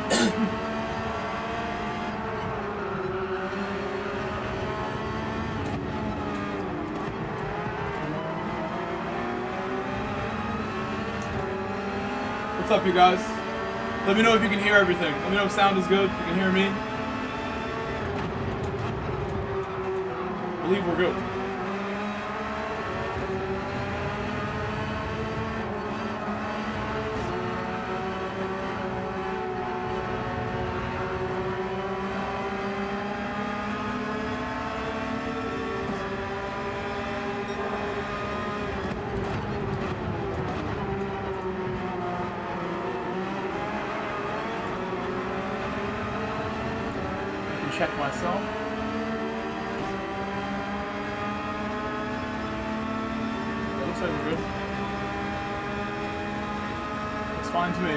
What's up, you guys? Let me know if you can hear everything. Let me know if sound is good. If you can hear me. I believe we're good. Check myself. That looks like we're good. Looks fine to me.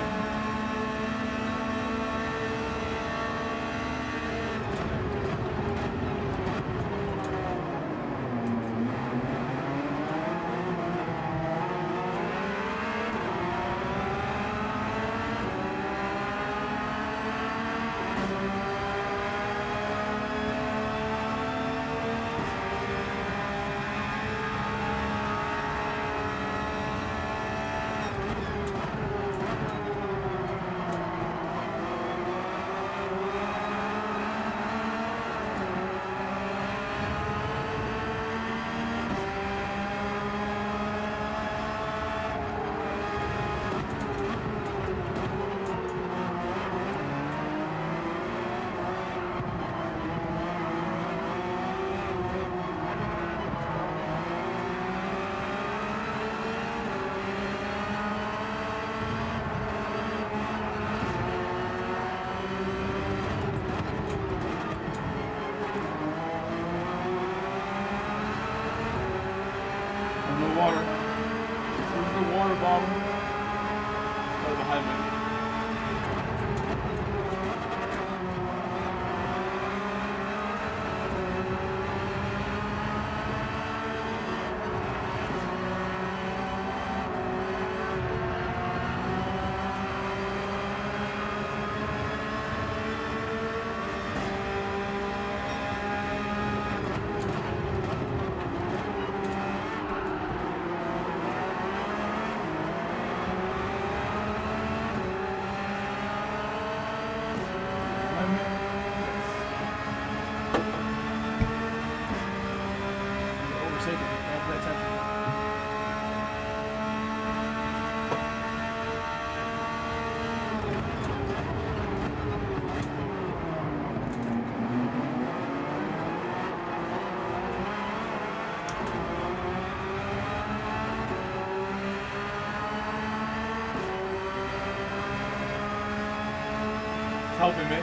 Helping me.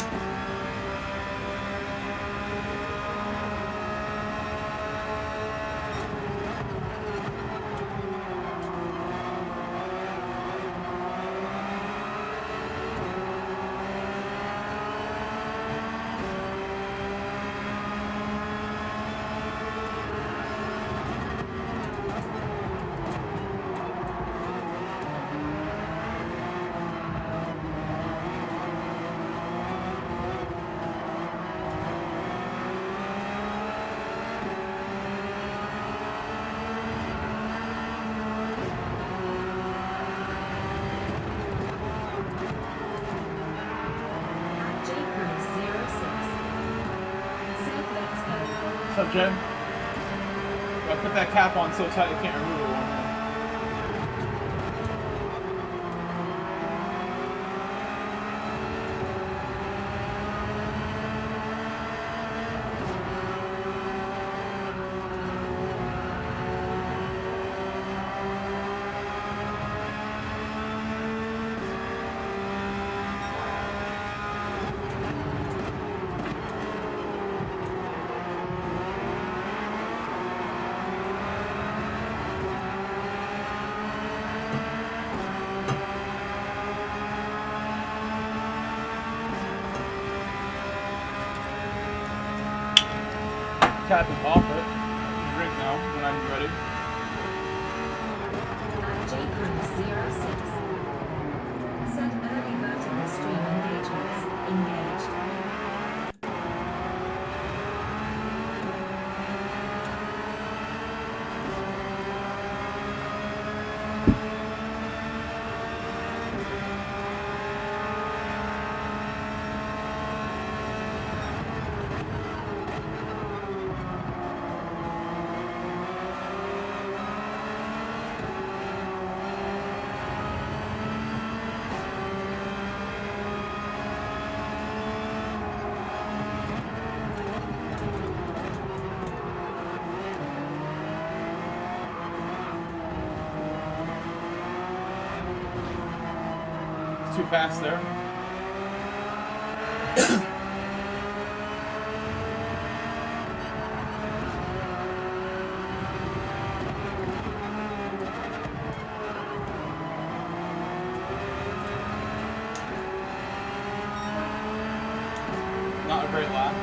What's up, Jen? I put that cap on so tight you can't remove it. Cap it off it. I can drink now when I'm ready. JCrew 06. Set early vertical stream engagements. fast there. Not a great lap.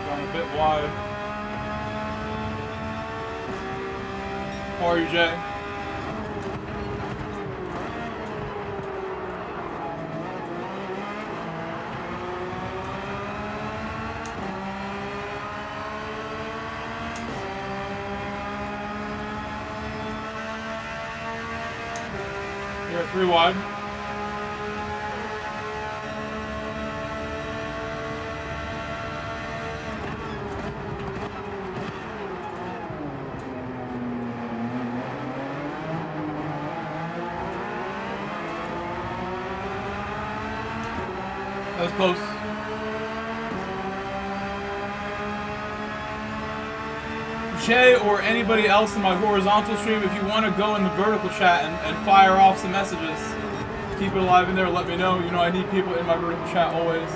Gone a bit wide. How are you, Jay? You're at 3 wide. That was close. Jay or anybody else in my horizontal stream, if you want to go in the vertical chat and fire off some messages, keep it alive in there, let me know. You know I need people in my vertical chat always.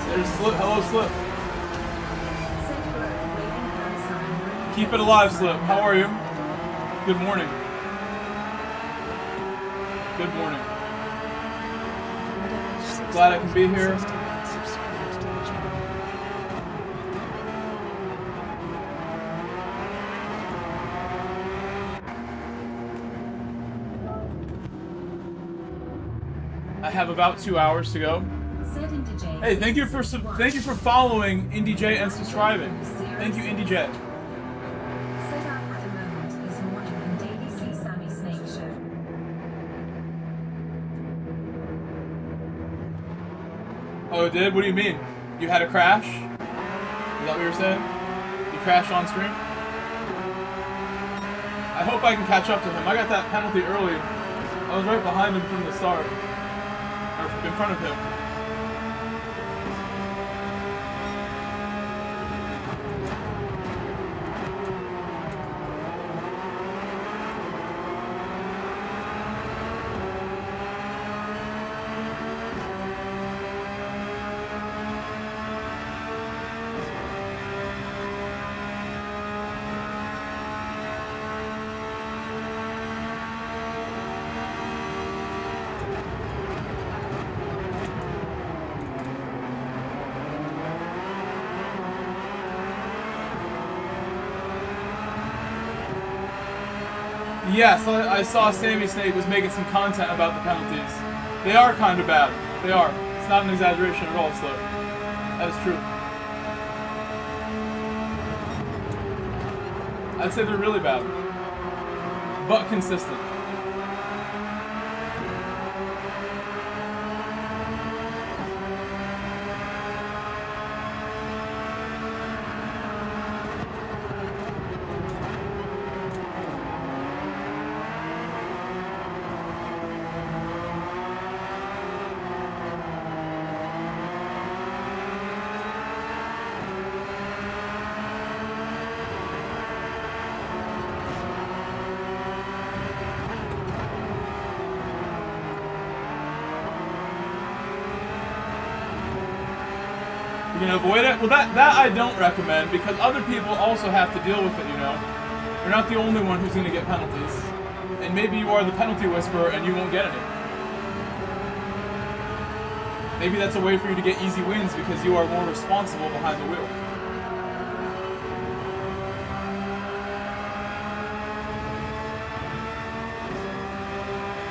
There's Slip. Hello, Slip. Keep it alive, Slip. How are you? Good morning. Good morning. Glad I can be here. I have about 2 hours to go. Hey, thank you for following IndieJ and subscribing. Thank you, IndieJ. Oh, it did? What do you mean? You had a crash? Is that what you're saying? You crashed on stream? I hope I can catch up to him. I got that penalty early. I was right behind him from the start. Or in front of him. Yes, I saw Sammy Snake was making some content about the penalties. They are kind of bad. They are. It's not an exaggeration at all, so that is true. I'd say they're really bad, but consistent. You can avoid it? Well, that I don't recommend, because other people also have to deal with it, you know? You're not the only one who's going to get penalties. And maybe you are the penalty whisperer and you won't get any. Maybe that's a way for you to get easy wins because you are more responsible behind the wheel.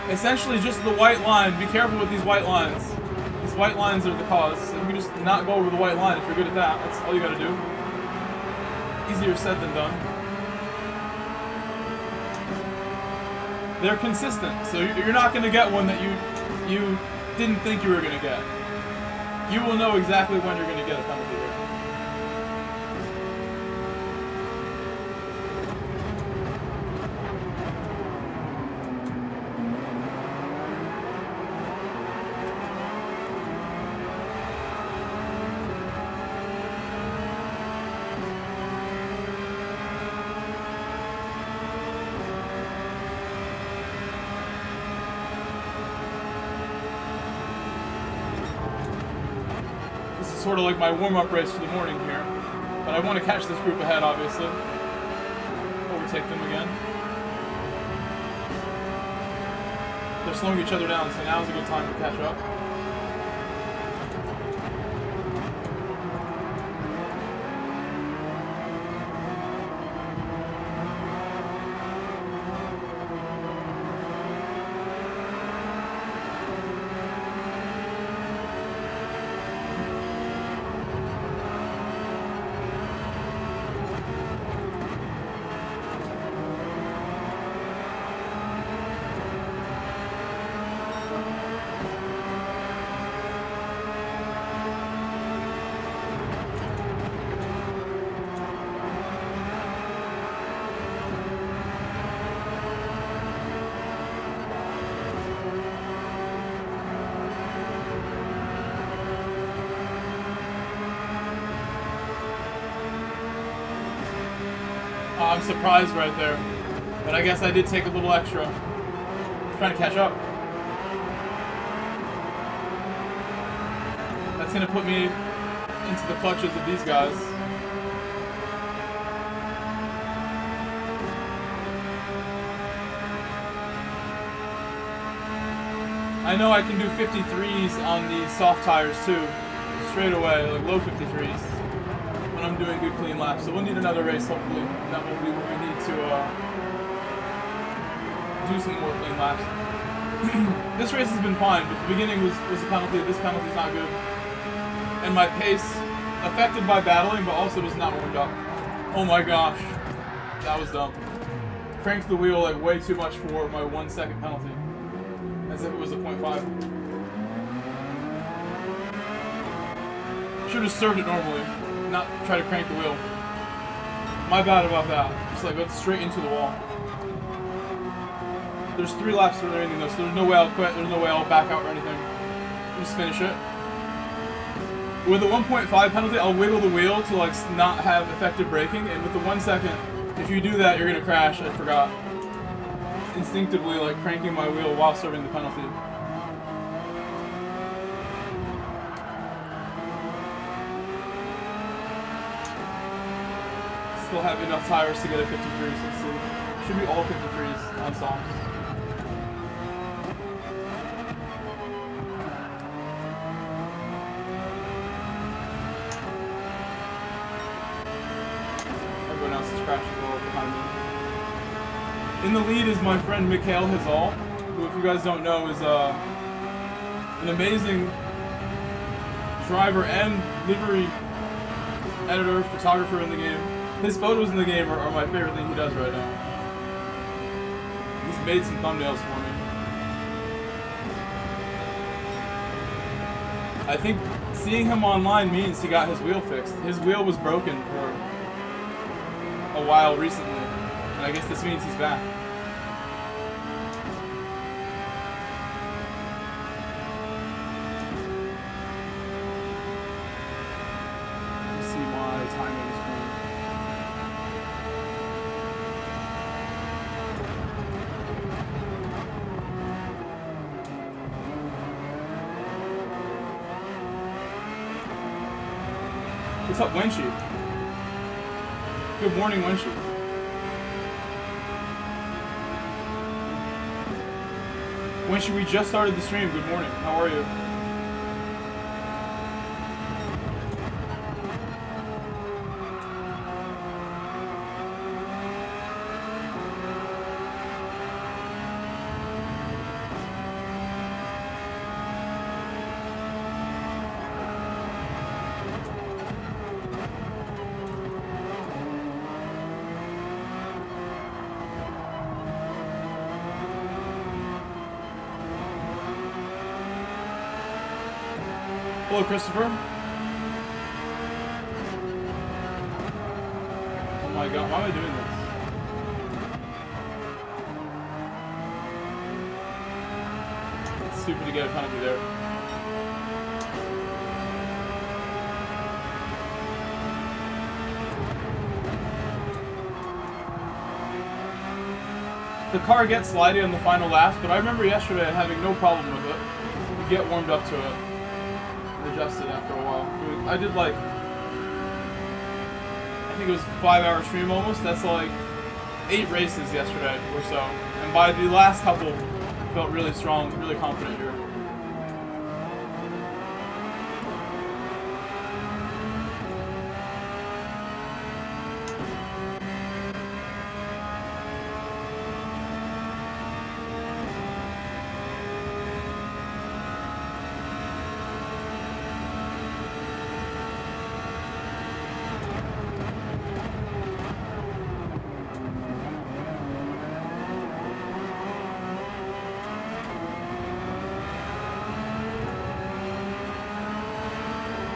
Essentially just the white line. Be careful with these white lines. These white lines are the cause. So you can just not go over the white line if you're good at that. That's all you gotta do. Easier said than done. they're consistent. So you're not going to get one that you didn't think you were going to get. You will know exactly when you're going to get a penalty here. Sort of like my warm-up race for the morning here, but I want to catch this group ahead, obviously. Overtake them again. They're slowing each other down, so now's a good time to catch up. I'm surprised right there, but I guess I did take a little extra. I'm trying to catch up. That's going to put me into the clutches of these guys. I know I can do 53s on these soft tires too, straight away, like low 53s. When I'm doing good clean laps, so we'll need another race hopefully. That will be where we need to do some more clean laps. This race has been fine, but the beginning was a penalty. This penalty's not good, and my pace affected by battling, but also just not warmed up. Oh my gosh, that was dumb. Cranked the wheel like way too much for my 1 second penalty, as if it was a 0.5. Should have served it normally. Not try to crank the wheel. My bad about that. Just like go straight into the wall. There's 3 laps for anything though, so there's no way I'll quit, there's no way I'll back out or anything. Just finish it. With the 1.5 penalty, I'll wiggle the wheel to like not have effective braking, and with the 1 second, if you do that, you're gonna crash. I forgot. Instinctively like cranking my wheel while serving the penalty. Still have enough tires to get a 53, so let's see. Should be all 53s on softs. Everyone else is crashing well behind me. In the lead is my friend Mikhail Hazal, who, if you guys don't know, is an amazing driver and livery editor, photographer in the game. His photos in the game are my favorite thing he does right now. He's made some thumbnails for me. I think seeing him online means he got his wheel fixed. His wheel was broken for a while recently, and I guess this means he's back. Let's see why timing is wrong. What's up, Wenshi? Good morning, Wenshi. Wenshi, we just started the stream. Good morning. How are you? Hello, Christopher. Oh my god, why am I doing this? It's stupid to get a penalty there. The car gets slidey on the final laps, but I remember yesterday having no problem with it. You get warmed up to it. Adjusted after a while. I did like, I think it was a 5-hour stream almost. That's like 8 races yesterday or so. And by the last couple, I felt really strong, really confident here.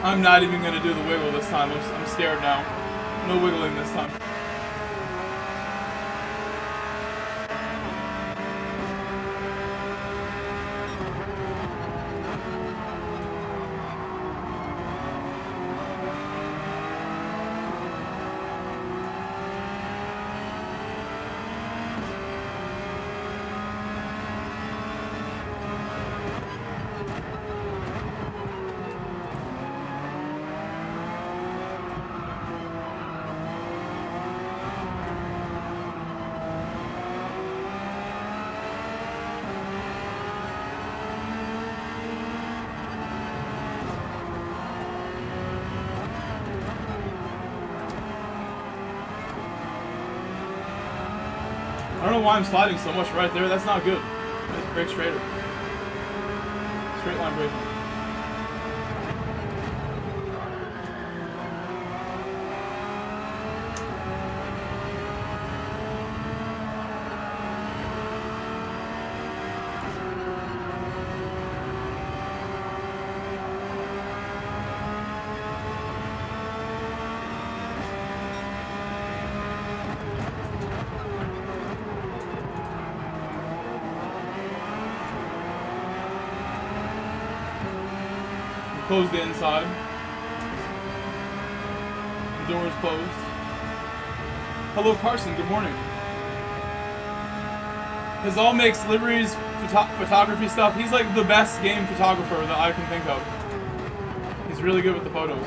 I'm not even going to do the wiggle this time. I'm scared now. No wiggling this time. I don't know why I'm sliding so much right there. That's not good. Let's brake straighter. Straight line braking. Close the inside. The door is closed. Hello, Carson. Good morning. His all makes liveries, photography stuff. He's like the best game photographer that I can think of. He's really good with the photos.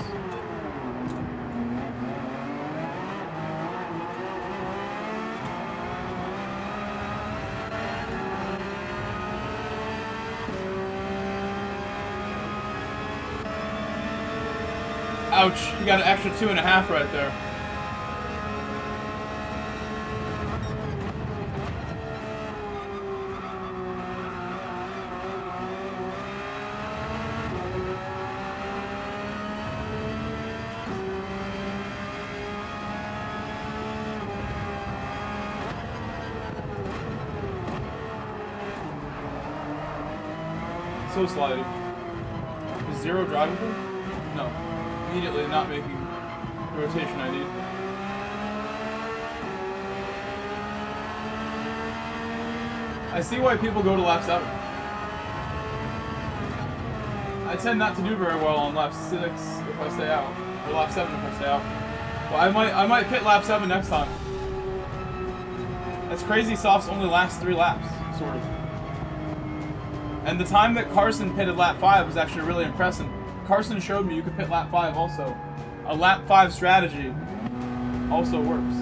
Ouch, you got an extra 2.5 right there. So slidey. Is 0 drivable? No. Immediately not making the rotation I need. I see why people go to lap 7. I tend not to do very well on lap 6 if I stay out, or lap 7 if I stay out. Well, I might pit lap 7 next time. That's crazy. Softs only lasts 3 laps, sort of. And the time that Carson pitted lap 5 was actually really impressive. Carson showed me you could pit lap 5 also. A lap 5 strategy also works.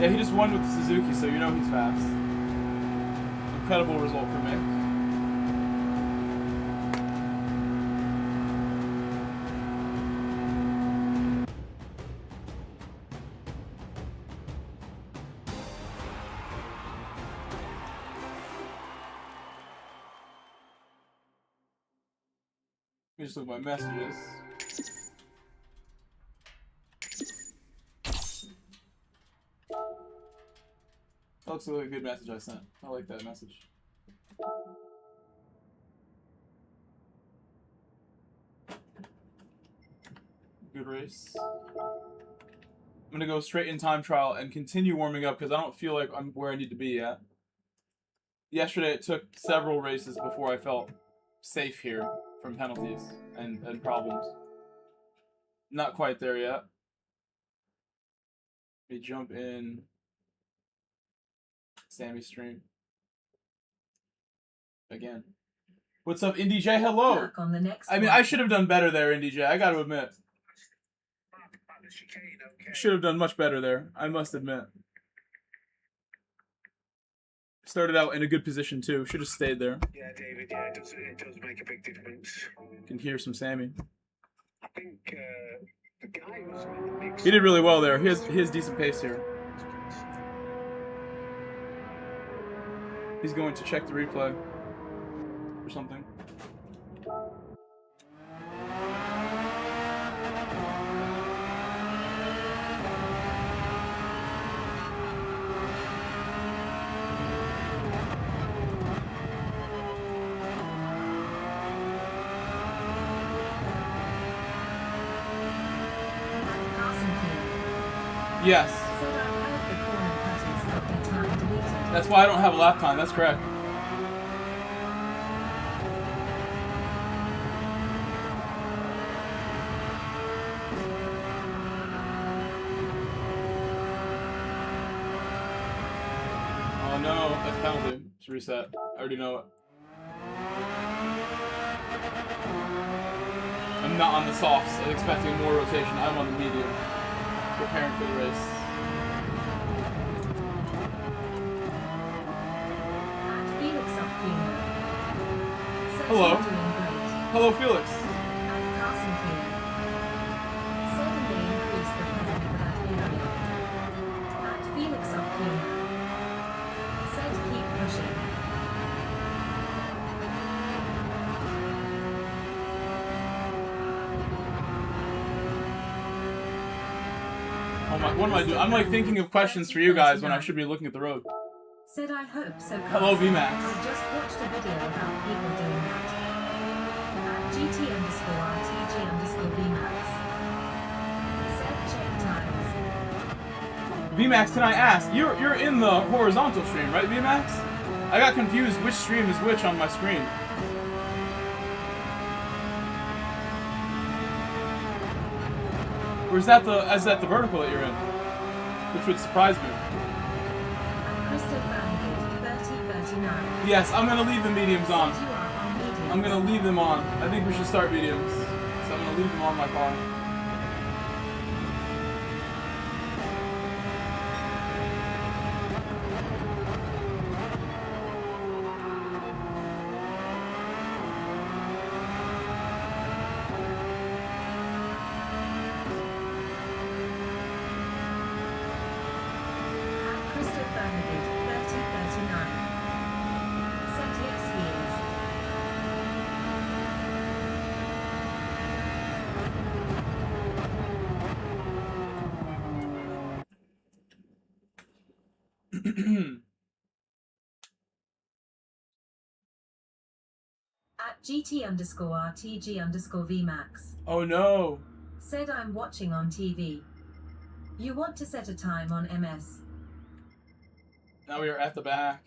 Yeah, he just won with the Suzuki, so you know he's fast. Incredible result for Mick. Let me just look at my messages. That looks like a good message I sent. I like that message. good race. I'm gonna go straight in time trial and continue warming up because I don't feel like I'm where I need to be yet. Yesterday it took several races before I felt safe here from penalties and problems. Not quite there yet. Let me jump in Sammy's stream again. What's up, Indy J? Hello. On the next I mean, I should have done better there, Indy J. I got to admit. Should have done much better there. I must admit. Started out in a good position too. Should have stayed there. Yeah, David. Yeah, it does make a big difference. Can hear some Sammy. I think the guy was in the mix. He did really well there. He has decent pace here. He's going to check the replay or something. Yes. That's why I don't have a lap time. That's correct. Oh no, that's a penalty. It's reset. I already know it. I'm not on the softs. I'm expecting more rotation. I'm on the medium. Preparing for the race. Hello. Hello, Felix. What am I doing? I'm like thinking of questions for you guys when I should be looking at the road. Said I hope so. Hello, VMAX. I just watched a video about people doing that. At GT_RTG_VMAX. Said check times. VMAX, can I ask? You're in the horizontal stream, right, VMAX? I got confused which stream is which on my screen. Or is that the vertical that you're in? Which would surprise me. Yes, I'm gonna leave the mediums on. I'm gonna leave them on. I think we should start mediums. So I'm gonna leave them on my car. At GT_RTG_VMAX. Oh no. Said I'm watching on TV. You want to set a time on MS. Now we are at the back.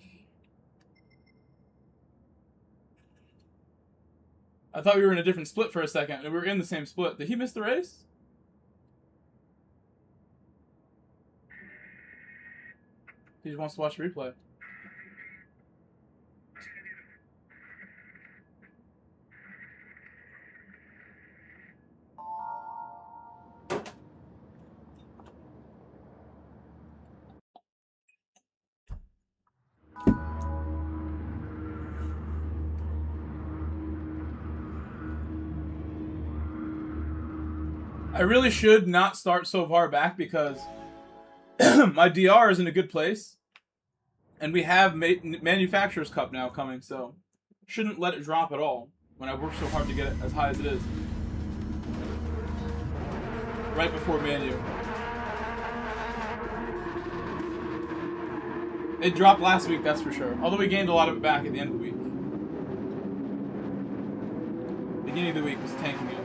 I thought we were in a different split for a second, and we were in the same split. Did he miss the race? He just wants to watch the replay. I really should not start so far back because my DR is in a good place, and we have Manufacturer's Cup now coming, so shouldn't let it drop at all when I work so hard to get it as high as it is. Right before Manu. It dropped last week, that's for sure. Although we gained a lot of it back at the end of the week. Beginning of the week was tanking it.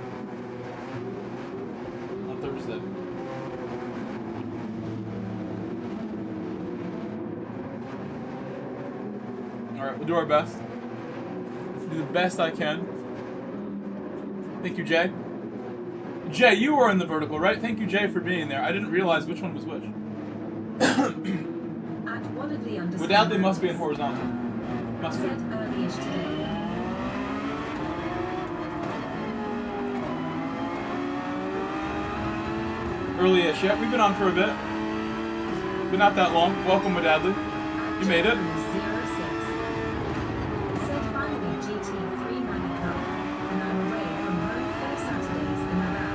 interested. Alright, we'll do our best. Do the best I can. Thank you, Jay. Jay, you were in the vertical, right? Thank you, Jay, for being there. I didn't realize which one was which. At one of the understand Without they must be in horizontal. Must be. said early-ish today. Early-ish, yeah. We've been on for a bit. But not that long. Welcome, Wadadley. You made it. 06. Said finally GT3 Money Cup, and I'm away from home 4 Saturdays in a row.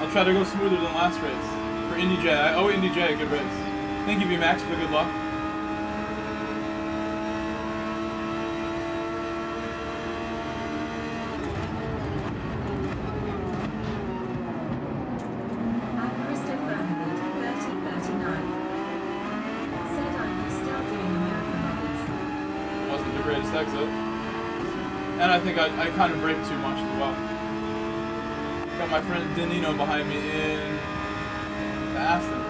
I'll try to go smoother than last race. For Indy J. I owe Indy J a good race. Thank you, VMAX, for the good luck. At Christopher Hamid, 3039. Said I'm still doing American rallies. It wasn't the greatest exit. And I think I kind of braked too much as well. Got my friend Danino behind me in the Aston.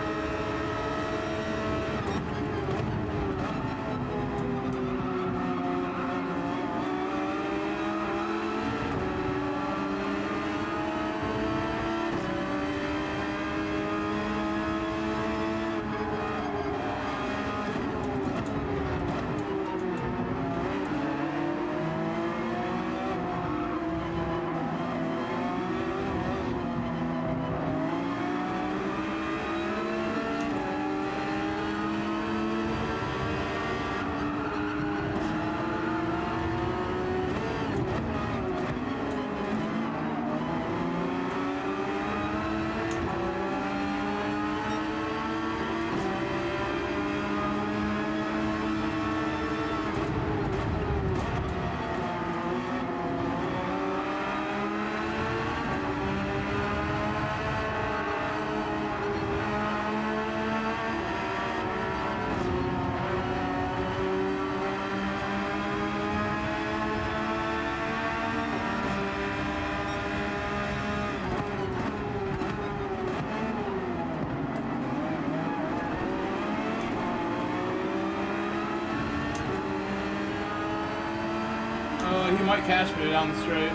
He might catch me down the straight.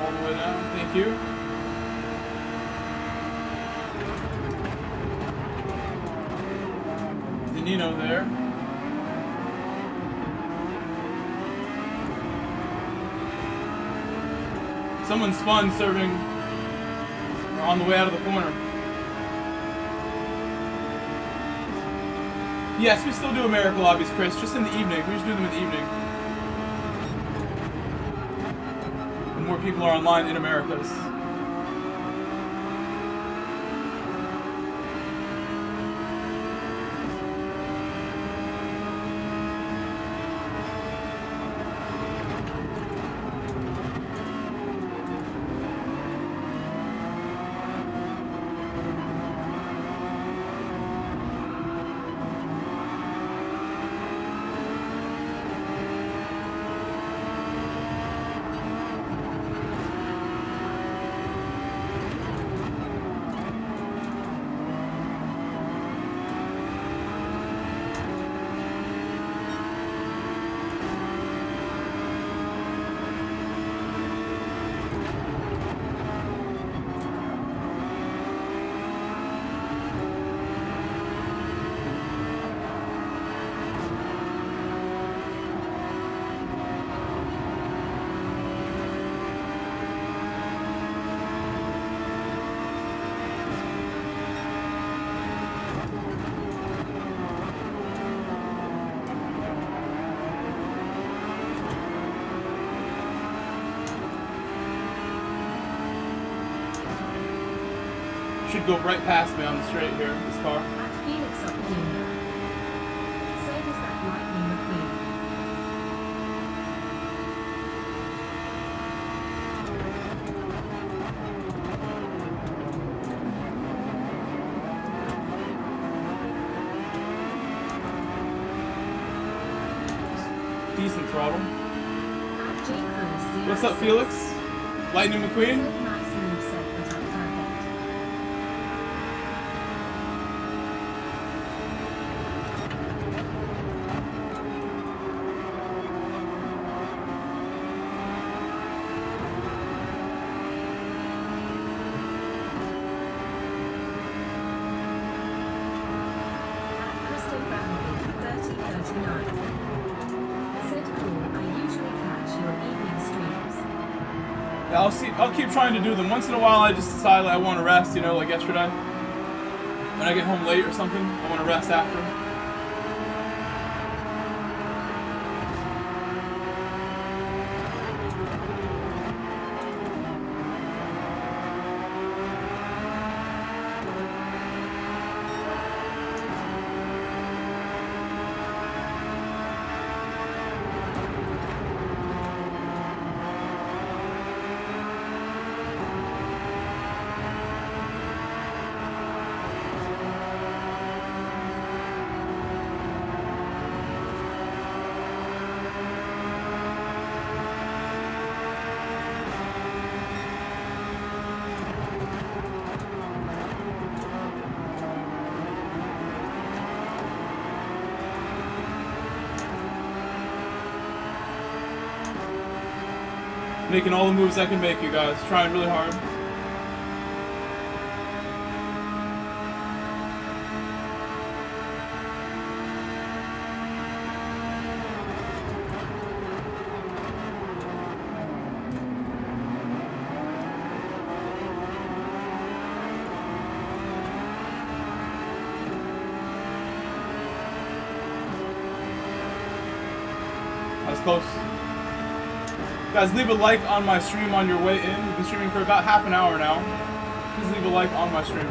All the way down. Thank you. Danino there. Someone spun serving on the way out of the corner. Yes, we still do America lobbies, Chris, just in the evening. We just do them in the evening. When more people are online in Americas. Should go right past me on the straight here, this car. At Phoenix up Junior. Said is that Lightning McQueen. Decent throttle. At JCrew What's up, Felix? Lightning McQueen? Said maximum set but at perfect. At Crystal Family 3039. Said cool, I usually catch your evening streams. Yeah, I'll keep trying to do them. Once in a while, I just decide like I want to rest. You know, like yesterday, when I get home late or something, I want to rest after. Making all the moves I can make, you guys. Trying really hard. That was close. Guys, leave a like on my stream on your way in. We've been streaming for about half an hour now. Please leave a like on my stream.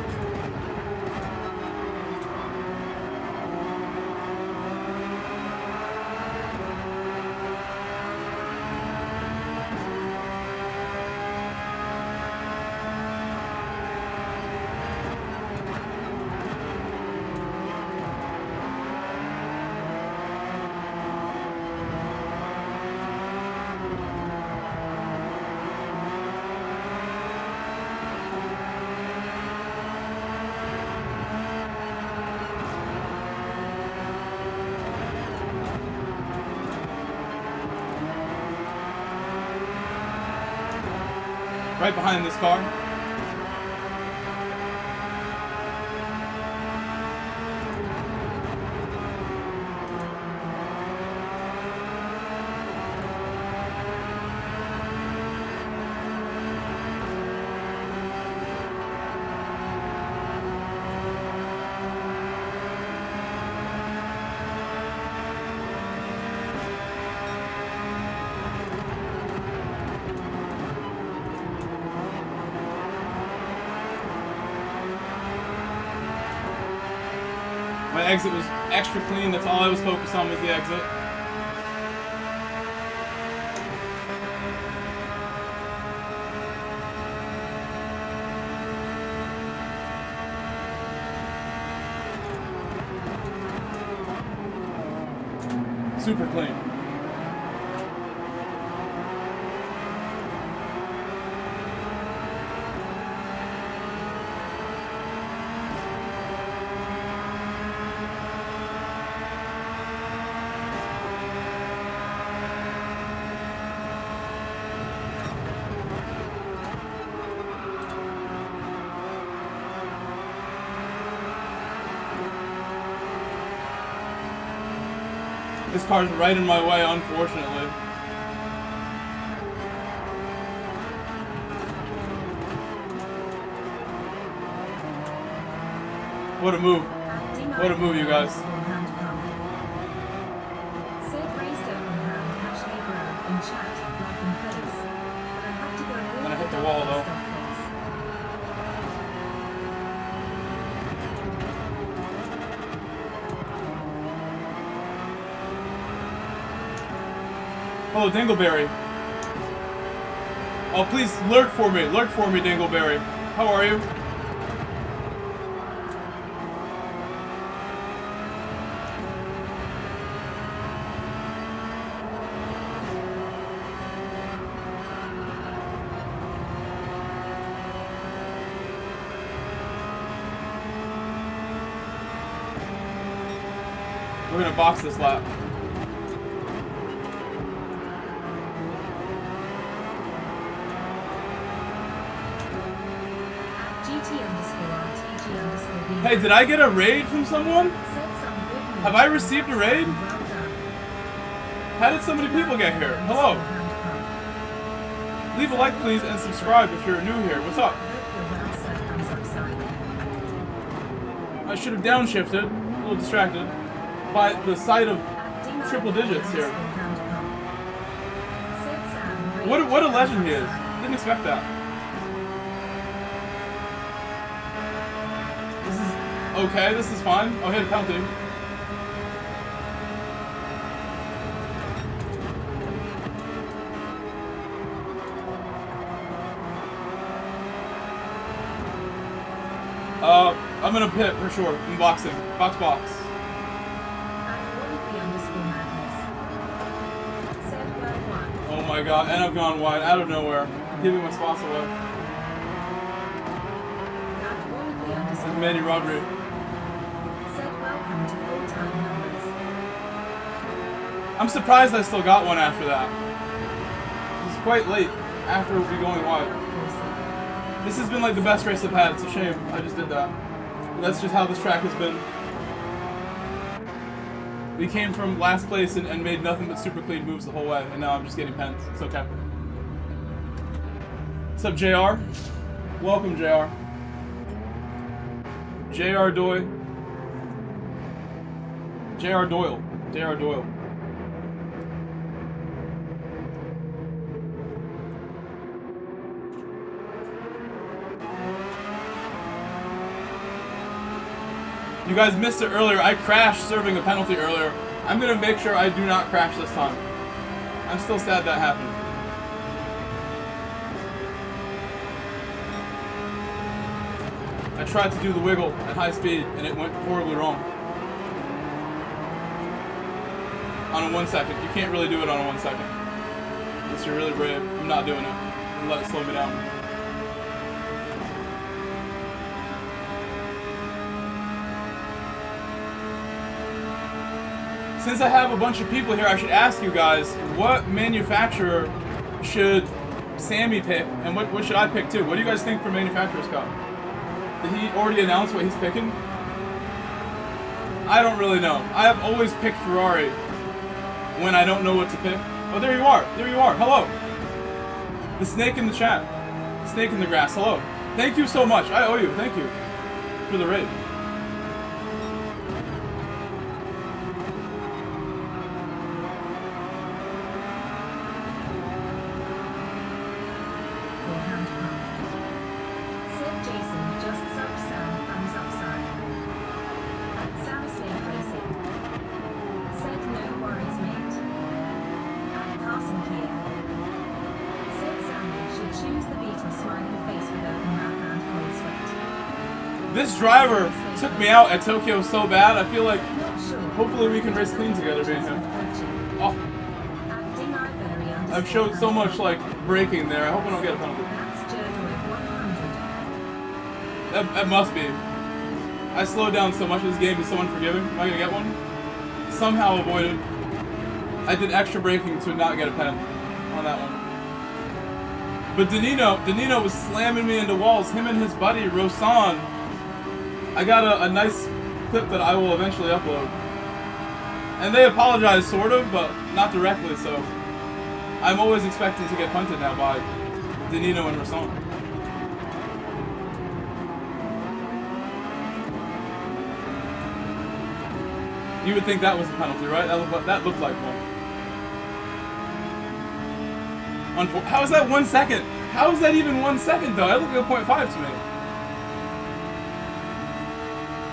Right behind this car. My exit was extra clean. That's all I was focused on was the exit. Super clean. This car's right in my way, unfortunately. What a move. What a move, you guys. Then I hit the wall, though. Oh, Dingleberry. Oh, please lurk for me, Dingleberry. How are you? We're gonna box this lap. Hey, did I get a raid from someone? Have I received a raid? How did so many people get here? Hello. Leave a like, please, and subscribe if you're new here. What's up? I should have downshifted. A little distracted by the sight of triple digits here. What a legend he is. Didn't expect that. Okay, this is fine. Oh, hit a penalty. I'm gonna pit for sure. In boxing. Box. Oh my god, and I've gone wide out of nowhere. Giving my spots away. This is Manny Rodri. I'm surprised I still got one after that. It was quite late after we'll be going wide. This has been like the best race I've had. It's a shame I just did that. But that's just how this track has been. We came from last place and made nothing but super clean moves the whole way, and now I'm just getting pens. It's okay. What's up, JR? Welcome, JR. JR Doyle. JR Doyle. JR Doyle. You guys missed it earlier. I crashed serving a penalty earlier. I'm gonna make sure I do not crash this time. I'm still sad that happened. I tried to do the wiggle at high speed and it went horribly wrong. On a 1 second. You can't really do it on a 1 second. Unless you're really brave. I'm not doing it. I'm let it slow me down. Since I have a bunch of people here, I should ask you guys, what manufacturer should Sammy pick, and what should I pick too? What do you guys think for Manufacturer's Cup? Did he already announce what he's picking? I don't really know. I have always picked Ferrari when I don't know what to pick. Oh, there you are. There you are. Hello. The snake in the chat. Snake in the grass. Hello. Thank you so much. I owe you. Thank you for the raid. This driver took me out at Tokyo so bad, I feel like hopefully we can race clean together, me and him. Oh. I've showed so much like braking there, I hope I don't get a penalty. That must be. I slowed down so much, this game is so unforgiving. Am I gonna get one? Somehow avoided. I did extra braking to not get a pen on that one. But Danino was slamming me into walls, him and his buddy, Rosan. I got a nice clip that I will eventually upload. And they apologized, sort of, but not directly, so I'm always expecting to get punted now by Danino and Rosan. You would think that was a penalty, right? That looked like one. How is that 1 second? How is that even 1 second, though? That looked like a 0.5 to me.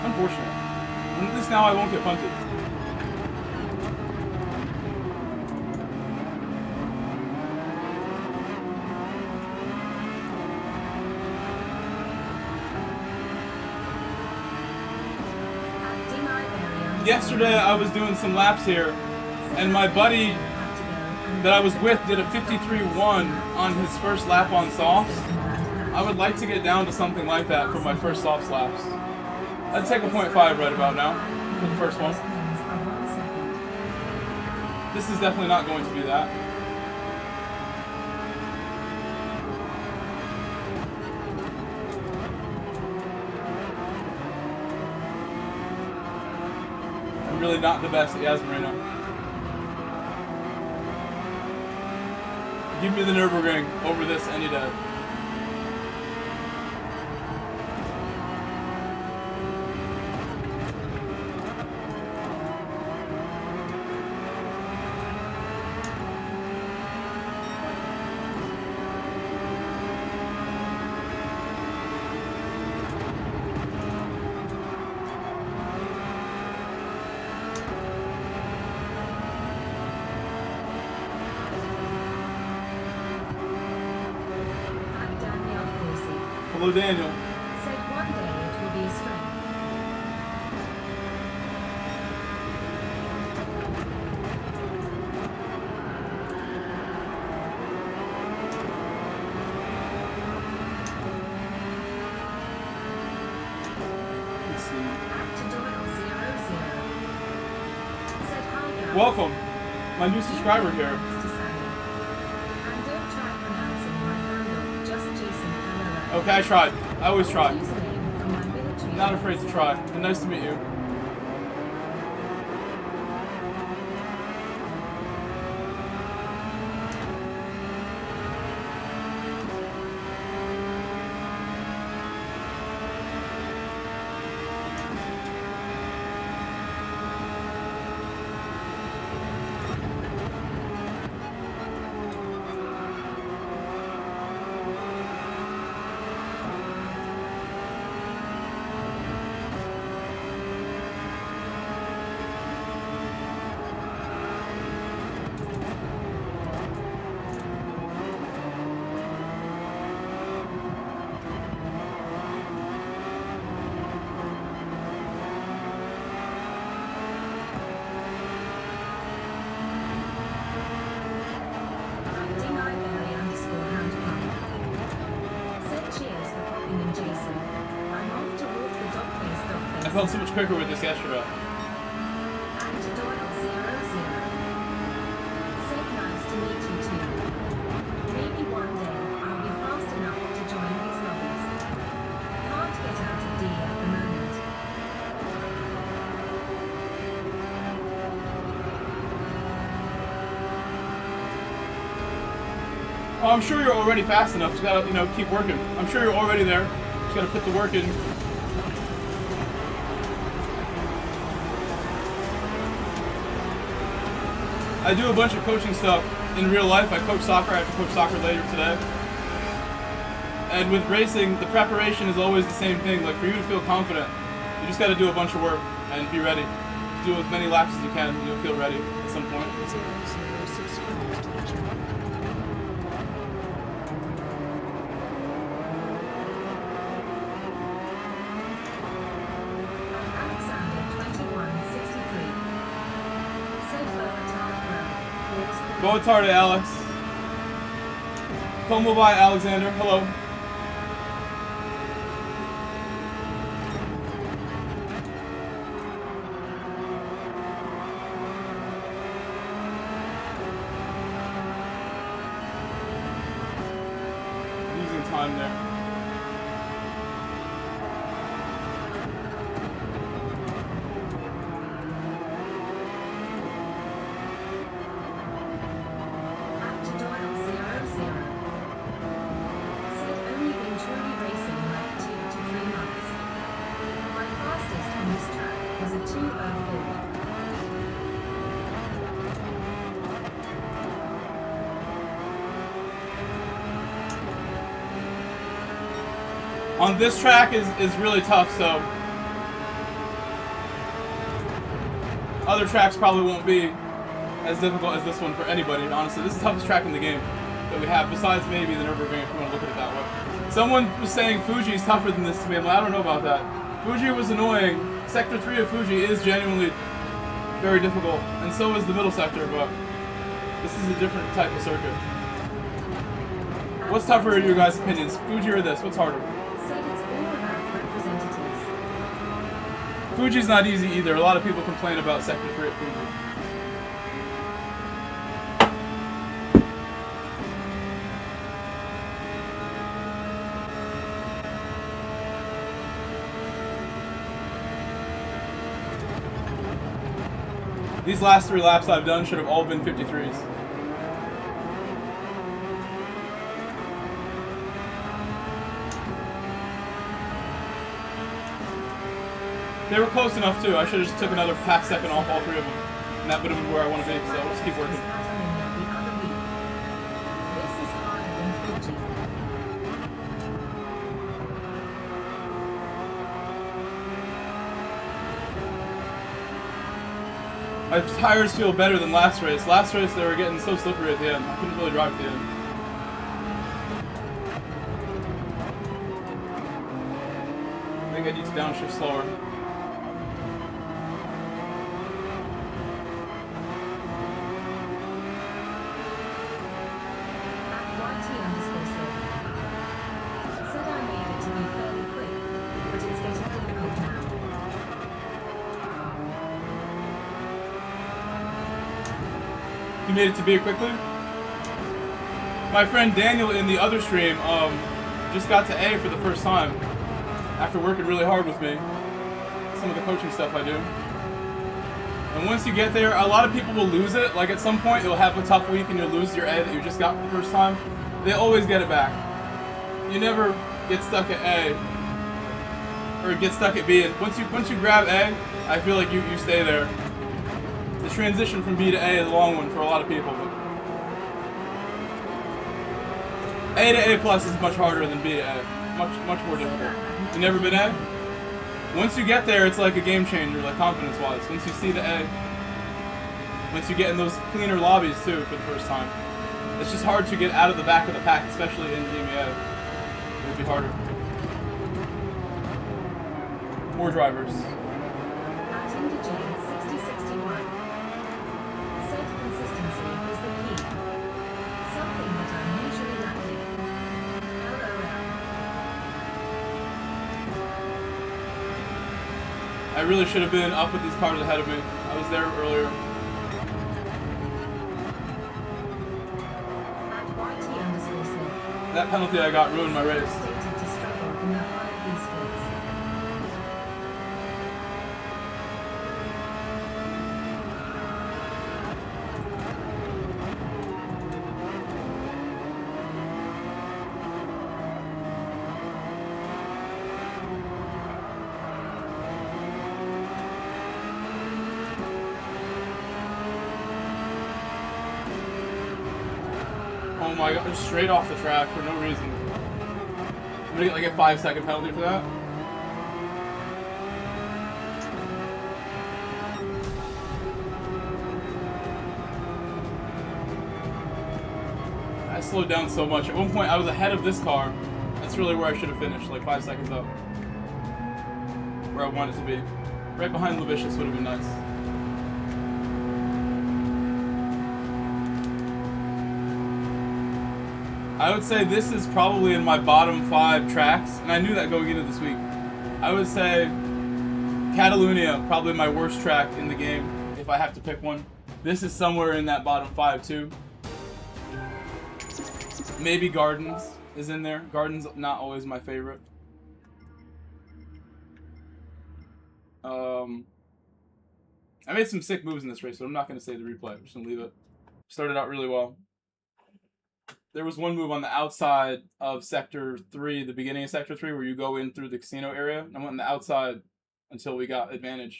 Unfortunate. At least now I won't get punted. yesterday I was doing some laps here, and my buddy that I was with did a 53.1 on his first lap on softs. I would like to get down to something like that for my first softs laps. I'd take a 0.5 right about now for the first one. This is definitely not going to be that. I'm really not the best at YAS MARINA. Give me the Nürburgring over this any day. Hello, Daniel. Said one day it will be a strength. Let's see. Actor Doyle 00. Said hi guys. Welcome, my new subscriber here. And don't try pronouncing my handle, just Jason LOL. Okay, I tried. I always try. Username from my military. Not afraid to try. And nice to meet you. I felt so much quicker with this yesterday. Actor Doyle 00. Said nice to meet you too. Maybe one day I'll be fast enough to join these lobbies. Can't get out of D at the moment. Oh, I'm sure you're already fast enough. Just gotta, keep working. I'm sure you're already there. Just gotta put the work in. I do a bunch of coaching stuff in real life. I coach soccer. I have to coach soccer later today. And with racing, the preparation is always the same thing. Like, for you to feel confident, you just gotta do a bunch of work and be ready. Do as many laps as you can, and you'll feel ready at some point. Boatarde, Alex. Como by Alexander. Hello. Losing time there. On this track is really tough, so other tracks probably won't be as difficult as this one for anybody. Honestly, this is the toughest track in the game that we have, besides maybe the Nürburgring, if you want to look at it that way. Someone was saying Fuji is tougher than this to me. I'm like, I don't know about that. Fuji was annoying. Sector 3 of Fuji is genuinely Very difficult, and so is the middle sector, but this is a different type of circuit. What's tougher in your guys' opinions, Fuji or this? What's harder? Said it's all about representatives. Fuji's not easy either. A lot of people complain about Sector 3 at Fuji. These last 3 laps I've done should have all been 53s. They were close enough too. I should have just took another half second off all 3 of them. And that would have been where I want to be, so let's keep working. This is harder than Fuji. My tires feel better than last race. Last race they were getting so slippery at the end. I couldn't really drive at the end. I think I need to downshift slower. Said I made it to be fairly quick, but it's getting difficult now. You made it to be quickly? My friend Daniel in the other stream just got to A for the first time after working really hard with me. Some of the coaching stuff I do. And once you get there, a lot of people will lose it. Like at some point you'll have a tough week and you'll lose your A that you just got for the first time. They always get it back. You never get stuck at A or get stuck at B. And once you grab A, I feel like you stay there. The transition from B to A is a long one for a lot of people. But A to A plus is much harder than B to A. Much more difficult. You never been A? Once you get there, it's like a game changer, like confidence-wise. Once you see the A, once you get in those cleaner lobbies too for the first time. It's just hard to get out of the back of the pack, especially in DMA. It would be harder. More drivers. At Indigene 6061. Said consistency is the key. Something that I'm usually lacking. LOL. I really should have been up with these cars ahead of me. I was there earlier. At YT_slip. That penalty I got ruined my race. Stated to struggle in the higher B splits. Oh my god, just straight off the track for no reason. I'm gonna get like a 5-second penalty for that. I slowed down so much. At one point I was ahead of this car. That's really where I should have finished, like 5 seconds up. Where I wanted to be. Right behind Levicious would have been nice. I would say this is probably in my bottom 5 tracks, and I knew that going into this week. I would say Catalunya, probably my worst track in the game, if I have to pick one. This is somewhere in that bottom 5 too. Maybe Gardens is in there. Gardens not always my favorite. I made some sick moves in this race, so I'm not going to say the replay. I'm just going to leave it. Started out really well. There was one move on the outside of Sector 3, the beginning of Sector 3, where you go in through the casino area. I went on the outside until we got advantage.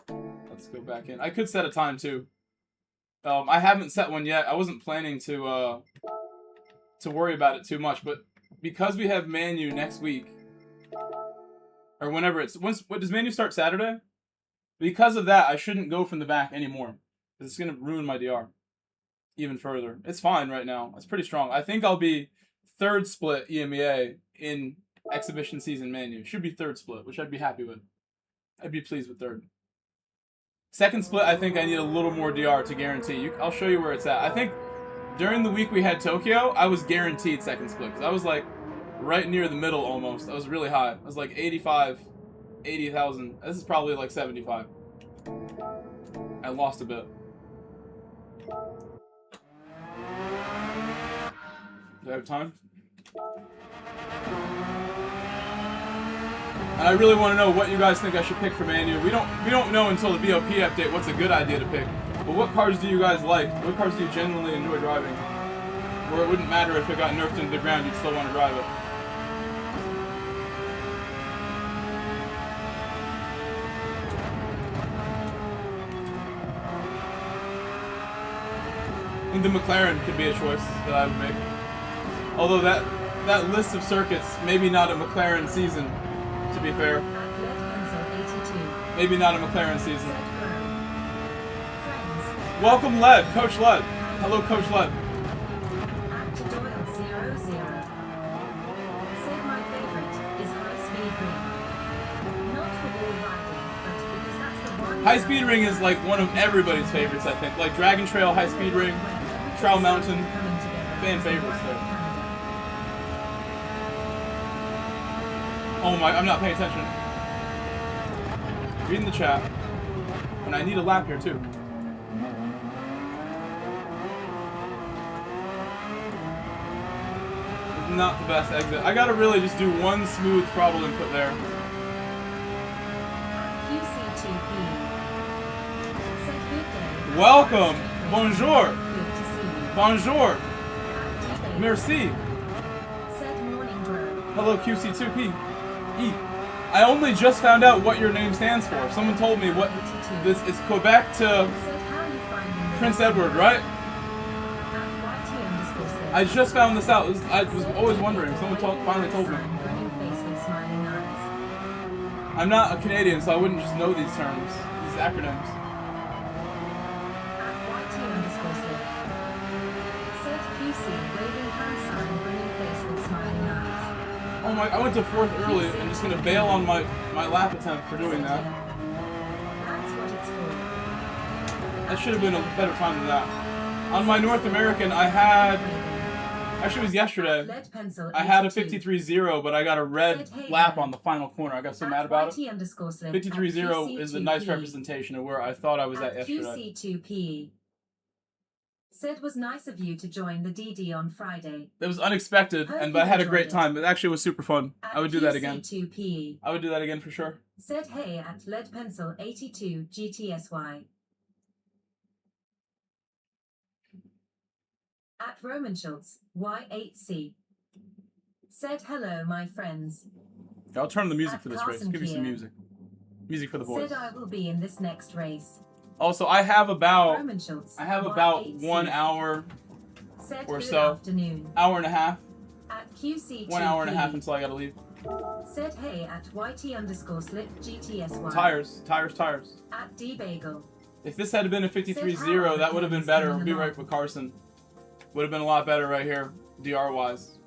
Let's go back in. I could set a time, too. I haven't set one yet. I wasn't planning to worry about it too much, but because we have Manu next week, or whenever it's... What does Manu start Saturday? Because of that, I shouldn't go from the back anymore, because it's going to ruin my DR even further. It's fine right now. It's pretty strong. I think I'll be 3rd split EMEA in exhibition season Manu. Should be 3rd split, which I'd be happy with. I'd be pleased with third. Second split, I think I need a little more DR to guarantee. I'll show you where it's at. I think during the week we had Tokyo, I was guaranteed second split because I was like right near the middle almost. I was really high. I was like 85, 80,000. This is probably like 75. I lost a bit. Do I have time? And I really want to know what you guys think I should pick for Manu. We don't know until the BOP update what's a good idea to pick. But what cars do you guys like? What cars do you genuinely enjoy driving? Where it wouldn't matter if it got nerfed into the ground, you'd still want to drive it. I think the McLaren could be a choice that I would make. Although that list of circuits, maybe not a McLaren season, to be fair. Maybe not a McLaren season. Welcome, Led. Coach Led. Hello, Coach Led. High Speed Ring is like one of everybody's favorites, I think. Like Dragon Trail, High Speed Ring, Trial Mountain, fan favorites there. Oh my, I'm not paying attention. Reading the chat. And I need a lap here too. Not the best exit. I gotta really just do one smooth throttle input there. Welcome! Bonjour! Bonjour! Merci! Hello QC2P. I only just found out what your name stands for. Someone told me what this is. Quebec to Prince Edward, right? I just found this out. I was always wondering. Someone finally told me. I'm not a Canadian, so I wouldn't just know these terms, these acronyms. Oh my, I went to fourth early. I'm just going to bail on my lap attempt for doing that. That should have been a better time than that. On my North American, I had... Actually, it was yesterday. I had a 53.0, but I got a red lap on the final corner. I got so mad about it. 53.0 is a nice representation of where I thought I was at yesterday. QC2P. Said was nice of you to join the DD on Friday. It was unexpected, but I had a great time. It actually was super fun. I would do that again. QC2P. I would do that again for sure. Said hey at LedPencil82 GTSY. At Roman Schultz, Y8C. Said hello, my friends. I'll turn the music At for this Carson race. Give me some Kia. music. Music for the boys. Said I will be in this next race. Also, I have about Roman Schultz, 1 hour Said or good so. afternoon. Hour and a half. At QC2P. 1 hour and a half until I gotta leave. Said hey at YT_slip GTSY. Tires. At D-Bagel. If this had been a 53.0, that would have been better. Be right with Carson. Would have been a lot better right here, DR wise.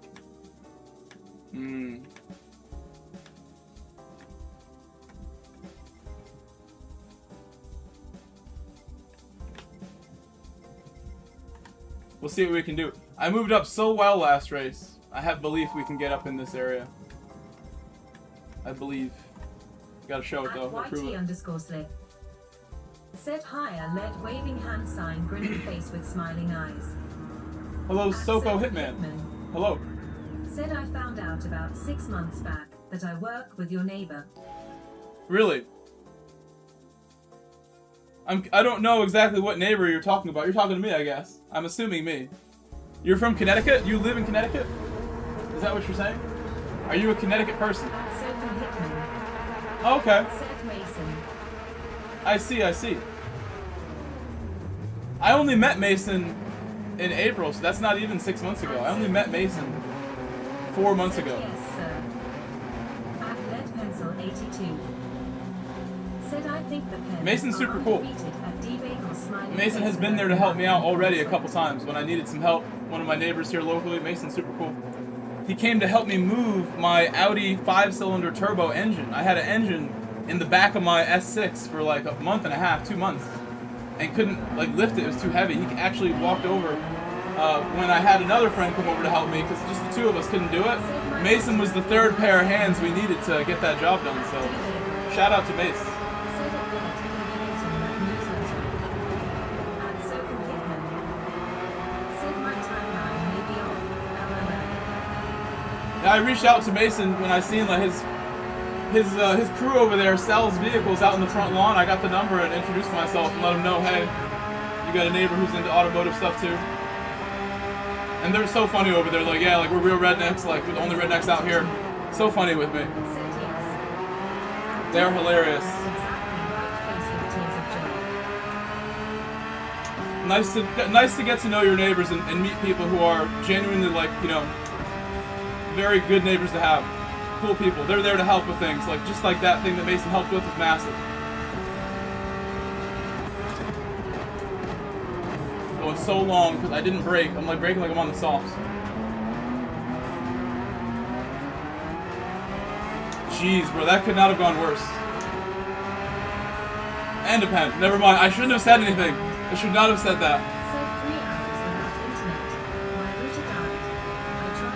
We'll see what we can do. I moved up so well last race. I have belief we can get up in this area. I believe. Gotta show it though. At Prove it. YT_slip. Said higher led waving hand sign grinning face with smiling eyes. Hello, At Soko Seth Hitman. Hickman. Hello. Said I found out about 6 months back that I work with your neighbor. Really? I don't know exactly what neighbor you're talking about. You're talking to me, I guess. I'm assuming me. You're from Connecticut? You live in Connecticut? Is that what you're saying? Are you a Connecticut person? At Sophie Hickman. Oh, okay. Said Mason. I see. I only met Mason in April, so that's not even 6 months ago. I only met Mason 4 months ago. Yes, sir. At LedPencil82. Said I think the pen Mason's super cool. At D-Bagel smiling Mason has face been with there to a help me out hand already a face couple times when I needed some help. One of my neighbors here locally, Mason's super cool. He came to help me move my Audi 5-cylinder turbo engine. I had an engine in the back of my S6 for like a month and a half, 2 months, and couldn't like lift it. It was too heavy. He actually walked over when I had another friend come over to help me because just the two of us couldn't do it. Mason was the third pair of hands we needed to get that job done. So shout out to Mace. I reached out to Mason when I seen like his crew over there sells vehicles out in the front lawn. I got the number and introduced myself and let him know, hey, you got a neighbor who's into automotive stuff too. And they're so funny over there, like, yeah, like we're real rednecks, like we're the only rednecks out here. So funny with me. They're hilarious. Nice to get to know your neighbors and meet people who are genuinely like, you know, very good neighbors to have. Cool people. They're there to help with things. Like just like that thing that Mason helped with was massive. Going so long because I didn't brake. I'm like braking like I'm on the softs. Jeez, bro, that could not have gone worse. And a pen. Never mind. I shouldn't have said anything. I should not have said that.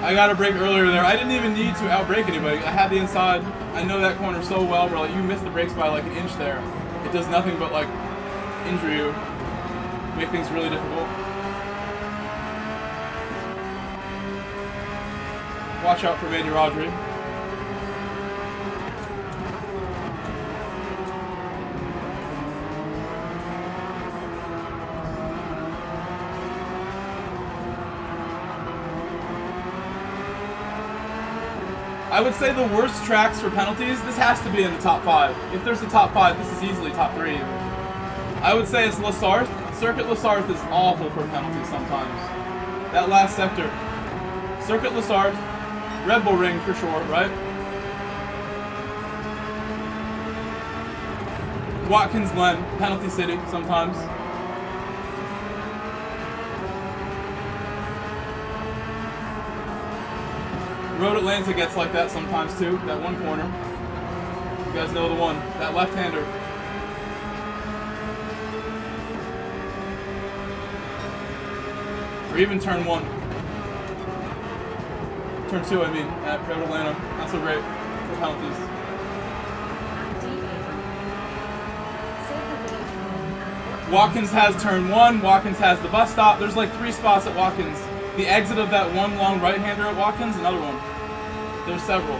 I got a brake earlier there. I didn't even need to outbrake anybody. I had the inside. I know that corner so well where like you miss the brakes by like an inch there. It does nothing but like injure you. Make things really difficult. Watch out for Manny Rodri. I would say the worst tracks for penalties, this has to be in the top 5. If there's a top 5, this is easily top 3. I would say it's La Sarthe. Circuit La Sarthe is awful for penalties sometimes. That last sector. Circuit La Sarthe, Red Bull Ring for sure, right? Watkins Glen, Penalty City sometimes. Road Atlanta gets like that sometimes too, that one corner. You guys know the one, that left-hander. Or even turn 1. Turn 2, I mean, at Road Atlanta. Not so great for penalties. Watkins has turn 1, Watkins has the bus stop. There's like 3 spots at Watkins. The exit of that one long right-hander at Watkins, another one. There's several.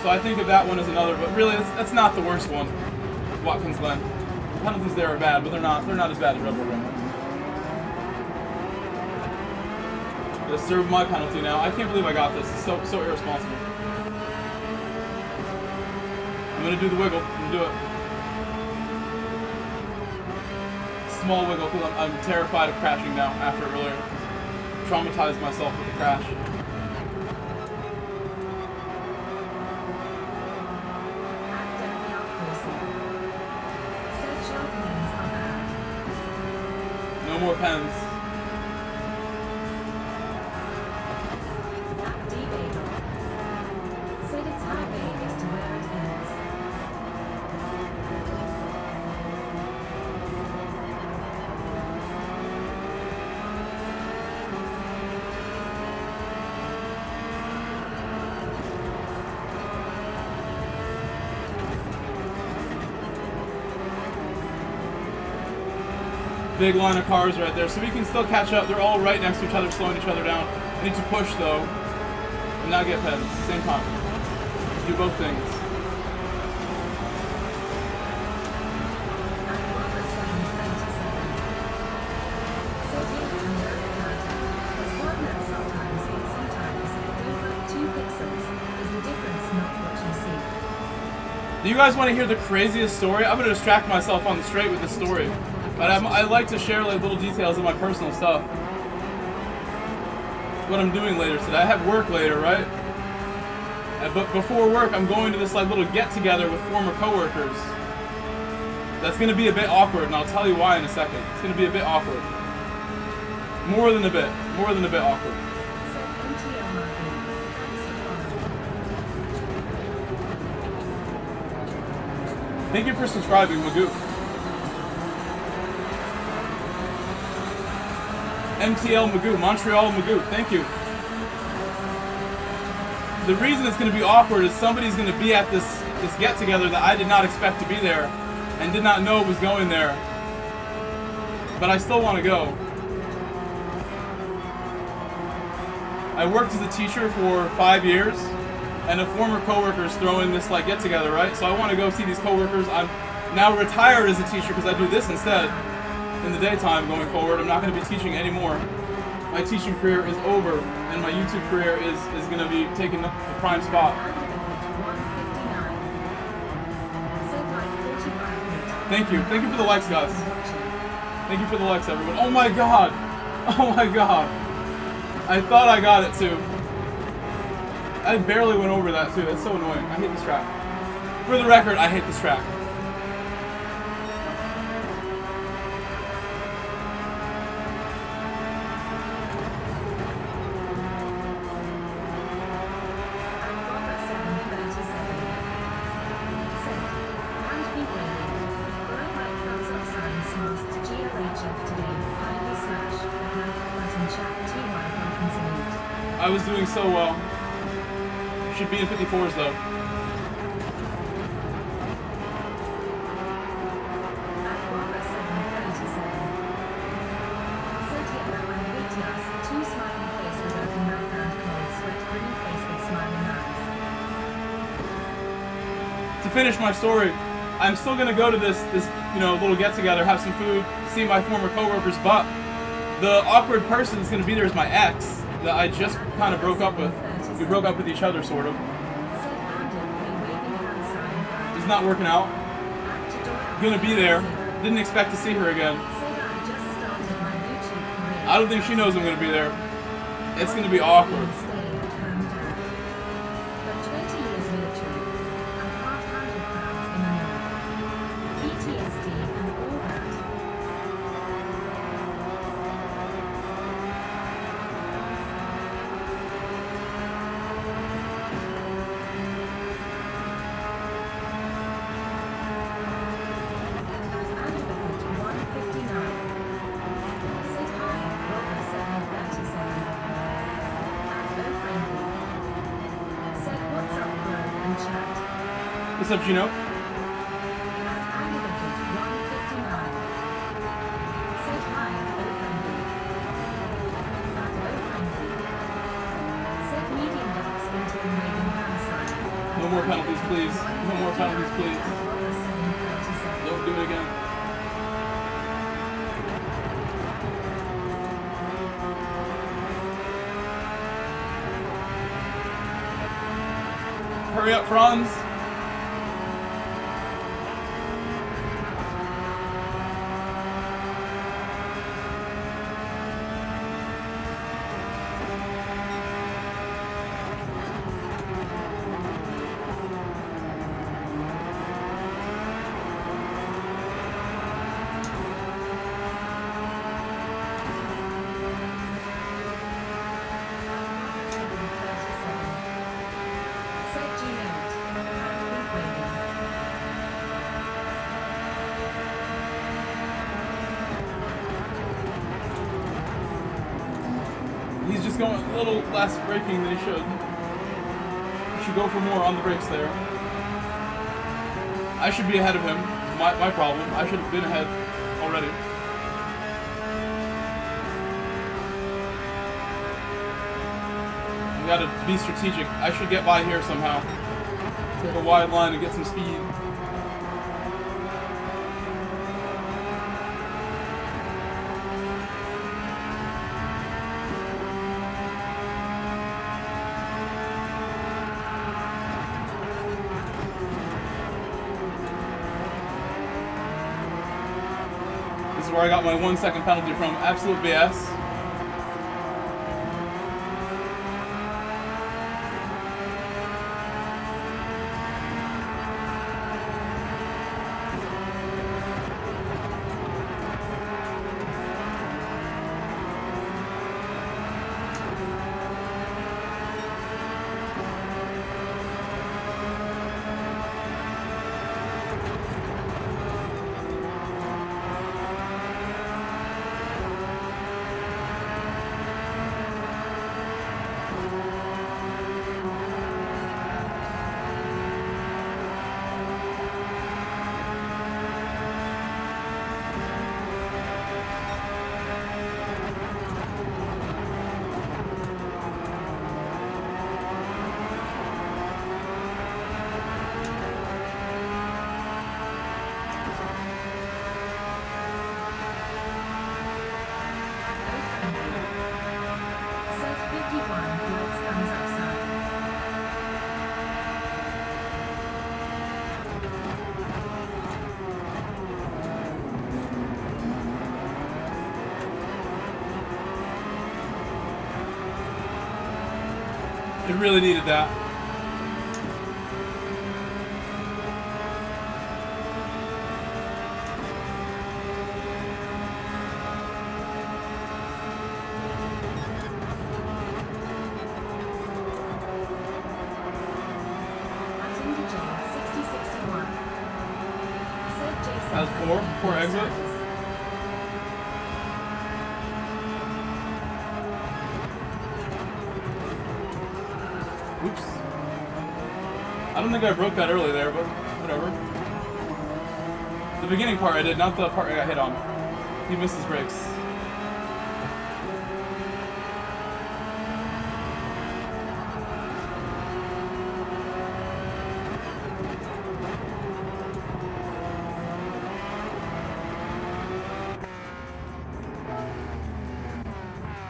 So I think of that one as another, but really that's not the worst one. Watkins Glen. The penalties there are bad, but they're not as bad as Red Bull Ring. Gonna serve my penalty now. I can't believe I got this. It's so irresponsible. I'm gonna do the wiggle. I'm gonna do it. Small wiggle because I'm terrified of crashing now after earlier. Traumatized myself with the crash. No more pens. Said its highway is to where it ends. Big line of cars right there, so we can still catch up. They're all right next to each other, slowing each other down. I need to push though, and not get pens at the same time. Do both things. Do you guys want to hear the craziest story? I'm going to distract myself on the straight with this story. But I like to share like little details of my personal stuff. What I'm doing later today. I have work later, right? But before work, I'm going to this like little get-together with former coworkers. That's going to be a bit awkward, and I'll tell you why in a second. It's going to be a bit awkward. More than a bit awkward. Thank you for subscribing, Magoo. MTL Magoo, Montreal Magoo, thank you. The reason it's going to be awkward is somebody's going to be at this get-together that I did not expect to be there and did not know was going there. But I still want to go. I worked as a teacher for 5 years, and a former coworker is throwing this like get-together, right? So I want to go see these coworkers. I'm now retired as a teacher because I do this instead in the daytime going forward. I'm not going to be teaching anymore. My teaching career is over, and my YouTube career is going to be taking the prime spot. Thank you. Thank you for the likes, guys. Thank you for the likes, everyone. Oh my god. Oh my god. I thought I got it too. I barely went over that too. That's so annoying. I hate this track. For the record, I hate this track. I was doing so well. Should be in 54s though. To finish my story, I'm still gonna go to this little get together, have some food, see my former coworkers, but the awkward person that's gonna be there is my ex that I just kind of broke up with. We broke up with each other, sort of. It's not working out. Gonna be there. Didn't expect to see her again. I don't think she knows I'm gonna be there. It's gonna be awkward. What's up, Gino? No more penalties, please. No more penalties, please. Don't do it again. Hurry up, Franz. He's just going a little less braking than he should. He should go for more on the brakes there. I should be ahead of him. My problem. I should have been ahead already. We gotta be strategic. I should get by here somehow. Take a wide line and get some speed. This is where I got my 1 second penalty from. Absolute BS. It really needed that. At Interchange 6061. Said Jason. That was four exit. Oops. I don't think I broke that early there, but whatever. The beginning part I did, not the part I got hit on. He missed his brakes.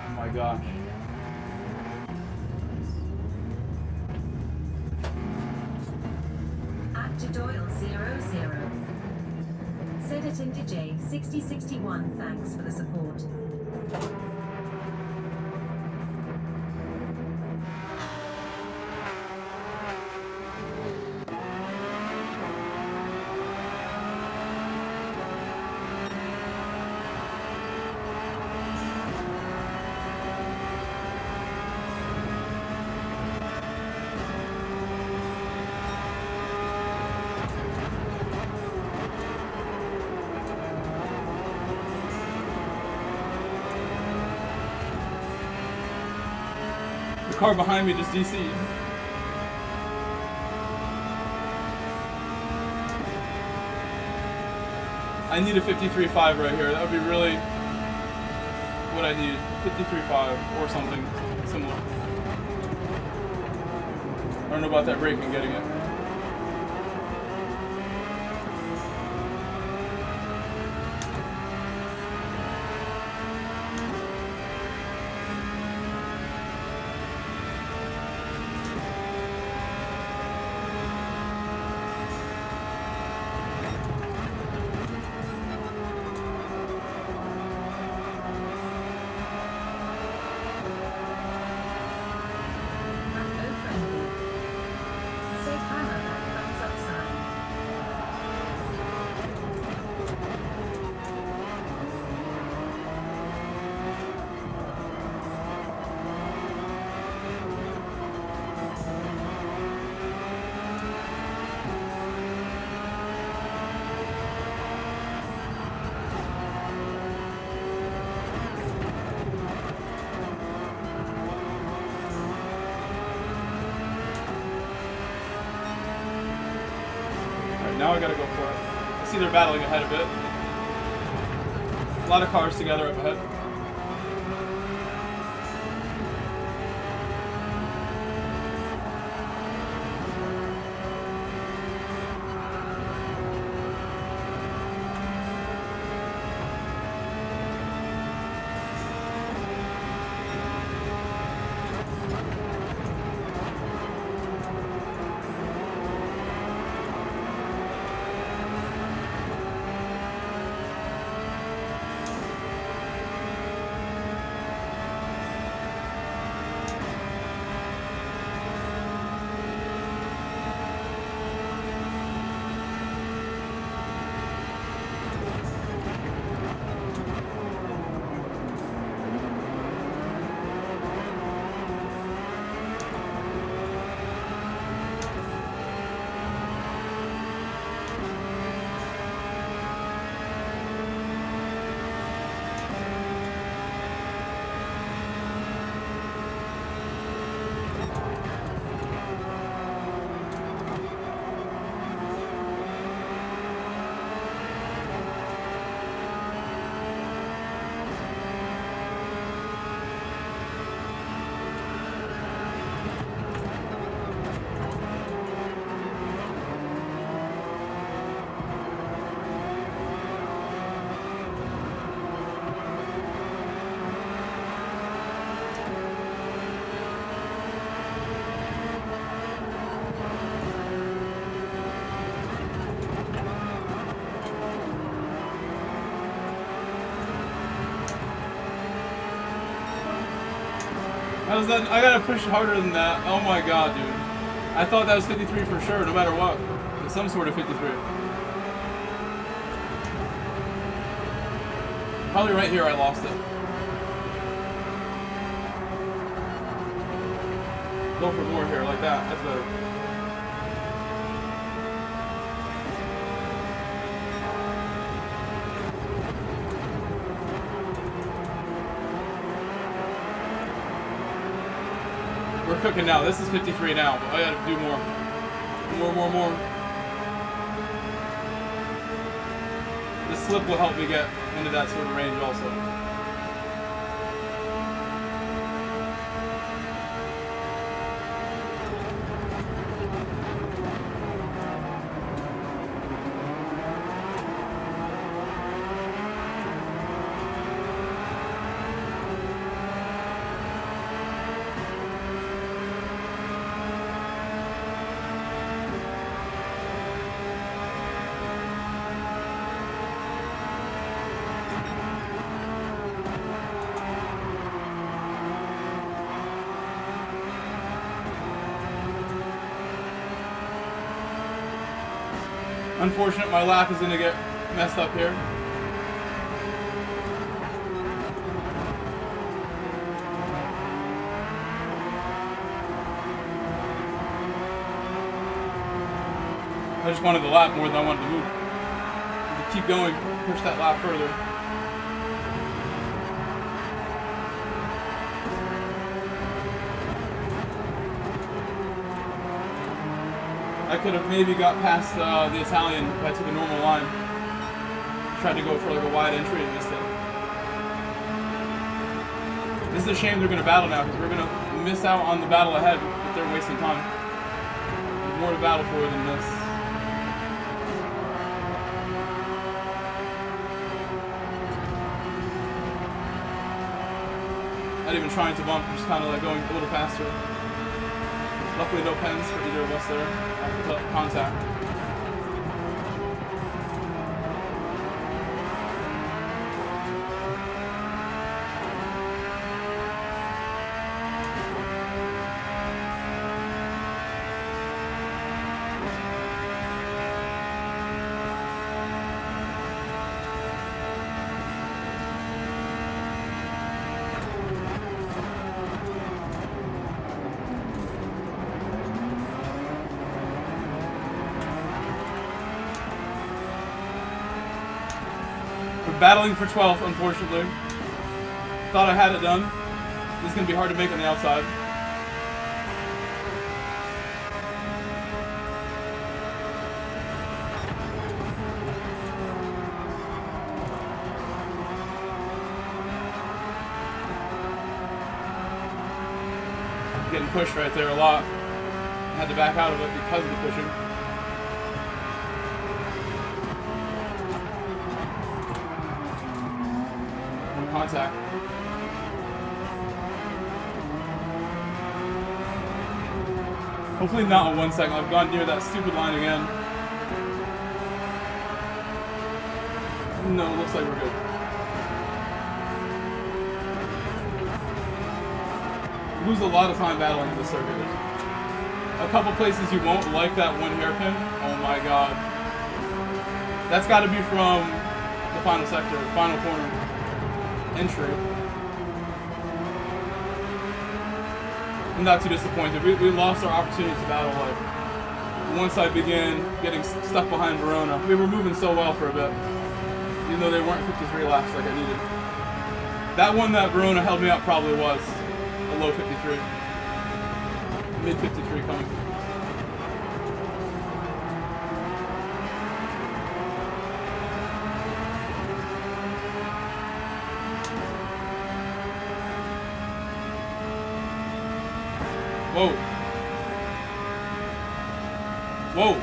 Oh my gosh. Doyle 00. Said it into J 6061. Thanks for the support. The car behind me just DC'd. I need a 53.5 right here. That would be really what I need. 53.5 or something similar. I don't know about that braking getting it. Now I gotta go for it. I see they're battling ahead a bit. A lot of cars together up ahead. How's that? I gotta push harder than that. Oh my god, dude. I thought that was 53 for sure, no matter what. It's some sort of 53. Probably right here I lost it. Go for more here, like that. That's better. We're cooking now. This is 53 now, but I gotta do more. More. This slip will help me get into that sort of range also. Unfortunate, my lap is gonna get messed up here. I just wanted the lap more than I wanted to move. To keep going, push that lap further. I could have maybe got past the Italian if I took a normal line. Tried to go for like a wide entry and missed it. This is a shame they're going to battle now because we're going to miss out on the battle ahead if they're wasting time. There's more to battle for than this. Not even trying to bump, just kind of like going a little faster. Luckily no pens for either of us there after contact. Battling for 12th, unfortunately. Thought I had it done. This is going to be hard to make on the outside. Getting pushed right there a lot. Had to back out of it because of the pushing. Contact. Hopefully not in 1 second. I've gone near that stupid line again. No, looks like we're good. Lose a lot of time battling in this circuit. A couple places you won't like that one hairpin. Oh my god. That's got to be from the final sector, final corner. Entry. I'm not too disappointed. We lost our opportunity to battle like once I began getting stuck behind Verona. We were moving so well for a bit, even though they weren't 53 laps like I needed. That one that Verona held me up probably was a low 53, mid 53 coming. Whoa. Whoa.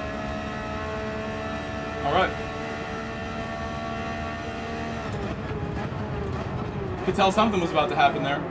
All right. Could tell something was about to happen there.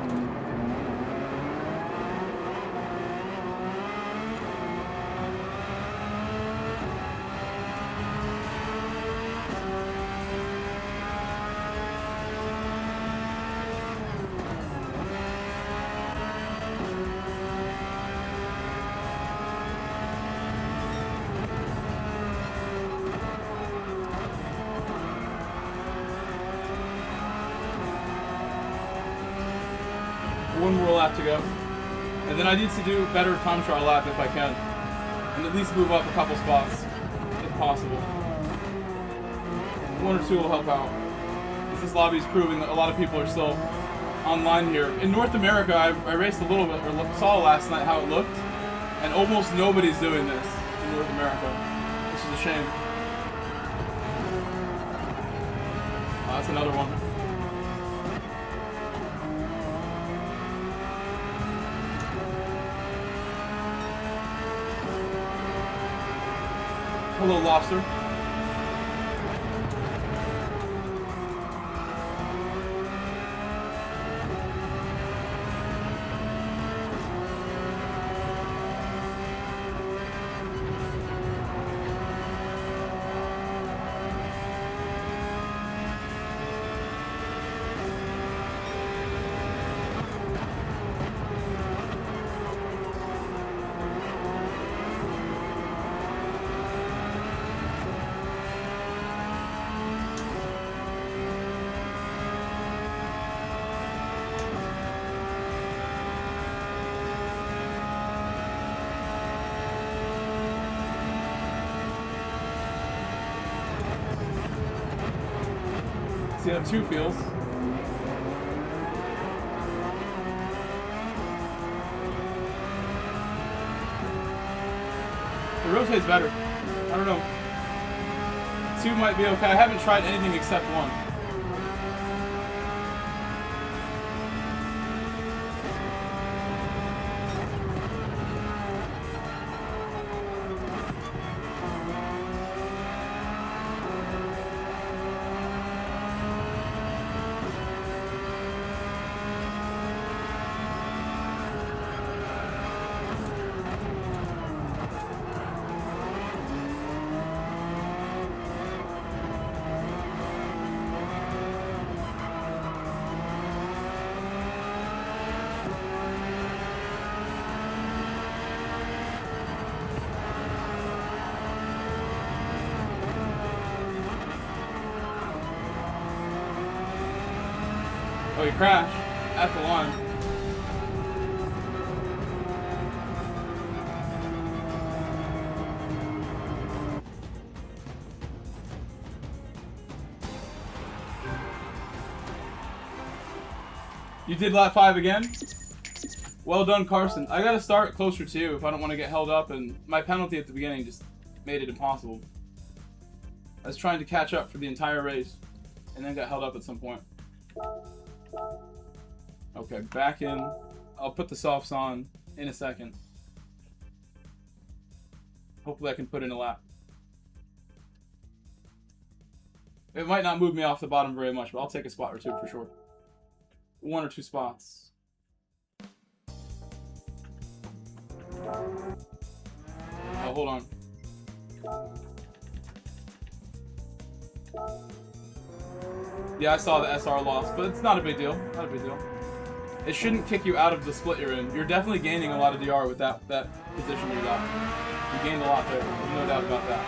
One more lap to go. And then I need to do better time trial lap if I can. And at least move up a couple spots, if possible. One or two will help out. This lobby is proving that a lot of people are still online here. In North America, I raced a little bit, or saw last night how it looked, and almost nobody's doing this in North America, which is a shame. Oh, that's another one. Hello, Lobster. See, I have two fields. It rotates better. I don't know. Two might be okay. I haven't tried anything except one. Oh, you crashed at the line. You did lap 5 again? Well done, Carson. I gotta start closer to you if I don't want to get held up, and my penalty at the beginning just made it impossible. I was trying to catch up for the entire race, and then got held up at some point. Okay, back in. I'll put the softs on in a second. Hopefully I can put in a lap. It might not move me off the bottom very much, but I'll take a spot or two for sure. 1 or 2 spots. Oh, hold on. Yeah, I saw the SR loss, but it's not a big deal. Not a big deal. It shouldn't kick you out of the split you're in. You're definitely gaining a lot of DR with that position you got. You gained a lot there. There's no doubt about that.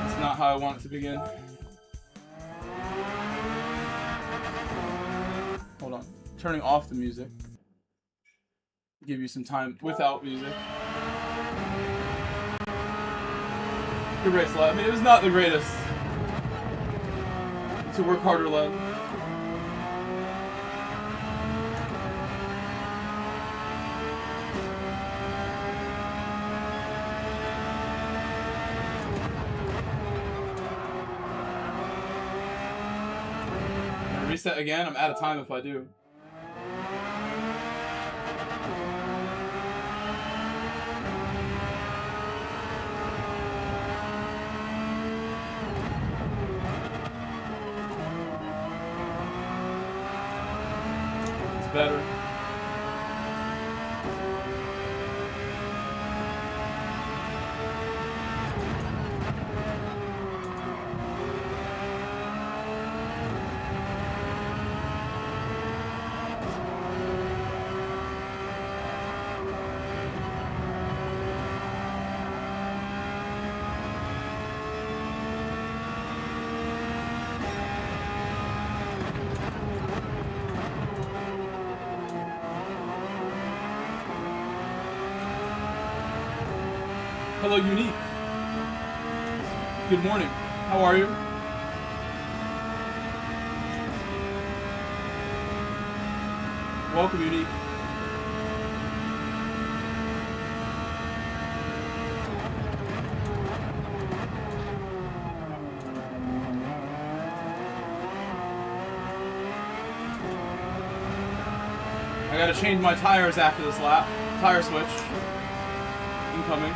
It's not how I want it to begin. Hold on. Turning off the music. Give you some time without music. Good race, lad. I mean, it was not the greatest. To work harder, lad. Reset again. I'm out of time if I do. Better. Hello, Unique. Good morning. How are you? Welcome, Unique. I gotta change my tires after this lap. Tire switch. Incoming.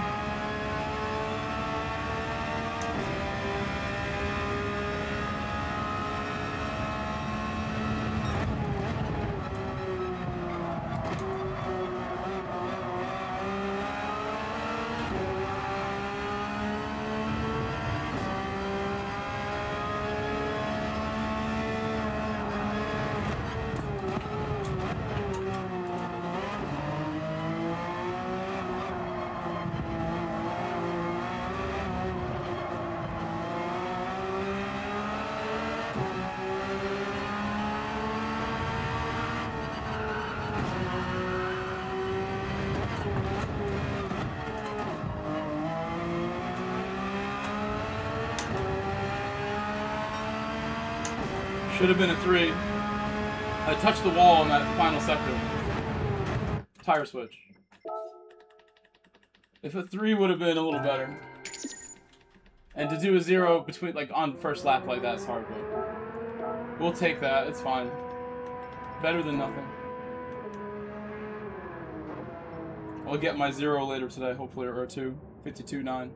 Should have been a 3. I touched the wall in that final sector. Tire switch. If a 3 would have been a little better. And to do a 0 between, like, on first lap like that is hard, but we'll take that. It's fine. Better than nothing. I'll get my 0 later today, hopefully, or 2. 52.9.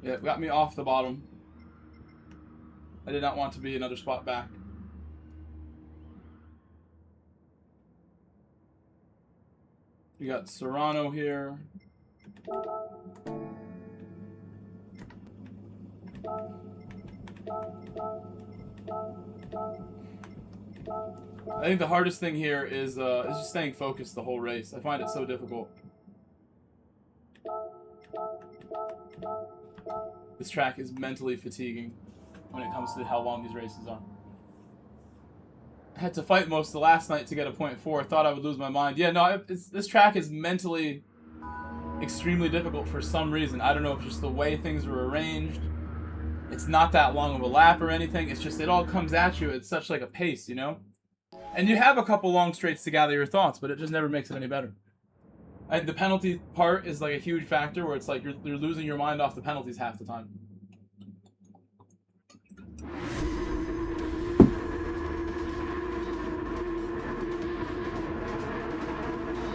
Yeah, got me off the bottom. I did not want to be another spot back. We got Serrano here. I think the hardest thing here is just staying focused the whole race. I find it so difficult. This track is mentally fatiguing when it comes to how long these races are. I had to fight most of the last night to get a 0.4. Thought I would lose my mind. Yeah, no, this track is mentally extremely difficult for some reason. I don't know if it's just the way things were arranged. It's not that long of a lap or anything. It's just it all comes at you at such like a pace, you know? And you have a couple long straights to gather your thoughts, but it just never makes it any better. And the penalty part is like a huge factor where it's like you're losing your mind off the penalties half the time.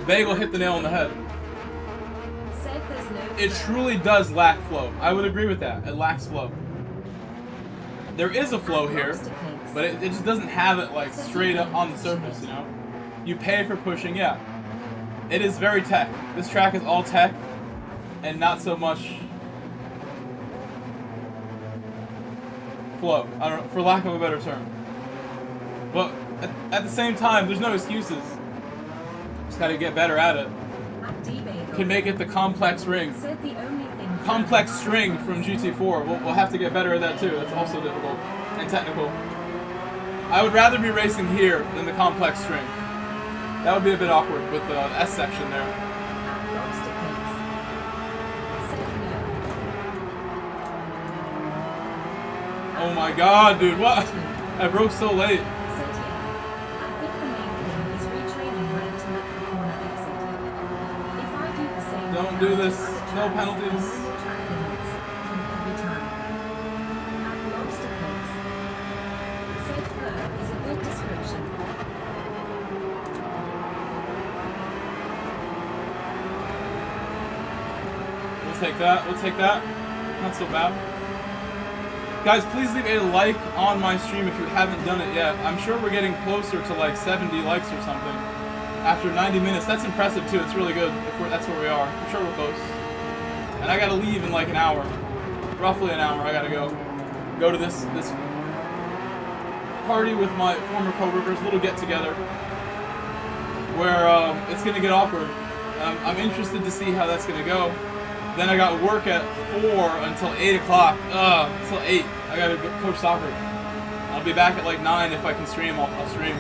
Bagel hit the nail on the head. It truly does lack flow. I would agree with that. It lacks flow. There is a flow here, but it just doesn't have it like straight up on the surface, you know? You pay for pushing, yeah. It is very tech. This track is all tech and not so much flow. I don't know, for lack of a better term. But at the same time, there's no excuses. Just gotta get better at it. Can make it the complex ring. Complex string from GT4. We'll have to get better at that too. That's also difficult and technical. I would rather be racing here than the complex string. That would be a bit awkward with the S section there. Oh my god, dude, what? I broke so late. Don't do this. No penalties. We'll take that. We'll take that. Not so bad. Guys, please leave a like on my stream if you haven't done it yet. I'm sure we're getting closer to like 70 likes or something. After 90 minutes, that's impressive too. It's really good. That's where we are. I'm sure we're close. And I gotta leave in like an hour, roughly an hour. I gotta go to this party with my former coworkers, little get together, where it's gonna get awkward. I'm interested to see how that's gonna go. Then I got work at 4 until 8 o'clock. Until 8. I gotta go coach soccer. I'll be back at like 9 if I can stream. I'll stream.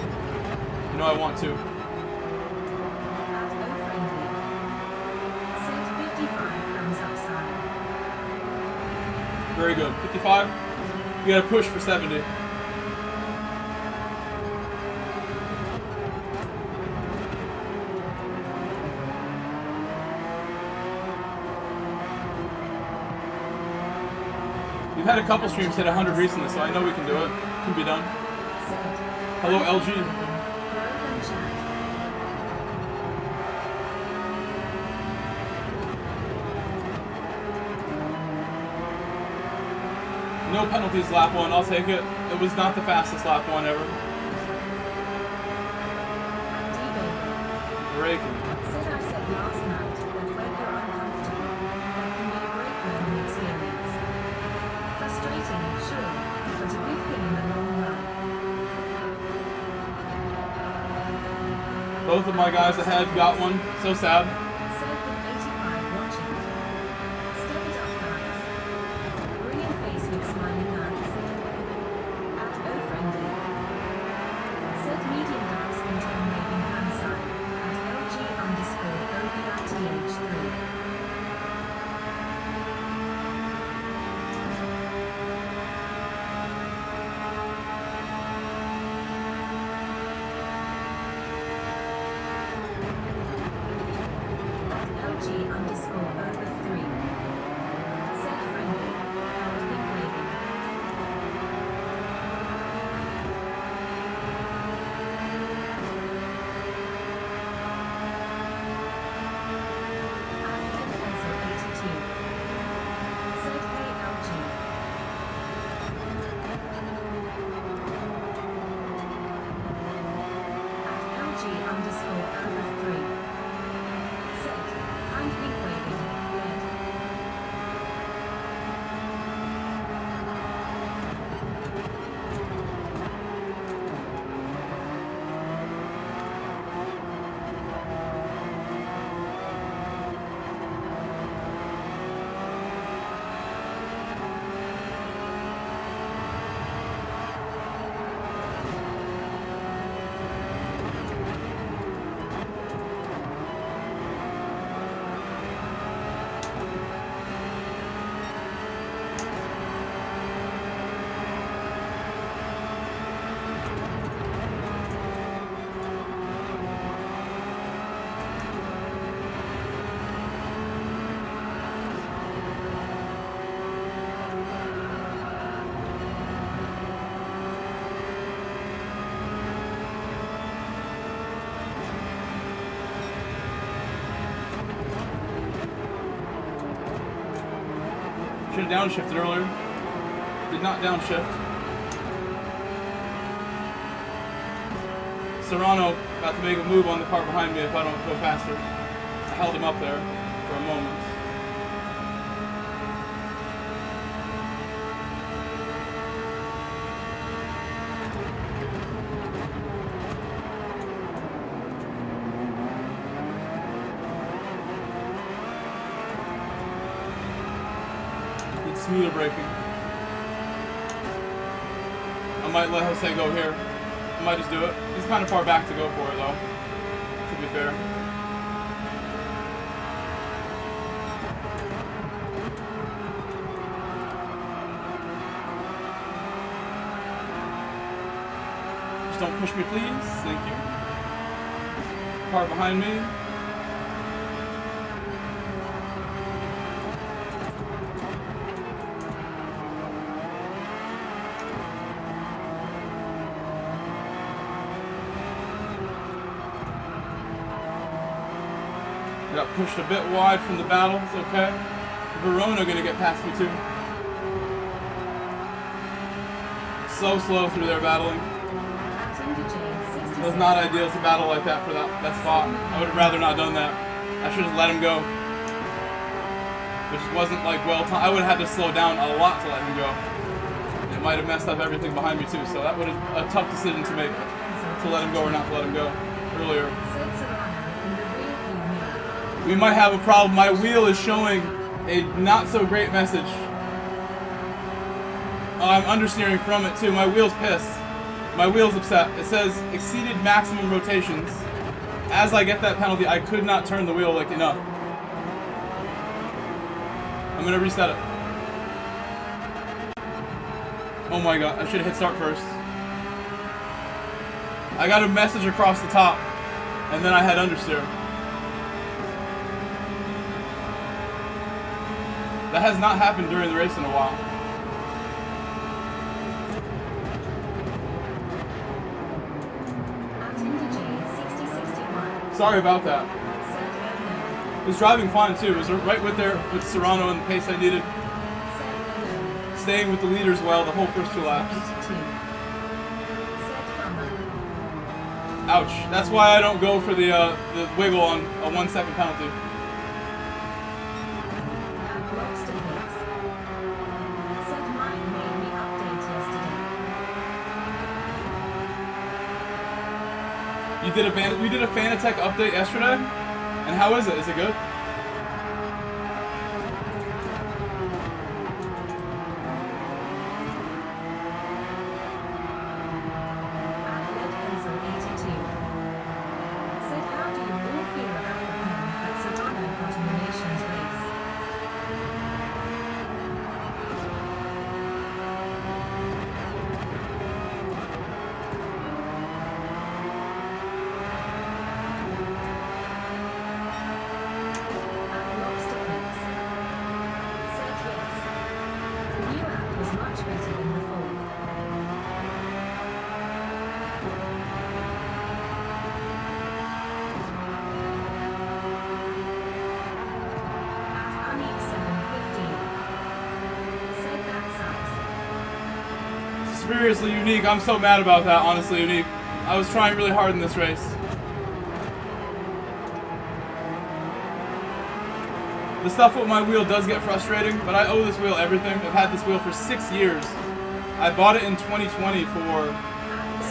You know I want to. Very good. 55. You gotta push for 70. We've had a couple streams hit 100 recently, so I know we can do it. It can be done. Hello, LG. No penalties lap 1, I'll take it. It was not the fastest lap 1 ever. Braking. Said I said last night that when you're uncomfortable, that can be a great learning experience. Frustrating, sure, but a good thing in the long run. Both of my guys ahead got one. So sad. Said with 85 watching. Step it up, guys. Bring in face with smiling eyes. At O friendly. Said medium guys in turn waving hand sign. At LG_OBITH3. LG_over3. Set friendly. And big waving. Advocate pencil 82. Set KLG. At LG_over3. Set. And big waving. Led. Should have downshifted earlier. Did not downshift. Serrano about to make a move on the car behind me if I don't go faster. I held him up there for a moment. Smoother braking. I might let Jose go here. I might just do it. He's kind of far back to go for it though, to be fair. Just don't push me please, thank you. Car behind me. Got pushed a bit wide from the battle, it's okay. Verona gonna get past me too. Slow through their battling. It was not ideal to battle like that for that spot. I would have rather not done that. I should have let him go. Which wasn't like well timed. I would have had to slow down a lot to let him go. It might have messed up everything behind me too, so that would have a tough decision to make. To let him go or not to let him go earlier. We might have a problem. My wheel is showing a not so great message. I'm understeering from it too. My wheel's pissed. My wheel's upset. It says exceeded maximum rotations. As I get that penalty, I could not turn the wheel like enough. I'm gonna reset it. Oh my god, I should have hit start first. I got a message across the top, and then I had understeer. That has not happened during the race in a while. Sorry about that. It was driving fine too. It was right with Serrano and the pace I needed. Staying with the leaders well the whole first 2 laps. Ouch. That's why I don't go for the wiggle on a 1 second penalty. We did a Fanatec update yesterday, and how is it? Is it good? Seriously, Unique, I'm so mad about that, honestly, Unique. I was trying really hard in this race. The stuff with my wheel does get frustrating, but I owe this wheel everything. I've had this wheel for 6 years. I bought it in 2020 for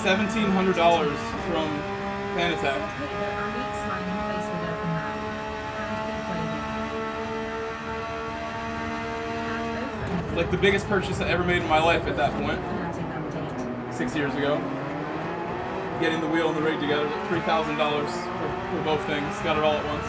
$1,700 from Fanatec. Like the biggest purchase I ever made in my life at that point. 6 years ago. Getting the wheel and the rig together, $3,000 for both things. Got it all at once.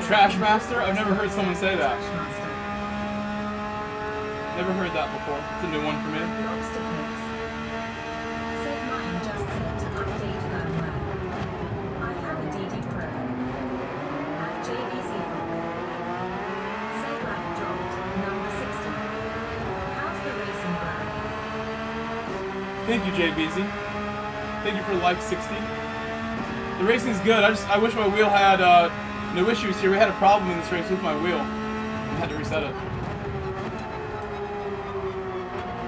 Trash Master? I've never heard someone say that. Never heard that before. It's a new one for me. Thank you, JBZ. Thank you for like 60. The racing's good. I wish my wheel had no issues here. We had a problem in this race with my wheel. I had to reset it.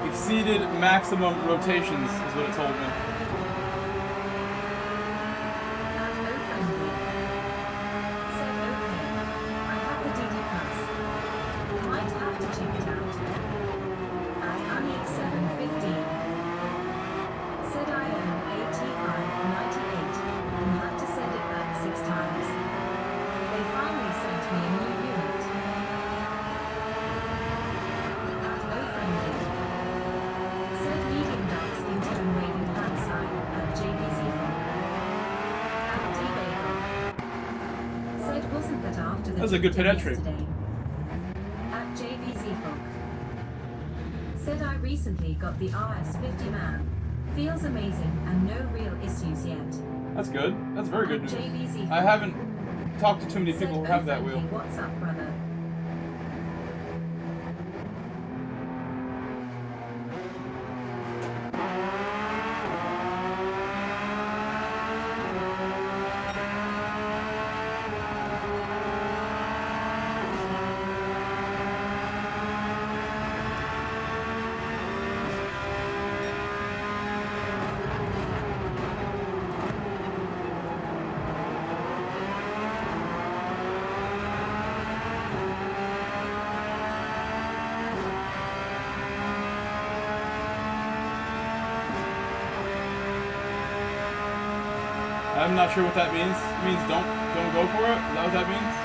Exceeded maximum rotations is what it told me. That's a good pit entry. yesterday. At JVZFog. Said I recently got the RS 50 man. Feels amazing and no real issues yet. That's good. That's very good At news. JVZFog. I haven't talked to too many people who Said have that "Oh, wheel. friendly, what's up, brother? I'm not sure what that means. It means don't go for it? Is that what that means?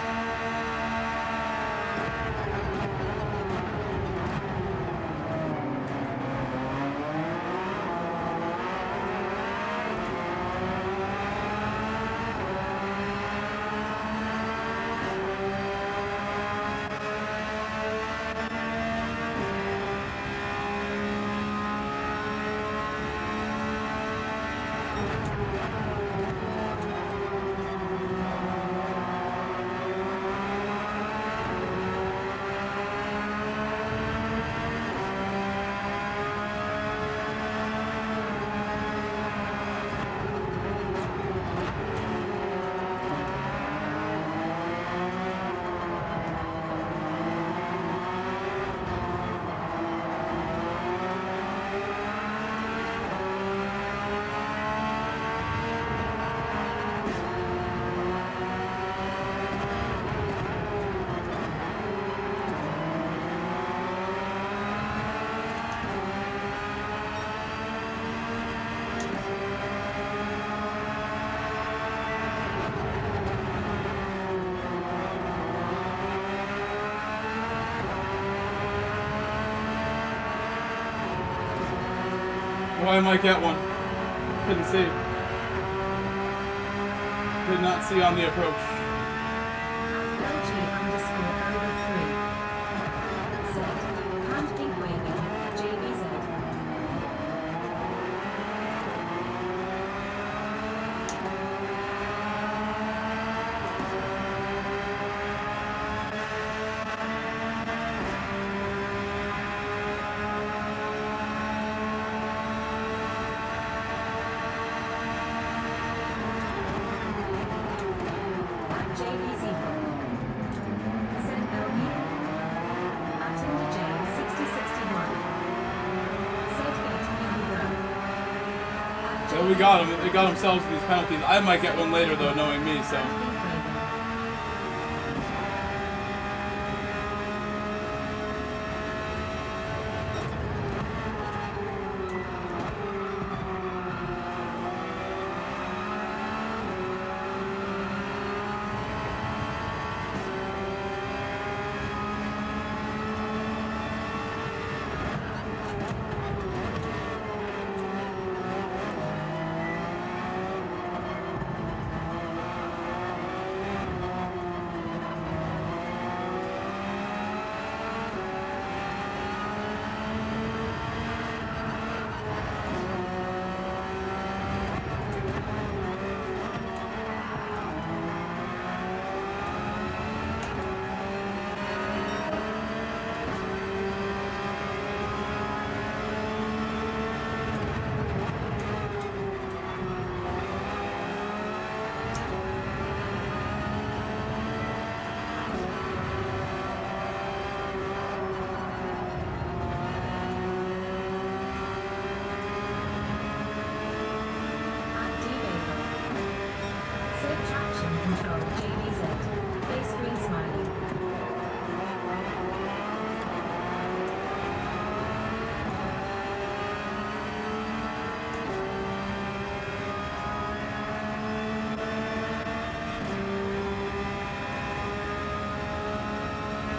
Oh, I might get one. Couldn't see. Did not see on the approach. LG_03. Said, hand pink waving, JVZ. At JVZ4. Said LB. At IndyJ 6061. Said get me bro. So we got them. They got themselves these penalties. I might get one later though, knowing me. So.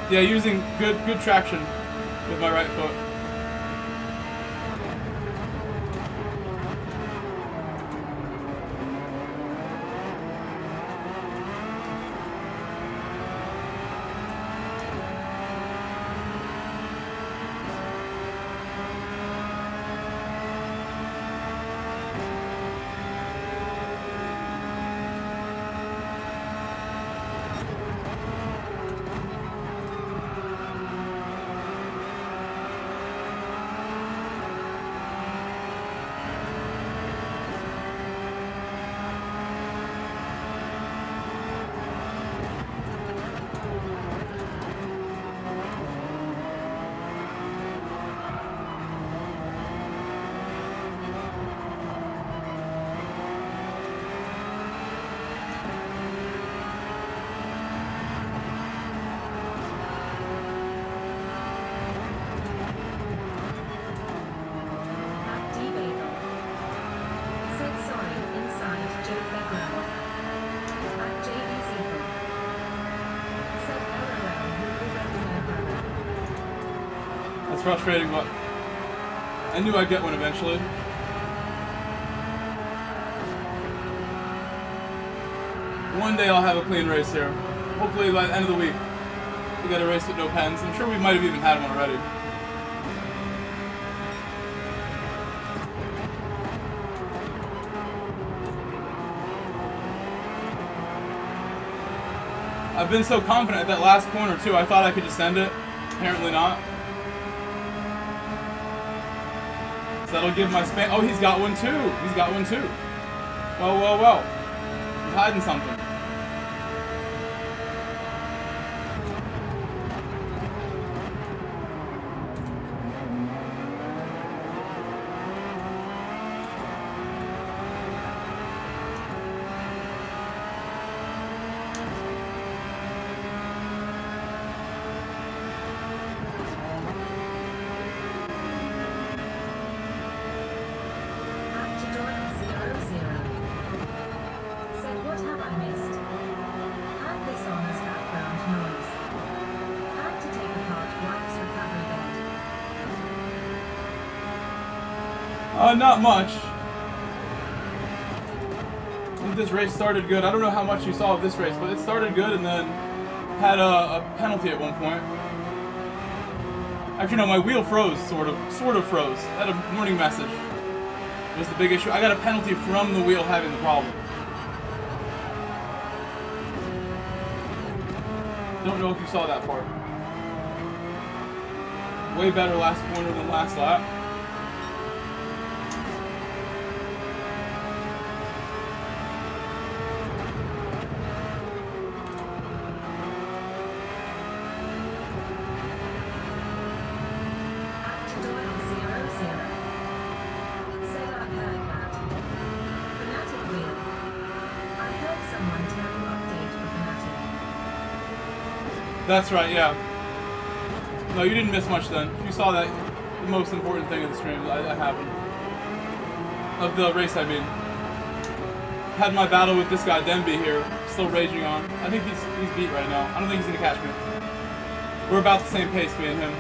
Yeah, using good traction with my right foot. frustrating, but I knew I'd get one eventually. One day I'll have a clean race here. Hopefully by the end of the week, we get a race with no pens. I'm sure we might have even had one already. I've been so confident at that last corner too, I thought I could just send it. Apparently not. So that'll give my span. Oh, he's got one too. He's got one too. Well, well, well. He's hiding something. Not much. I think this race started good. I don't know how much you saw of this race, but it started good and then had a penalty at one point. Actually, no, my wheel froze, sort of froze. I had a warning message. It was the big issue. I got a penalty from the wheel having the problem. Don't know if you saw that part. Way better last corner than last lap. That's right, yeah. No, you didn't miss much then. You saw that, the most important thing of the stream that happened. Of the race, I mean. Had my battle with this guy, Denby, here, still raging on. I think he's beat right now. I don't think he's gonna catch me. We're about the same pace, me and him.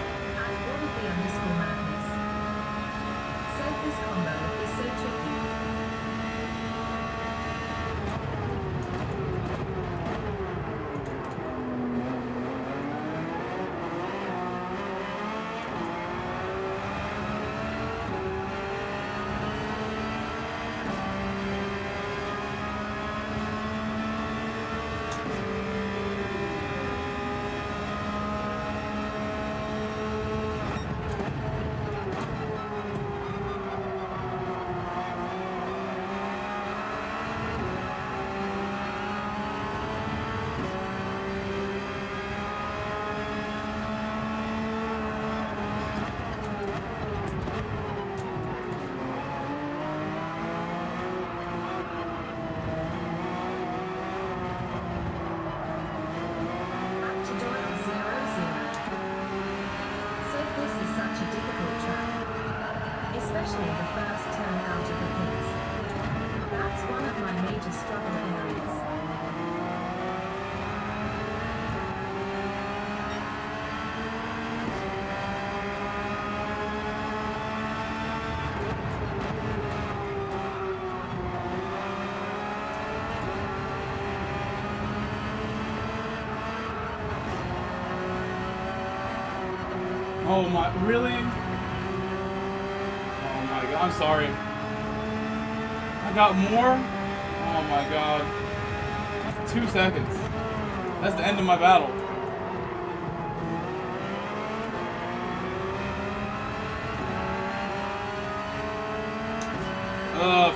Oh my, really? Oh my god, I'm sorry. I got more? Oh my god. 2 seconds. That's the end of my battle.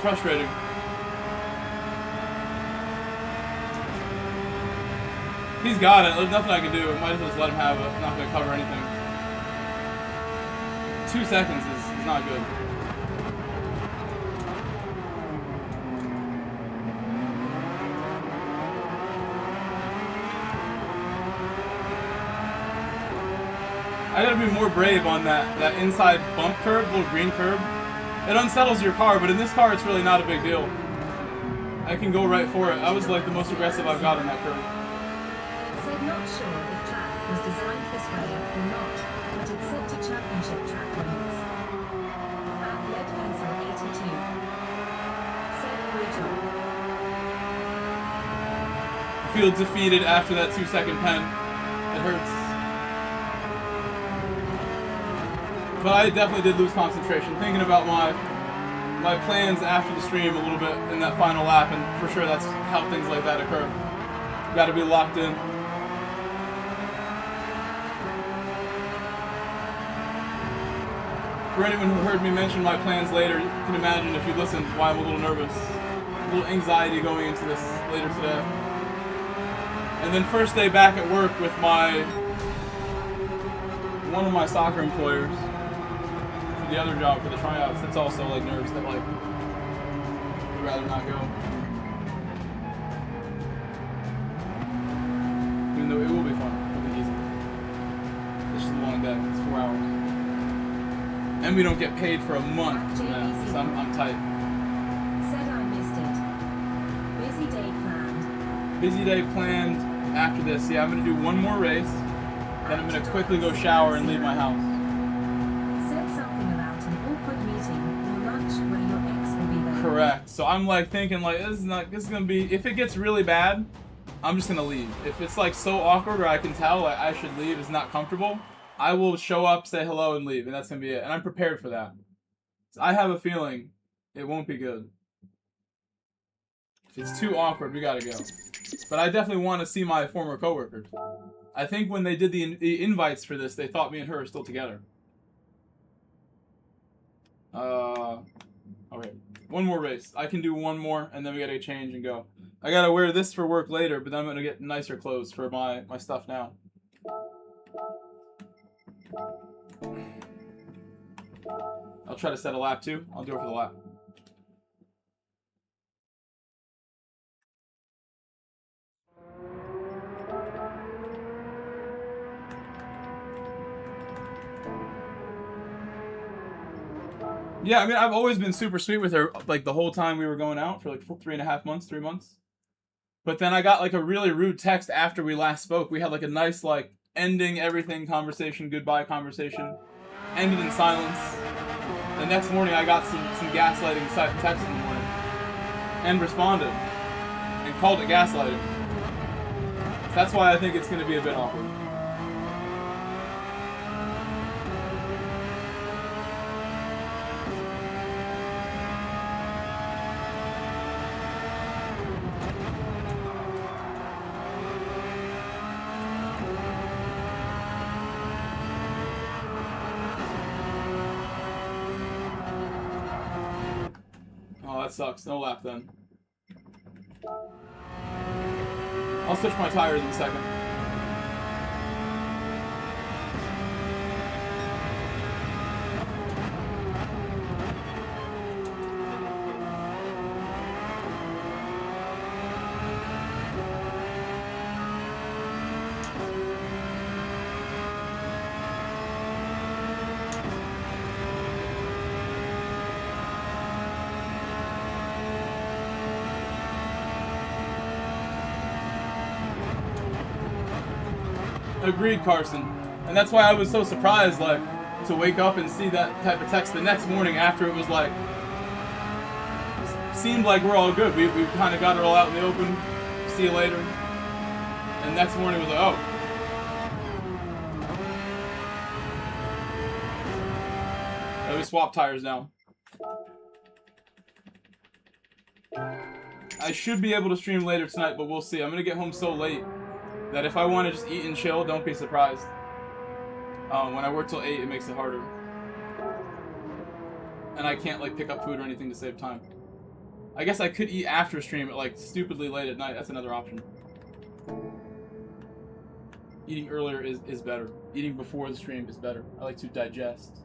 Frustrating. He's got it. There's nothing I can do. I might as well just let him have it. I'm not going to cover anything. 2 seconds is not good. I gotta be more brave on that inside bump curb, little green curb. It unsettles your car, but in this car it's really not a big deal. I can go right for it. I was like the most aggressive I've got on that curb. Said not sure if Trak was designed this way or not, but it's set to championship track limits. At Lead Pencil 82. Said great job. Feel defeated after that 2-second pen. It hurts. But I definitely did lose concentration thinking about my plans after the stream a little bit in that final lap, and for sure that's how things like that occur. You gotta be locked in. For anyone who heard me mention my plans later, you can imagine if you listened why I'm a little nervous. A little anxiety going into this later today. And then first day back at work with one of my soccer employers for the other job, for the tryouts. It's also like nerves that like would rather not go. Even though it will be fun, it'll be easy. It's just a long day. It's 4 hours, and we don't get paid for a month from that, so I'm tight. Said I missed it. Busy day planned. Busy day planned. After this, yeah, I'm gonna do one more race, then I'm gonna quickly go shower and leave my house. Said something about an awkward meeting or lunch where your ex will be there. Correct. So I'm like thinking like this is gonna be, if it gets really bad, I'm just gonna leave. If it's like so awkward or I can tell like I should leave, it's not comfortable, I will show up, say hello, and leave, and that's gonna be it. And I'm prepared for that. So I have a feeling it won't be good. If it's too awkward, we gotta go. But I definitely want to see my former coworkers. I think when they did the invites for this, they thought me and her are still together. Okay, one more race. I can do one more, and then we gotta change and go. I gotta wear this for work later, but then I'm gonna get nicer clothes for my stuff now. I'll try to set a lap too. I'll do it for the lap. Yeah, I mean, I've always been super sweet with her, like, the whole time we were going out for, like, 3.5 months, 3 months. But then I got, like, a really rude text after we last spoke. We had, like, a nice, like, ending everything conversation, goodbye conversation. Ended in silence. The next morning, I got some gaslighting text in the morning. And responded. And called it gaslighting. So that's why I think it's going to be a bit awkward. That sucks. No lap then. I'll switch my tires in a second. Agreed, Carson. And that's why I was so surprised, like, to wake up and see that type of text the next morning after it was like, seemed like we're all good. We kind of got it all out in the open. See you later. And next morning was like, oh. Let me swap tires now. I should be able to stream later tonight, but we'll see. I'm gonna get home so late that if I want to just eat and chill, don't be surprised. When I work till 8, it makes it harder. And I can't, like, pick up food or anything to save time. I guess I could eat after stream at, like, stupidly late at night. That's another option. Eating earlier is better. Eating before the stream is better. I like to digest.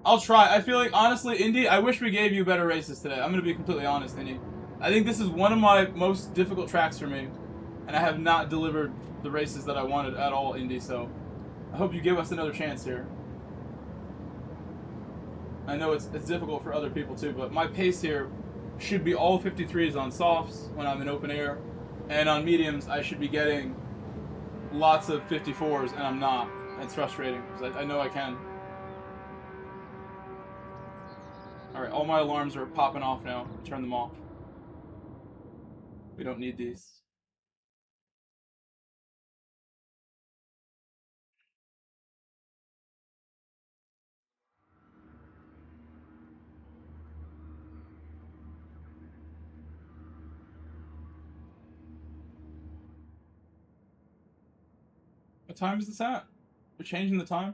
I'll try. I feel like, honestly, Indy, I wish we gave you better races today. I'm going to be completely honest, Indy. I think this is one of my most difficult tracks for me. And I have not delivered the races that I wanted at all, Indy. So I hope you give us another chance here. I know it's difficult for other people too, but my pace here should be all 53s on softs when I'm in open air, and on mediums I should be getting lots of 54s, and I'm not. It's frustrating because I know I can. Alright, all my alarms are popping off now. Turn them off. We don't need these. What time is this at? We're changing the time?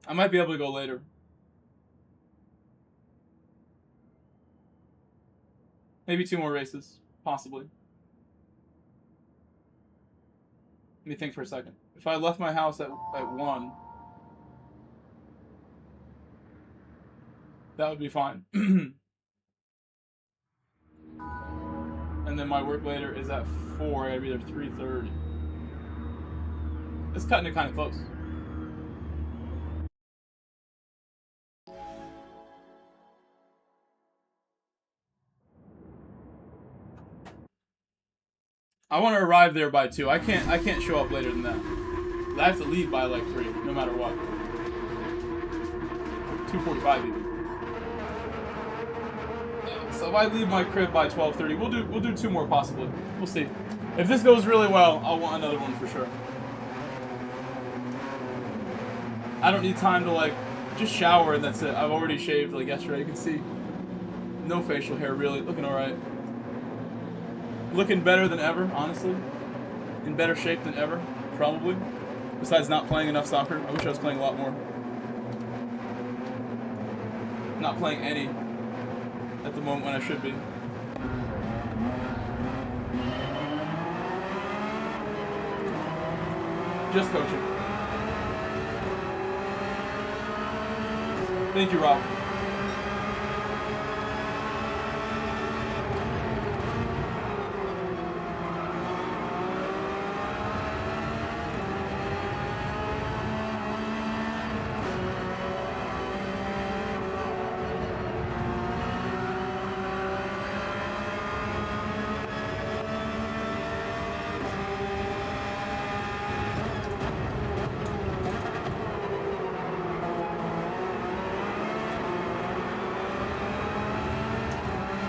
I might be able to go later. Maybe 2 more races, possibly. Let me think for a second. If I left my house at 1, that would be fine. And then my work later is at 4. I'd be there 3:30. It's cutting it kind of close. I want to arrive there by 2. I can't show up later than that. I have to leave by like 3, no matter what. 2:45 even. So if I leave my crib by 12:30, we'll do 2 more possibly. We'll see. If this goes really well, I'll want another one for sure. I don't need time to like just shower and that's it. I've already shaved like yesterday. You can see no facial hair really. Looking alright. Looking better than ever, honestly. In better shape than ever, probably. Besides not playing enough soccer. I wish I was playing a lot more. Not playing any at the moment when I should be. Just coaching. Thank you, Rob.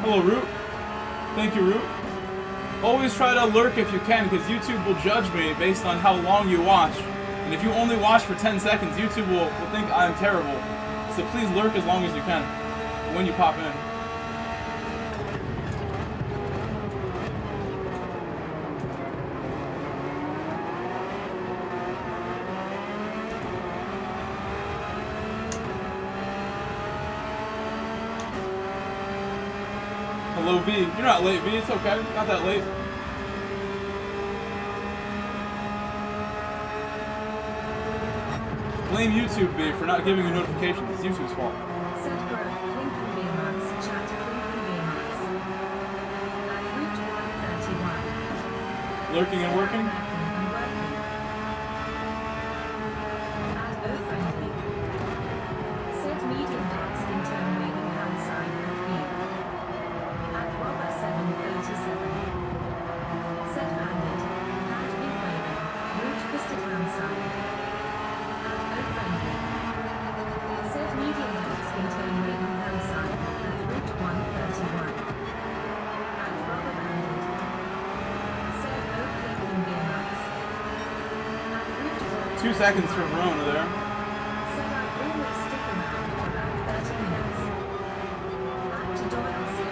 Hello, Root. Thank you, Root. Always try to lurk if you can, because YouTube will judge me based on how long you watch. And if you only watch for 10 seconds, YouTube will think I'm terrible. So please lurk as long as you can when you pop in. Hello, V. You're not late, V. It's okay. Not that late. Blame YouTube, V, for not giving you notifications. It's YouTube's fault. Set growth, link from VMAX, chat, link from VMAX. At route 131. Lurking and working? At O friendly. Set medium dots in turn waving hand sign at V. At Robber 737. Set bandit. Hand V waving. Route twisted hand sign. At O friendly. Set medium dots in turn waving hand sign at route 131. At Robber bandit. Set O click in VMAX. At route 2 seconds from Verona there. Set up always stick around for about 30 minutes. Back to Doyle 00.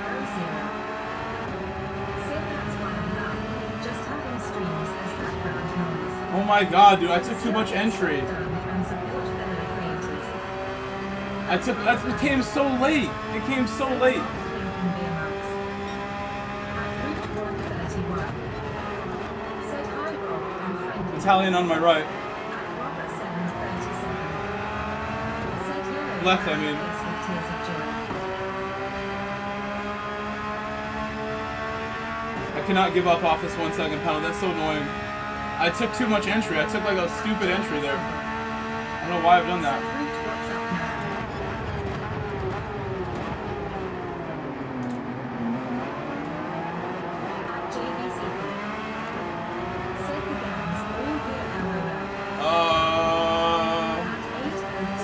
Say that's why I'm loud, just having streams as background noise. Oh my god, dude, I took too much entry. And support fellow creators. It came so late. It came so late. Link in VMAX. At route 131. Set high roll and friendly. Italian on my right. At Robber 737. Set yellow. Left, I mean. Face with tears of joy. I cannot give up off this 1 second penalty. That's so annoying. I took too much entry. I took like a stupid entry there. I don't know why I've done that.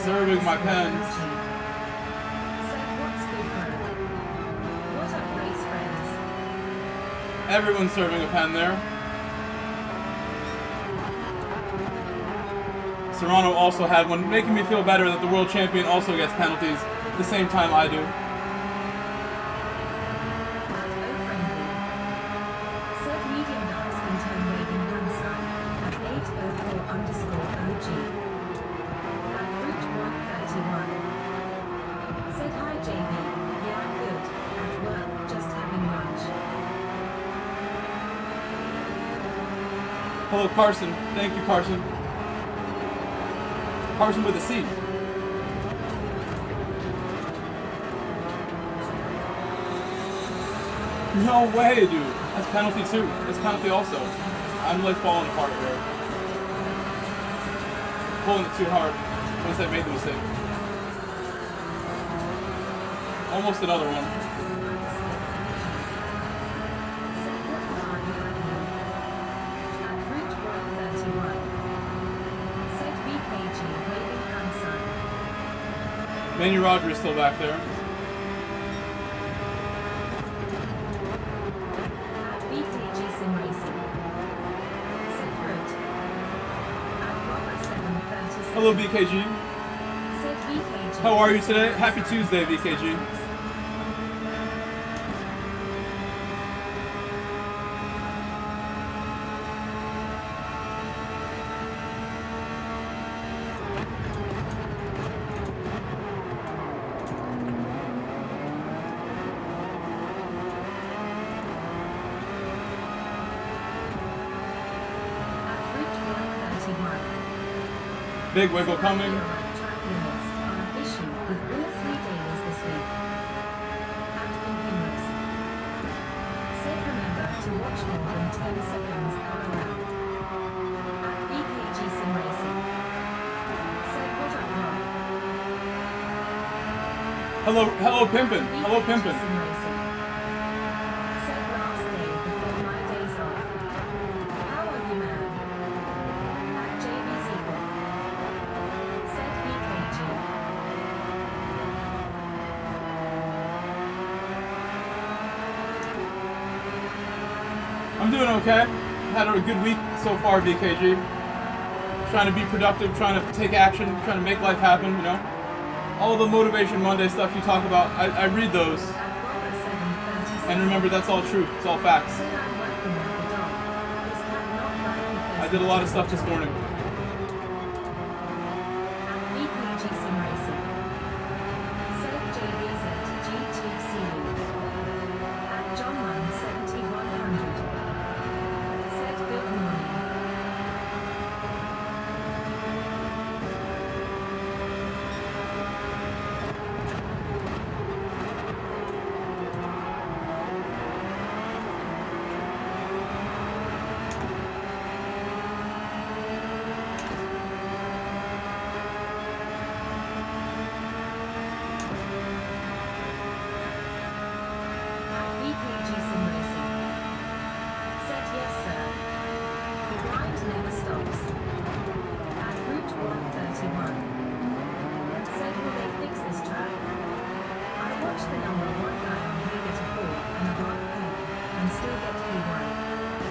Serving my pens. Everyone's serving a pen there. Serrano also had one, making me feel better that the world champion also gets penalties at the same time I do. Hello, Carson. Thank you, Carson. Carson with a C. No way, dude. That's penalty too. That's penalty also. I'm like falling apart here. Pulling it too hard once I made the mistake. Almost another one. Manny Roger is still back there. Hello, BKG. How are you today? Happy Tuesday, BKG. Big wiggle coming. Hello, Pimpin'. Hello, Pimpin'. I'm doing okay. Had a good week so far, BKG. Trying to be productive, trying to take action, trying to make life happen, you know? All the Motivation Monday stuff you talk about, I read those. And remember, that's all true. It's all facts. I did a lot of stuff this morning.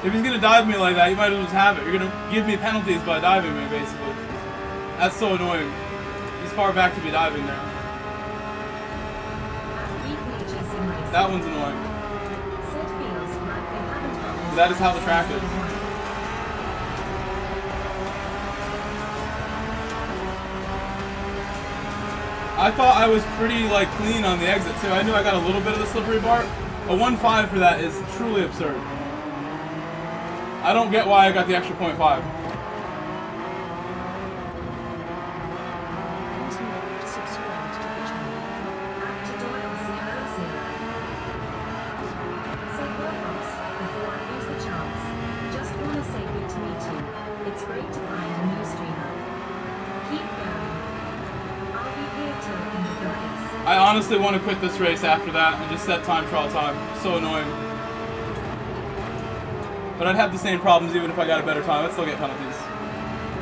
If he's gonna dive me like that, you might as well just have it. You're gonna give me penalties by diving me, basically. That's so annoying. He's far back to be diving there. That one's annoying. That is how the track is. I thought I was pretty like clean on the exit too. I knew I got a little bit of the slippery bar. A 1.5 for that is truly absurd. I don't get why I got the extra 0.5. It's great to find a new streamer. Keep going. I'll be here till the end of the race. I honestly want to quit this race after that and just set time trial time. So annoying. But I'd have the same problems even if I got a better time. I'd still get penalties.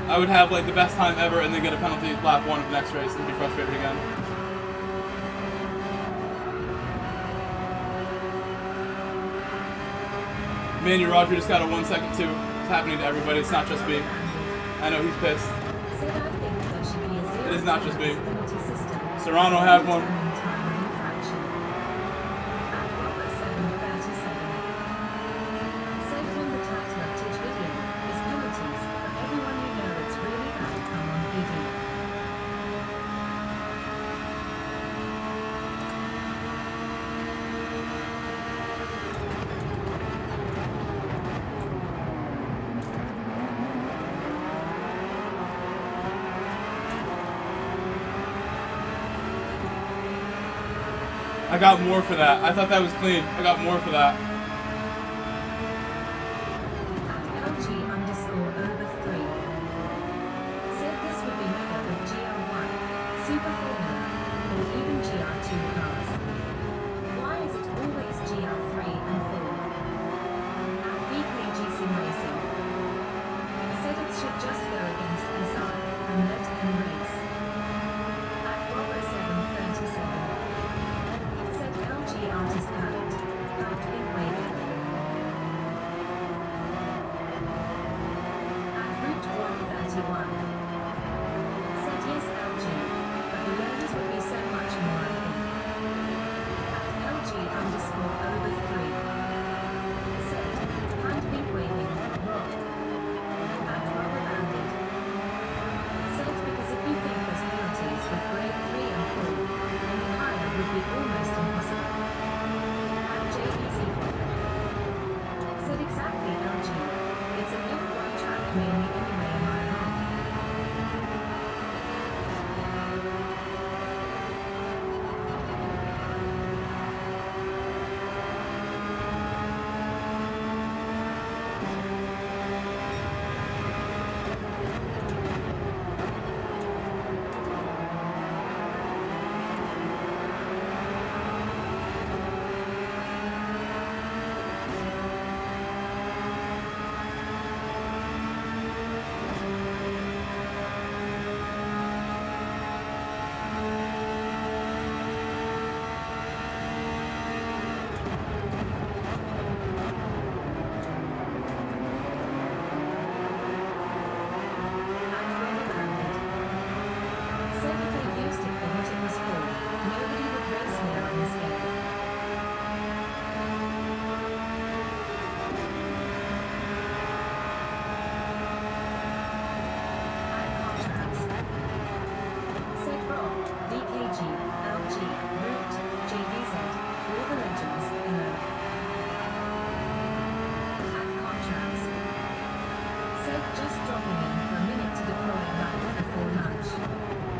I would have like the best time ever and then get a penalty lap 1 of the next race and be frustrated again. Manu Roger just got a 1 second too. It's happening to everybody. It's not just me. I know he's pissed. Said I think there should be a It is not just me. penalty system. Serrano had one. Time infraction. At Robert 737. Said when the title of Titch video is penalties for everyone you know it's really bad. Come on, BD. I got more for that. I thought that was clean. I got more for that. At LG_over3. Said this would be made up of GR1, Super Formula, or even GR2 cars. Why is it always GR3 and 4? At VKG Sim Racing. Said it should just go against SR and let him race. At Robert 737. Said LG artist palette. Packed big waving. At Route 131. Said yes LG, but the learners would be so much more I think. At LG_over3. Said, hand big waving, rock. At Rubber Banded. Said because if you think there's penalties with grade 3 and 4, then the higher would be almost impossible. At JBZ. Said exactly LG. It's a F1 track mainly anyway, am I wrong?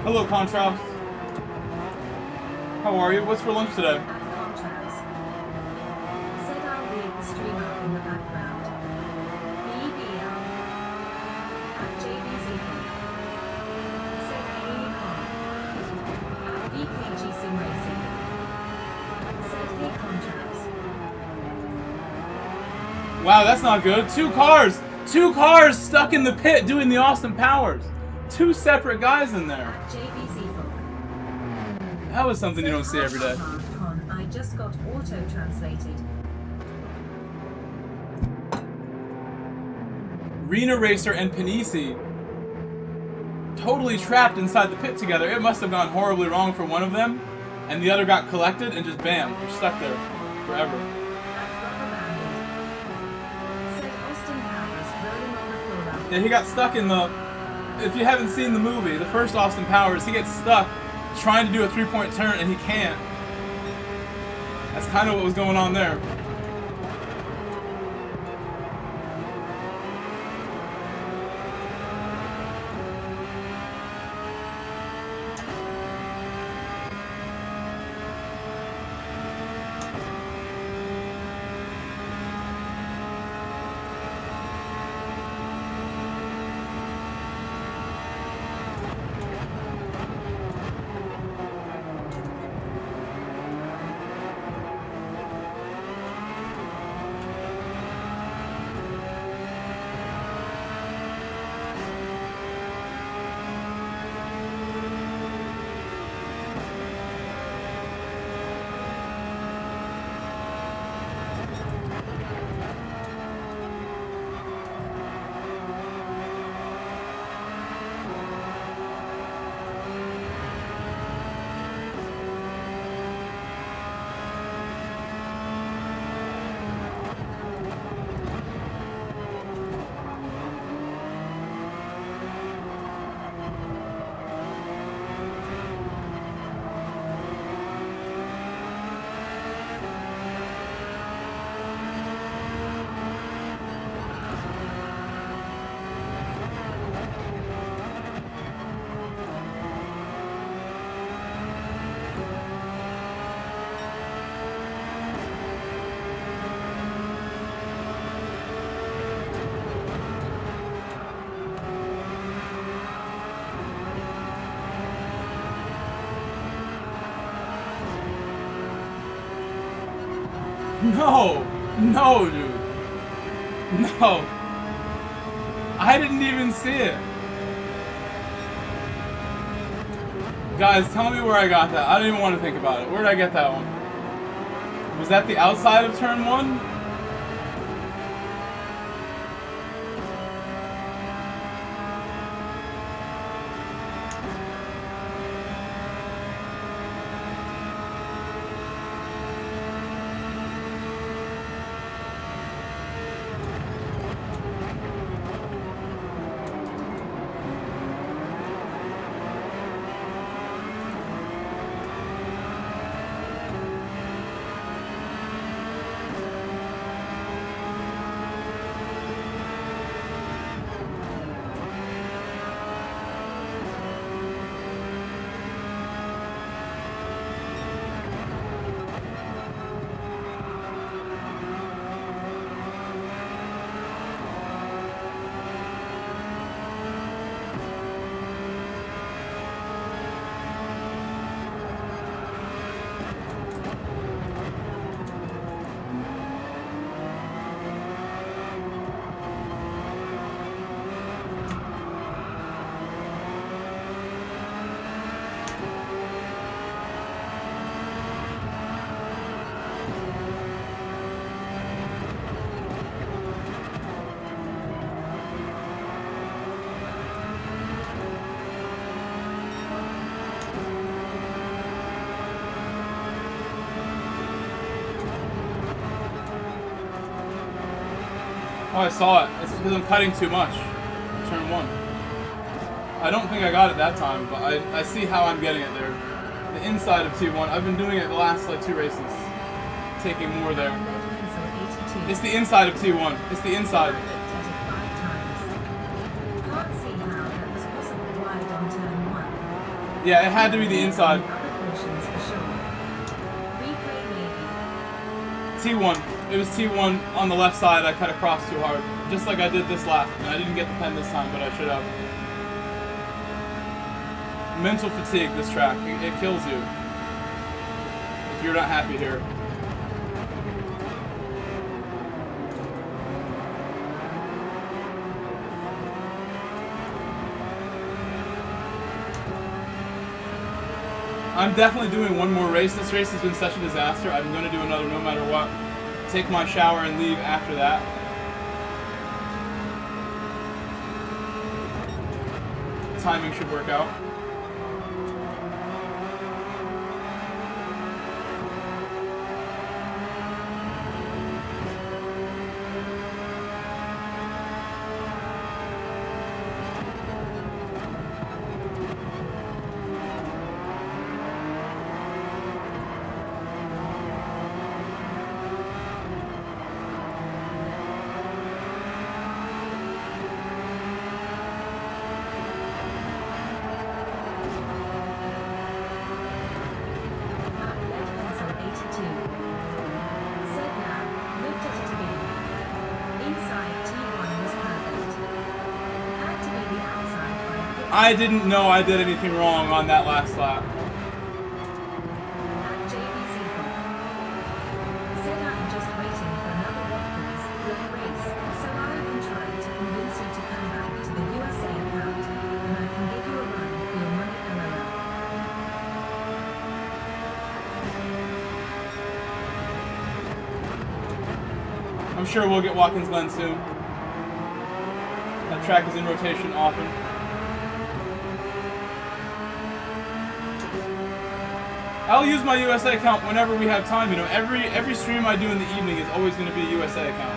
Hello, Contrast. How are you? What's for lunch today? At Contrast. Said I'll leave the stream up in the background. BBL. At JBZ. Said Haley Con. At VKG Sim Racing. Said hey Contrast. Wow, that's not good. Two cars! Two cars stuck in the pit doing the Austin Powers. Two separate guys in there. At JBZ Folk. That was something you don't see every day. Con, I just got auto-translated. Rena Racer and Panisi totally trapped inside the pit together. It must have gone horribly wrong for one of them, and the other got collected and just bam, they're stuck there forever. At Rubber Banded. Said Austin Powers rolling on the floor after. Yeah, he got stuck in the... If you haven't seen the movie, the first Austin Powers, he gets stuck trying to do a three-point turn and he can't. That's kind of what was going on there. No! No, dude. No. I didn't even see it. Guys, tell me where I got that. I don't even want to think about it. Where did I get that one? Was that the outside of turn 1? Oh, I saw it. It's because I'm cutting too much. Turn 1. I don't think I got it that time, but I see how I'm getting it there. The inside of T1. I've been doing it the last like 2 races. Taking more there. It's the inside of T1. It's the inside. Yeah, it had to be the inside. T1. It was T1 on the left side. I cut across too hard. Just like I did this lap. And I didn't get the pen this time, but I should have. Mental fatigue, this track. It kills you. If you're not happy here. I'm definitely doing one more race. This race has been such a disaster. I'm going to do another no matter what. Take my shower and leave after that. Timing should work out. I didn't know I did anything wrong on that last lap. Said I'm just waiting for another Watkins race, so I can try to convince you to come back to the USA account, and I can give you a run for your money, LOL. I'm sure we'll get Watkins Glen soon. That track is in rotation often. I'll use my USA account whenever we have time. You know, every stream I do in the evening is always going to be a USA account.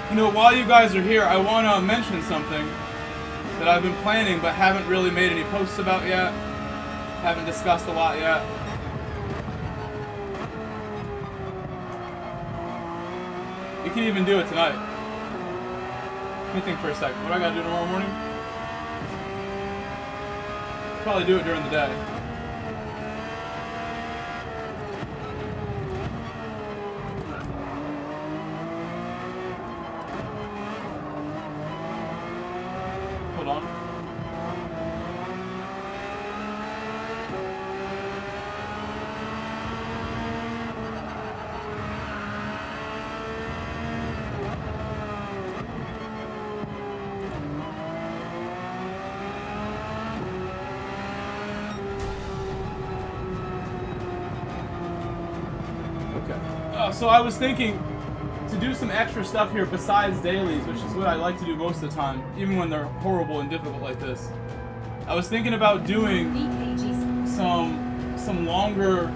You know, while you guys are here, I want to mention something that I've been planning but haven't really made any posts about yet. Haven't discussed a lot yet. You can even do it tonight. Let me think for a second. What do I gotta do tomorrow morning? Probably do it during the day. Hold on. So I was thinking to do some extra stuff here besides dailies, which is what I like to do most of the time, even when they're horrible and difficult like this. I was thinking about doing some longer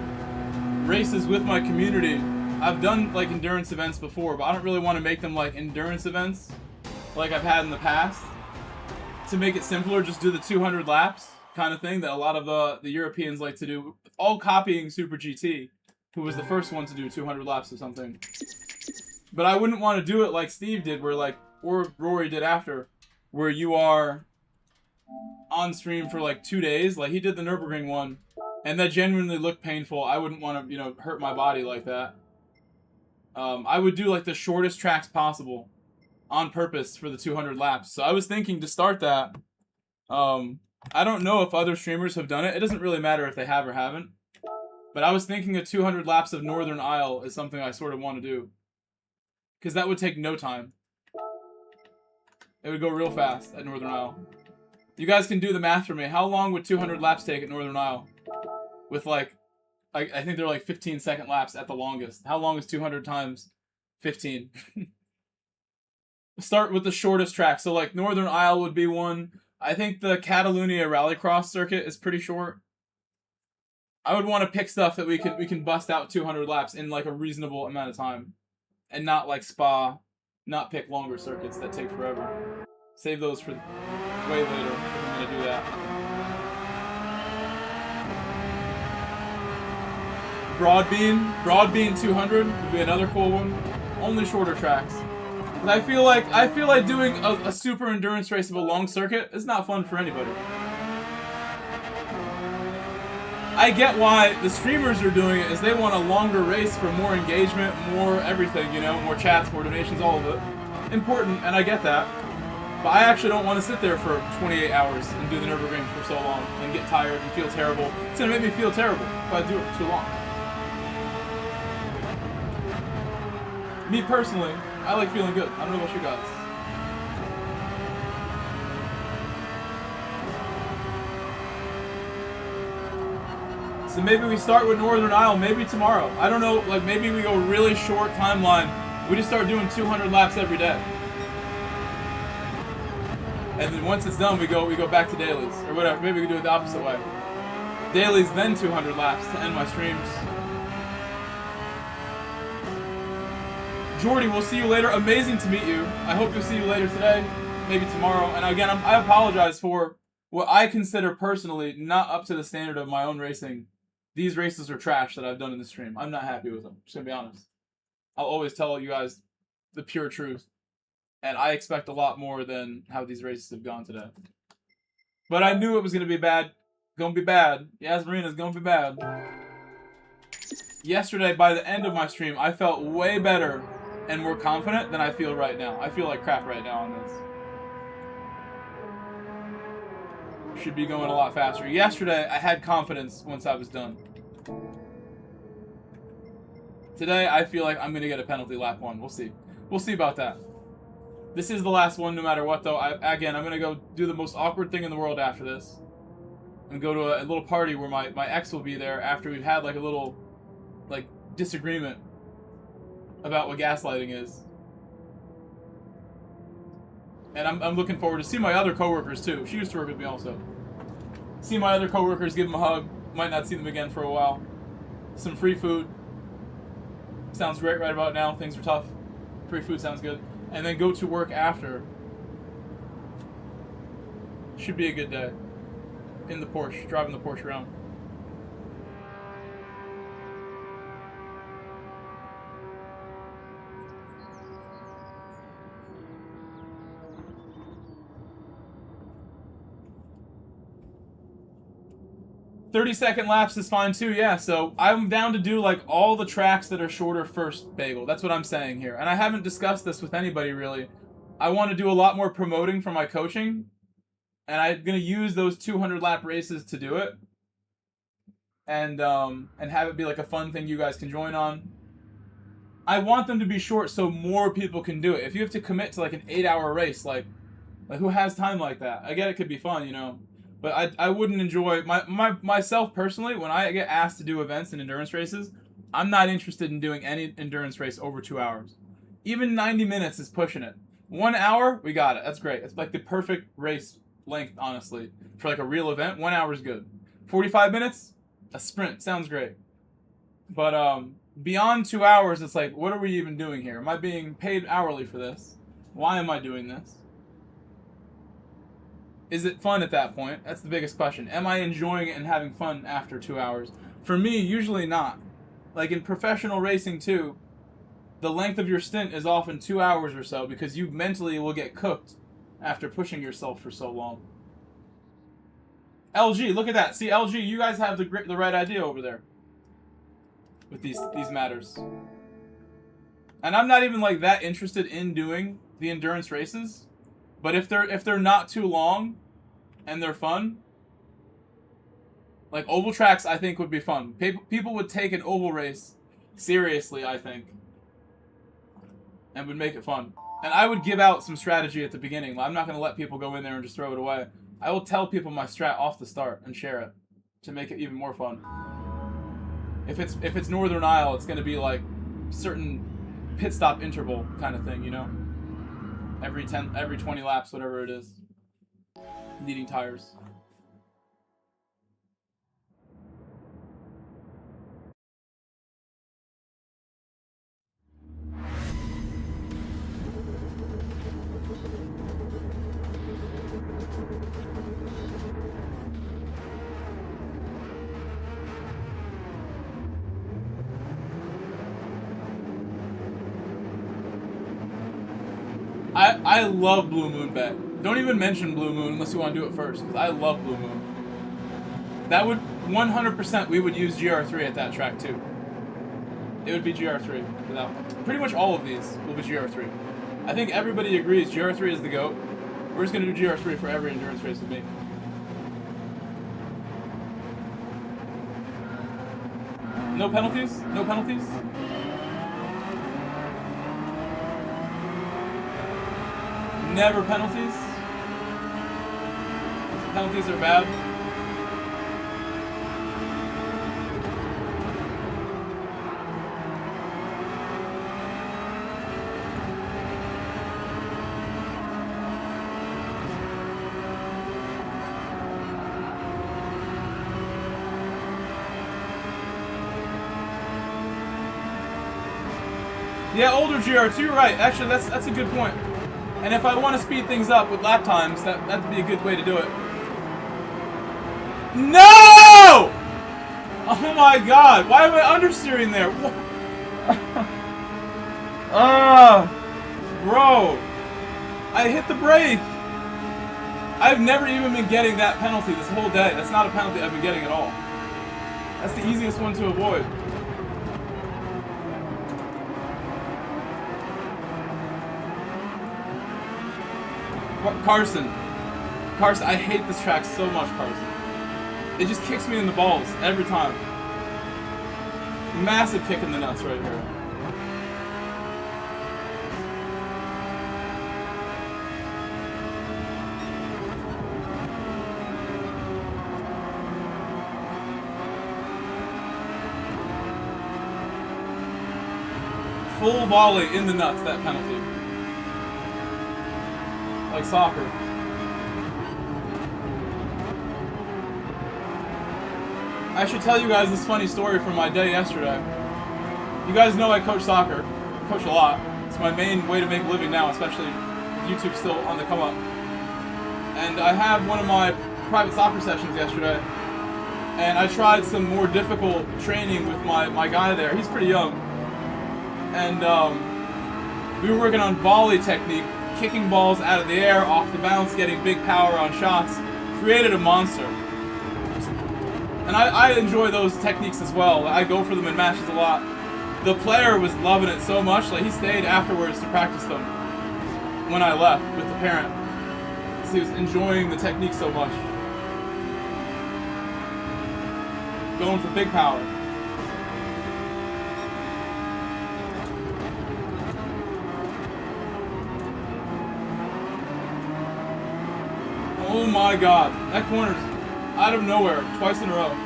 races with my community. I've done like endurance events before, but I don't really want to make them like endurance events like I've had in the past. To make it simpler, just do the 200 laps kind of thing that a lot of the Europeans like to do, all copying Super GT, who was the first one to do 200 laps or something. But I wouldn't want to do it like Steve did, where like, or Rory did after, where you are on stream for like 2 days. Like he did the Nürburgring one, and that genuinely looked painful. I wouldn't want to, you know, hurt my body like that. I would do like the shortest tracks possible on purpose for the 200 laps. So I was thinking to start that. I don't know if other streamers have done it. It doesn't really matter if they have or haven't. But I was thinking a 200 laps of Northern Isle is something I sort of want to do. Because that would take no time. It would go real fast at Northern Isle. You guys can do the math for me. How long would 200 laps take at Northern Isle? With like, I think they're like 15-second laps at the longest. How long is 200 times 15? Start with the shortest track. So like Northern Isle would be one. I think the Catalunya Rallycross circuit is pretty short. I would want to pick stuff that we can bust out 200 laps in like a reasonable amount of time, and not like Spa, not pick longer circuits that take forever. Save those for way later if I'm gonna do that. Broadbean 200 would be another cool one. Only shorter tracks. I feel like doing a super endurance race of a long circuit is not fun for anybody. I get why the streamers are doing it, is they want a longer race for more engagement, more everything, you know, more chats, more donations, all of it. Important, and I get that. But I actually don't want to sit there for 28 hours and do the Nürburgring for so long and get tired and feel terrible. It's going to make me feel terrible if I do it for too long. Me personally, I like feeling good. I don't know about you guys. So maybe we start with Northern Isle, maybe tomorrow. I don't know, like maybe we go really short timeline. We just start doing 200 laps every day. And then once it's done, we go back to dailies or whatever. Maybe we can do it the opposite way. Dailies, then 200 laps to end my streams. Jordy, we'll see you later. Amazing to meet you. I hope you'll see you later today, maybe tomorrow. And again, I apologize for what I consider personally not up to the standard of my own racing. These races are trash that I've done in the stream. I'm not happy with them. Just gonna be honest. I'll always tell you guys the pure truth. And I expect a lot more than how these races have gone today. But I knew it was gonna be bad. Gonna be bad. YAS Marina's gonna be bad. Yesterday, by the end of my stream, I felt way better and more confident than I feel right now. I feel like crap right now on this. Should be going a lot faster. Yesterday, I had confidence once I was done. Today, I feel like I'm going to get a penalty lap 1. We'll see. We'll see about that. This is the last one no matter what, though. Again, I'm going to go do the most awkward thing in the world after this. And go to a little party where my ex will be there after we've had like a little like disagreement about what gaslighting is. And I'm looking forward to see my other coworkers too. She used to work with me also. See my other coworkers, give them a hug. Might not see them again for a while. Some free food. Sounds great right about now. Things are tough. Free food sounds good. And then go to work after. Should be a good day. In the Porsche, driving the Porsche around. "30-second laps is fine too, yeah. So I'm down to do like all the tracks that are shorter first, Bagel. That's what I'm saying here. And I haven't discussed this with anybody really. I want to do a lot more promoting for my coaching. And I'm going to use those 200 lap races to do it. And have it be like a fun thing you guys can join on. I want them to be short so more people can do it. If you have to commit to like an 8-hour race, like who has time like that? I get it could be fun, you know. But I wouldn't enjoy myself personally when I get asked to do events and endurance races. I'm not interested in doing any endurance race over 2 hours. Even 90 minutes is pushing it. 1 hour, we got it. That's great. It's like the perfect race length, honestly, for like a real event. 1 hour is good. 45 minutes, a sprint sounds great. But beyond 2 hours, it's like, what are we even doing here? Am I being paid hourly for this? Why am I doing this? Is it fun at that point? That's the biggest question. Am I enjoying it and having fun after 2 hours? For me, usually not. Like in professional racing too, the length of your stint is often 2 hours or so because you mentally will get cooked after pushing yourself for so long. LG, look at that. See, LG, you guys have the right idea over there with these matters. And I'm not even like that interested in doing the endurance races, but if they're not too long and they're fun, like oval tracks, I think would be fun. People would take an oval race seriously, I think, and would make it fun. And I would give out some strategy at the beginning. I'm not going to let people go in there and just throw it away. I will tell people my strat off the start and share it to make it even more fun. If it's Northern Isle, it's going to be like certain pit stop interval kind of thing, you know? Every 20 laps, whatever it is. Needing tires. I love Blue Moon Bet. Don't even mention Blue Moon unless you want to do it first, because I love Blue Moon. That would 100% we would use GR3 at that track too. It would be GR3 for that one. Pretty much all of these will be GR3. I think everybody agrees GR3 is the GOAT. We're just gonna do GR3 for every endurance race with me. No penalties? No penalties? Never penalties? Penalties are bad. Yeah, older GR2, you're right. Actually, that's a good point. And if I want to speed things up with lap times, that'd be a good way to do it. No! Oh my god, why am I understeering there? Bro. I hit the brake. I've never even been getting that penalty this whole day. That's not a penalty I've been getting at all. That's the easiest one to avoid. Carson, I hate this track so much, Carson. It just kicks me in the balls every time. Massive kick in the nuts right here. Full volley in the nuts, that penalty. Like soccer. I should tell you guys this funny story from my day yesterday. You guys know I coach soccer. I coach a lot. It's my main way to make a living now, especially YouTube still on the come up. And I had one of my private soccer sessions yesterday, and I tried some more difficult training with my guy there. He's pretty young. And we were working on volley technique, kicking balls out of the air, off the bounce, getting big power on shots. Created a monster. And I enjoy those techniques as well. I go for them in matches a lot. The player was loving it so much, like he stayed afterwards to practice them when I left with the parent. So he was enjoying the technique so much. Going for big power. Oh my god, that corner's out of nowhere, twice in a row.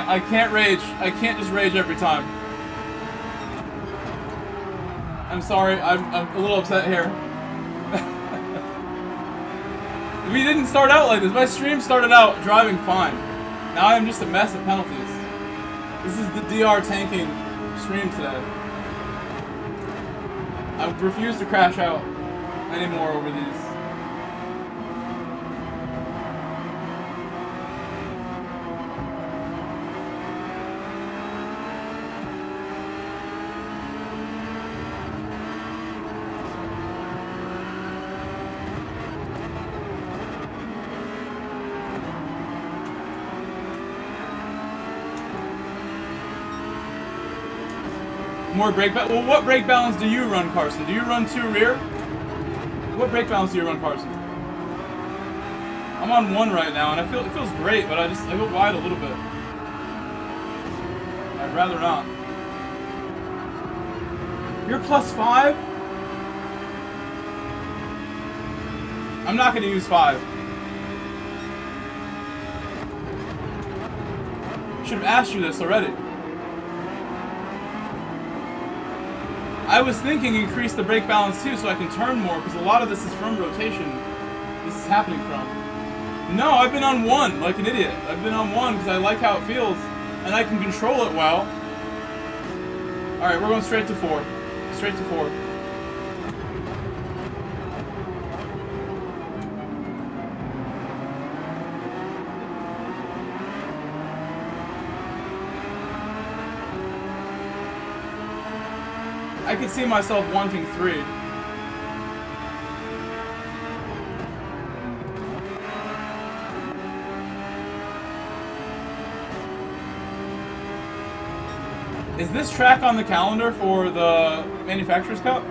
I can't rage. I can't just rage every time. I'm sorry, I'm a little upset here. We didn't start out like this. My stream started out driving fine. Now I'm just a mess of penalties. This is the DR tanking stream today. I refuse to crash out anymore over these. More brake balance. Well, what brake balance do you run, Carson? Do you run 2 rear? What brake balance do you run, Carson? I'm on 1 right now, and it feels great, but I go wide a little bit. I'd rather not. You're +5? I'm not gonna use 5. Should have asked you this already. I was thinking increase the brake balance too so I can turn more, because a lot of this is from rotation. This is happening from. No, I've been on 1 like an idiot. I've been on 1 because I like how it feels and I can control it well. Alright, we're going straight to 4. Straight to 4. I could see myself wanting 3. Is this track on the calendar for the Manufacturers Cup?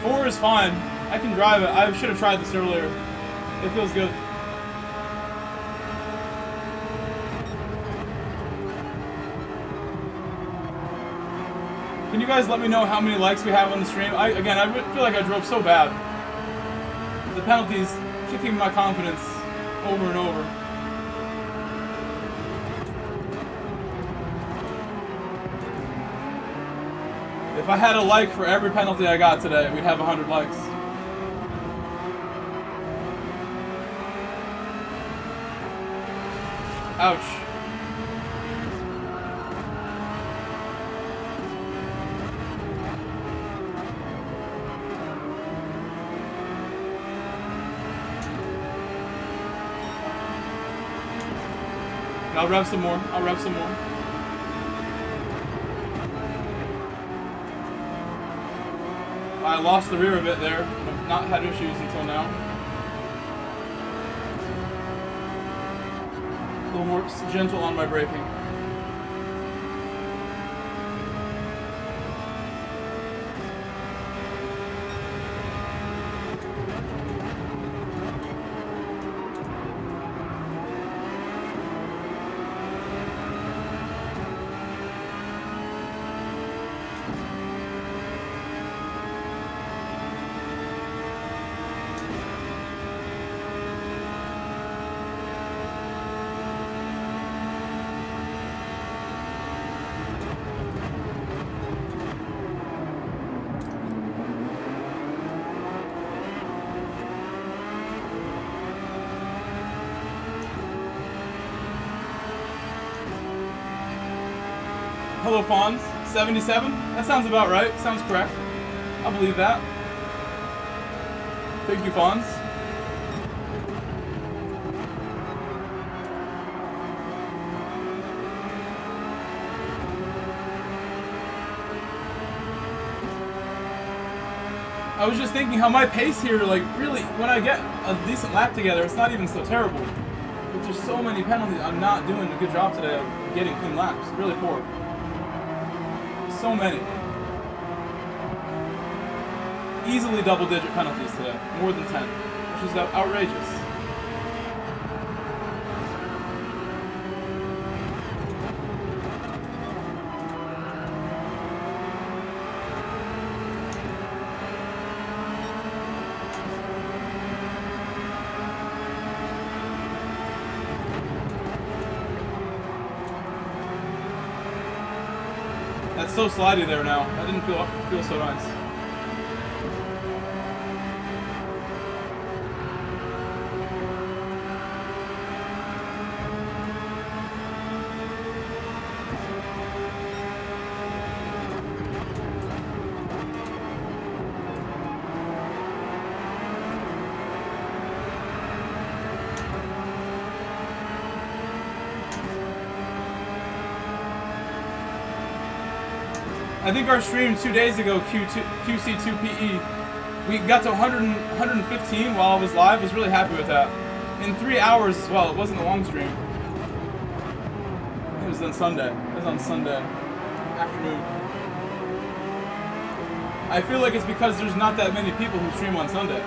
Four is fine. I can drive it. I should have tried this earlier. It feels good. Can you guys let me know how many likes we have on the stream? Again, I feel like I drove so bad. The penalties kicking my confidence over and over. If I had a like for every penalty I got today, we'd have 100 likes. Ouch. I'll rev some more. I'll rev some more. I lost the rear a bit there. I've not had issues until now. A little more gentle on my braking. Hello, Fonz. 77? That sounds about right. Sounds correct. I believe that. Thank you, Fonz. I was just thinking how my pace here, like, really, when I get a decent lap together, it's not even so terrible. But there's so many penalties. I'm not doing a good job today of getting clean laps. Really poor. So many. Easily double-digit penalties today. More than 10. Which is outrageous. That's so slidey there now. That didn't feel so nice. I think our stream 2 days ago, QC2PE, we got to 115 while I was live. I was really happy with that. In 3 hours as well. It wasn't a long stream. It was on Sunday. It was on Sunday afternoon. I feel like it's because there's not that many people who stream on Sunday.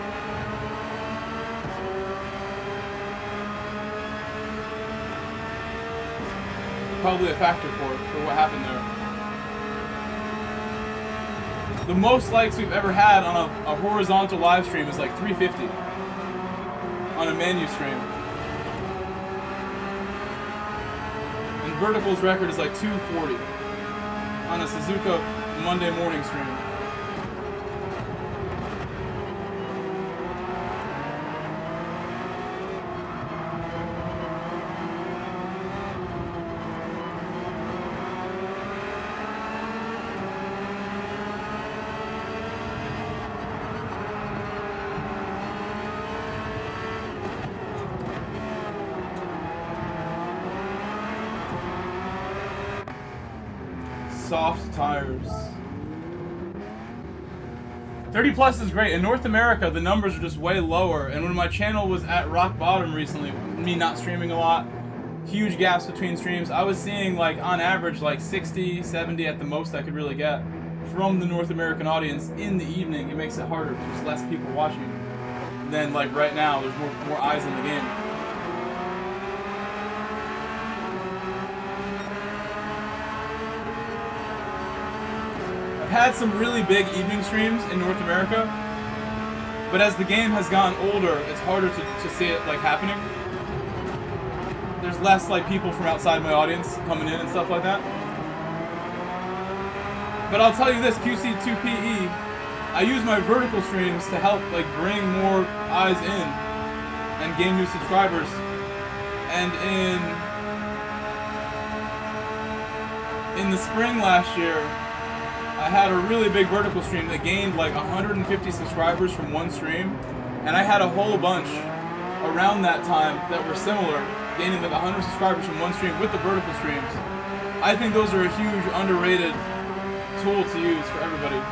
Probably a factor for what happened there. The most likes we've ever had on a horizontal live stream is like 350 on a menu stream. And Vertical's record is like 240 on a Suzuka Monday morning stream. Soft tires. 30 plus is great. In North America, the numbers are just way lower. And when my channel was at rock bottom recently, me not streaming a lot, huge gaps between streams, I was seeing like on average like 60, 70 at the most I could really get from the North American audience in the evening. It makes it harder. There's less people watching than like right now. There's more eyes in the game. Had some really big evening streams in North America, but as the game has gotten older, it's harder to see it like happening. There's less like people from outside my audience coming in and stuff like that. But I'll tell you this, QC2PE, I use my vertical streams to help like bring more eyes in and gain new subscribers. And in the spring last year, I had a really big vertical stream that gained like 150 subscribers from one stream, and I had a whole bunch around that time that were similar, gaining like 100 subscribers from one stream with the vertical streams. I think those are a huge underrated tool to use for everybody,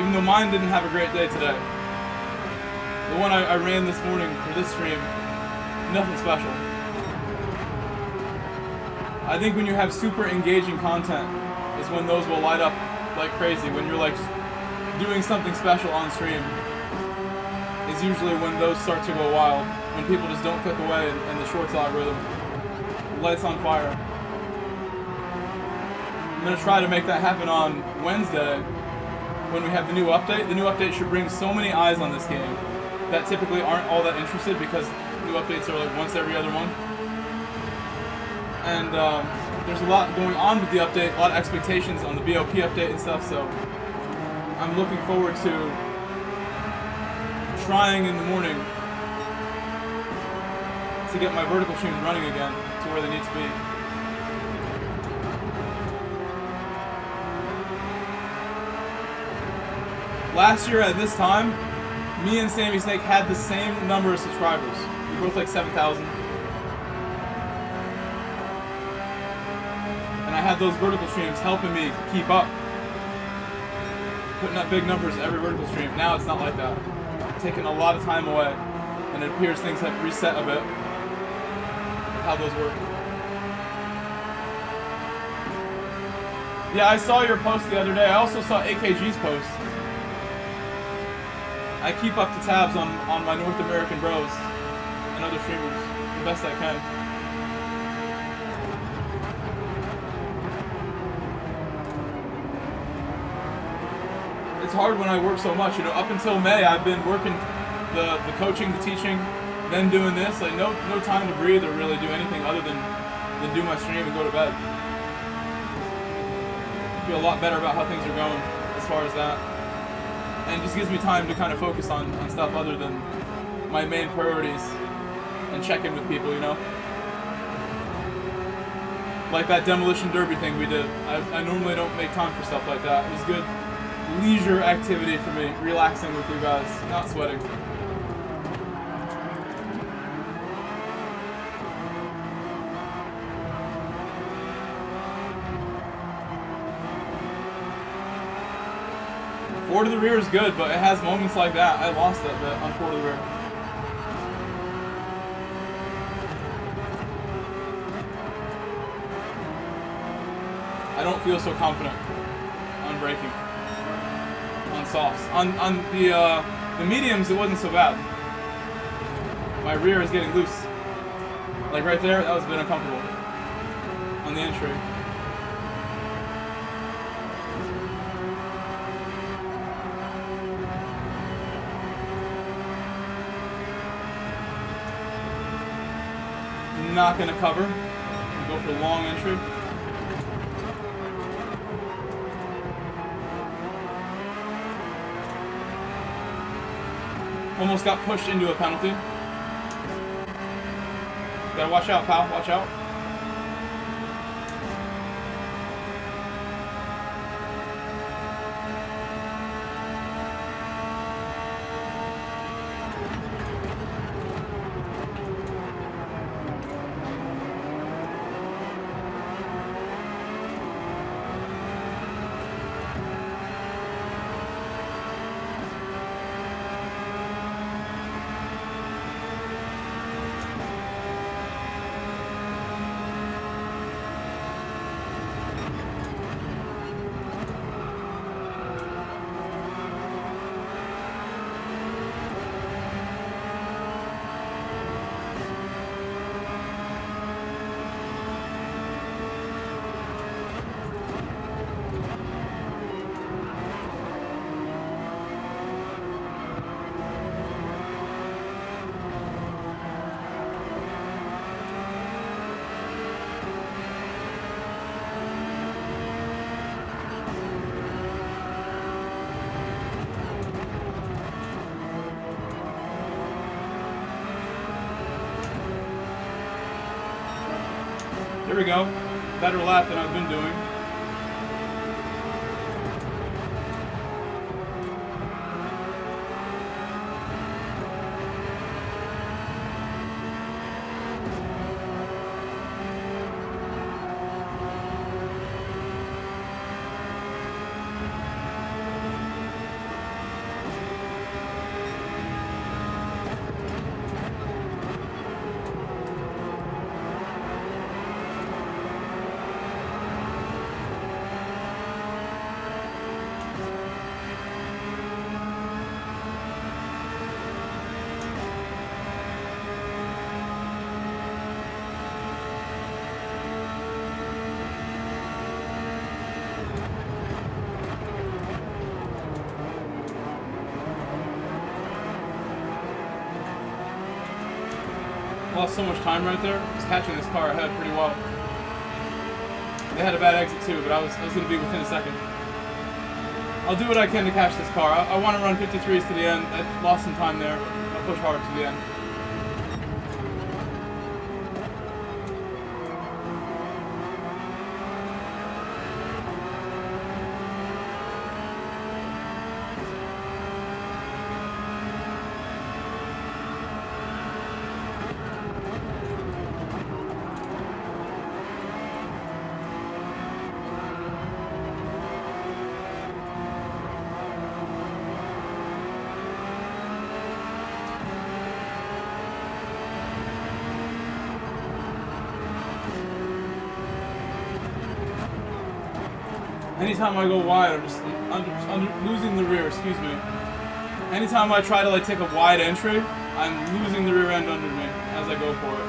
even though mine didn't have a great day today. The one I ran this morning for this stream, nothing special. I think when you have super engaging content is when those will light up like crazy. When you're like doing something special on stream is usually when those start to go wild, when people just don't click away and the shorts algorithm lights on fire. I'm going to try to make that happen on Wednesday when we have the new update. The new update should bring so many eyes on this game that typically aren't all that interested because new updates are like once every other month. And there's a lot going on with the update, a lot of expectations on the BOP update and stuff, so I'm looking forward to trying in the morning to get my vertical streams running again to where they need to be. Last year at this time, me and Sammy Snake had the same number of subscribers. We were both like 7,000. And I had those vertical streams helping me keep up. Putting up big numbers every vertical stream. Now it's not like that. Taking a lot of time away. And it appears things have reset a bit. How those work. Yeah, I saw your post the other day. I also saw AKG's post. I keep up the tabs on my North American bros and other streamers the best I can. It's hard when I work so much, you know. Up until May, I've been working the coaching, the teaching, then doing this. Like no time to breathe or really do anything other than do my stream and go to bed. I feel a lot better about how things are going as far as that. And it just gives me time to kind of focus on stuff other than my main priorities and check in with people, you know? Like that demolition derby thing we did. I normally don't make time for stuff like that. It was good leisure activity for me, relaxing with you guys, not sweating. Four to the rear is good, but it has moments like that. I lost that bit on four to the rear. I don't feel so confident on braking. On softs. On the mediums, it wasn't so bad. My rear is getting loose. Like right there, that was a bit uncomfortable. On the entry. Not gonna cover. Go for long entry. Almost got pushed into a penalty. Gotta watch out, pal. Watch out. There we go. Better lap than I've been doing. Lost so much time right there. I was catching this car ahead pretty well. They had a bad exit too, but I was going to be within a second. I'll do what I can to catch this car. I want to run 53s to the end. I lost some time there. I'll push hard to the end. Anytime I go wide, I'm just losing the rear, excuse me. Anytime I try to like take a wide entry, I'm losing the rear end under me as I go for it.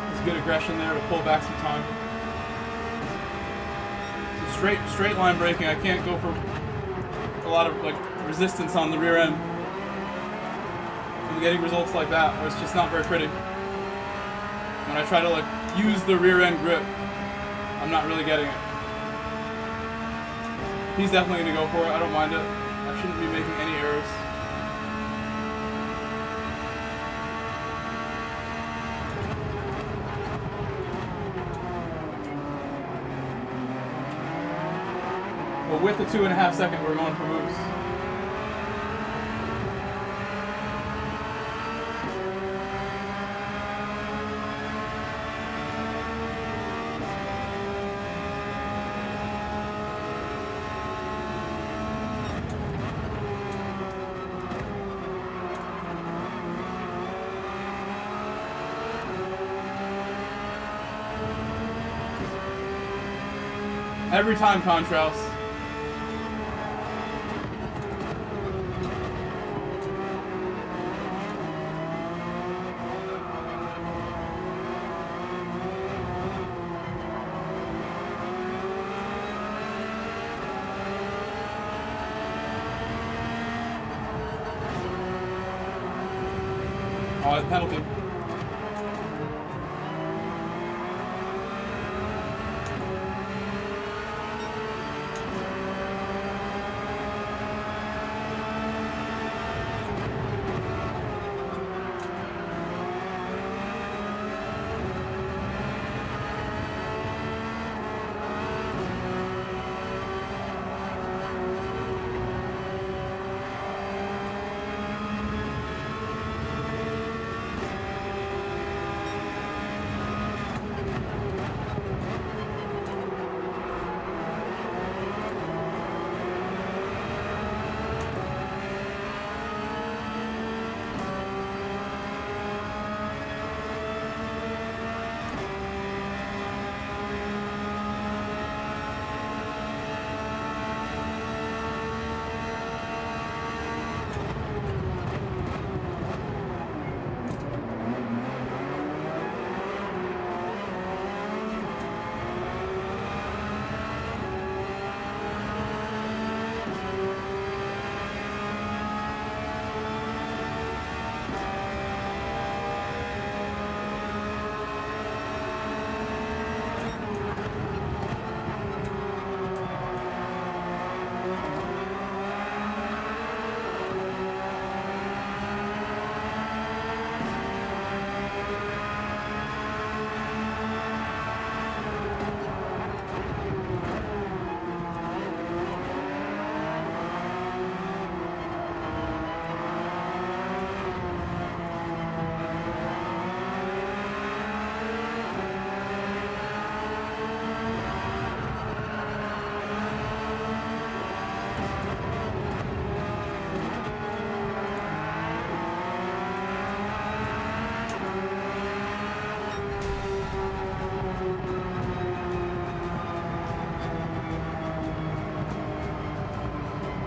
There's good aggression there to pull back some time. Straight line braking, I can't go for a lot of like resistance on the rear end. I'm getting results like that where it's just not very pretty. When I try to like use the rear end grip, I'm not really getting it. He's definitely gonna go for it, I don't mind it. I shouldn't be making any errors. with the 2.5 second, we're going for moves. Every time, Contrails. Oh, penalty.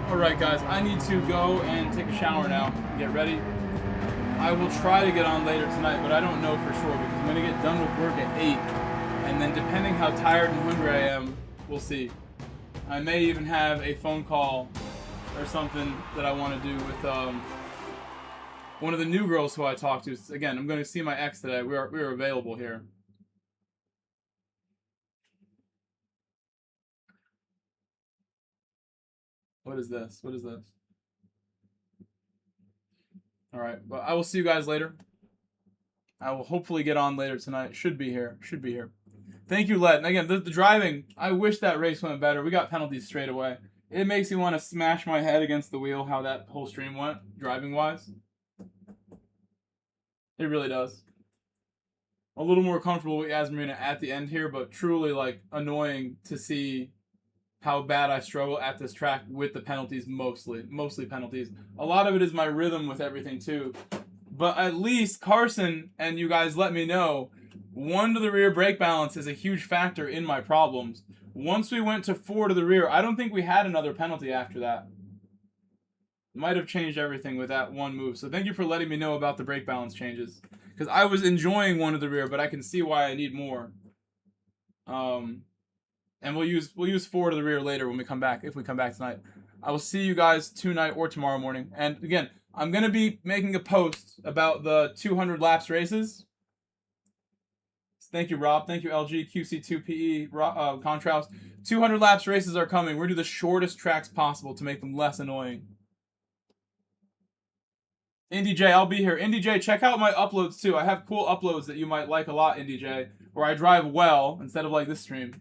Alright guys, I need to go and take a shower now and get ready. I will try to get on later tonight, but I don't know for sure because I'm going to get done with work at 8. And then depending how tired and hungry I am, we'll see. I may even have a phone call or something that I want to do with one of the new girls who I talked to. Again, I'm going to see my ex today. We're available here. What is this? What is this? Alright, well, I will see you guys later. I will hopefully get on later tonight. Should be here. Should be here. Thank you, Led. And again, the driving, I wish that race went better. We got penalties straight away. It makes me want to smash my head against the wheel how that whole stream went, driving-wise. It really does. A little more comfortable with YAS MARINA at the end here, but truly, like, annoying to see how bad I struggle at this track with the penalties mostly penalties. A lot of it is my rhythm with everything too. But at least Carson and you guys let me know, 1 to the rear brake balance is a huge factor in my problems. Once we went to 4 to the rear, I don't think we had another penalty after that. Might have changed everything with that one move. So thank you for letting me know about the brake balance changes. Because I was enjoying 1 to the rear, but I can see why I need more. And we'll use 4 to the rear later when we come back, if we come back tonight. I will see you guys tonight or tomorrow morning. And again, I'm going to be making a post about the 200 laps races. Thank you, Rob. Thank you, LG, QC2PE, Contrails. 200 laps races are coming. We're going to do the shortest tracks possible to make them less annoying. IndyJ, I'll be here. IndyJ, check out my uploads too. I have cool uploads that you might like a lot, IndyJ, where I drive well instead of like this stream.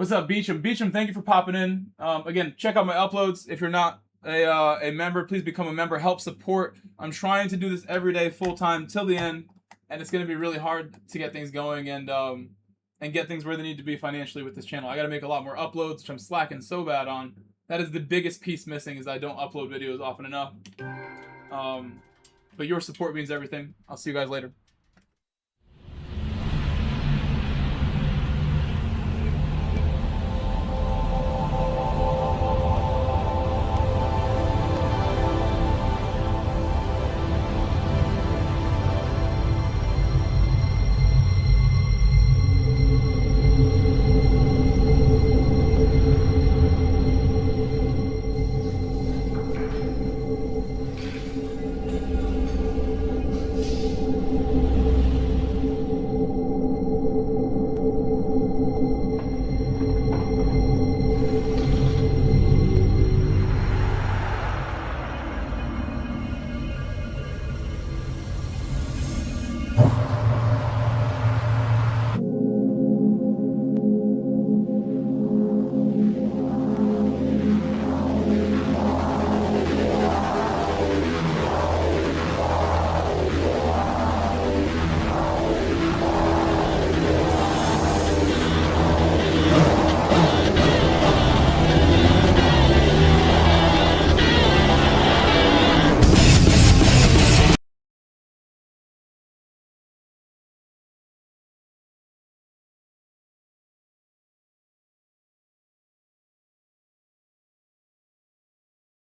What's up, Beecham? Beecham, thank you for popping in. Again, check out my uploads. If you're not a member, please become a member. Help support. I'm trying to do this every day, full time, till the end, and it's going to be really hard to get things going and get things where they need to be financially with this channel. I got to make a lot more uploads, which I'm slacking so bad on. That is the biggest piece missing, is I don't upload videos often enough. But your support means everything. I'll see you guys later.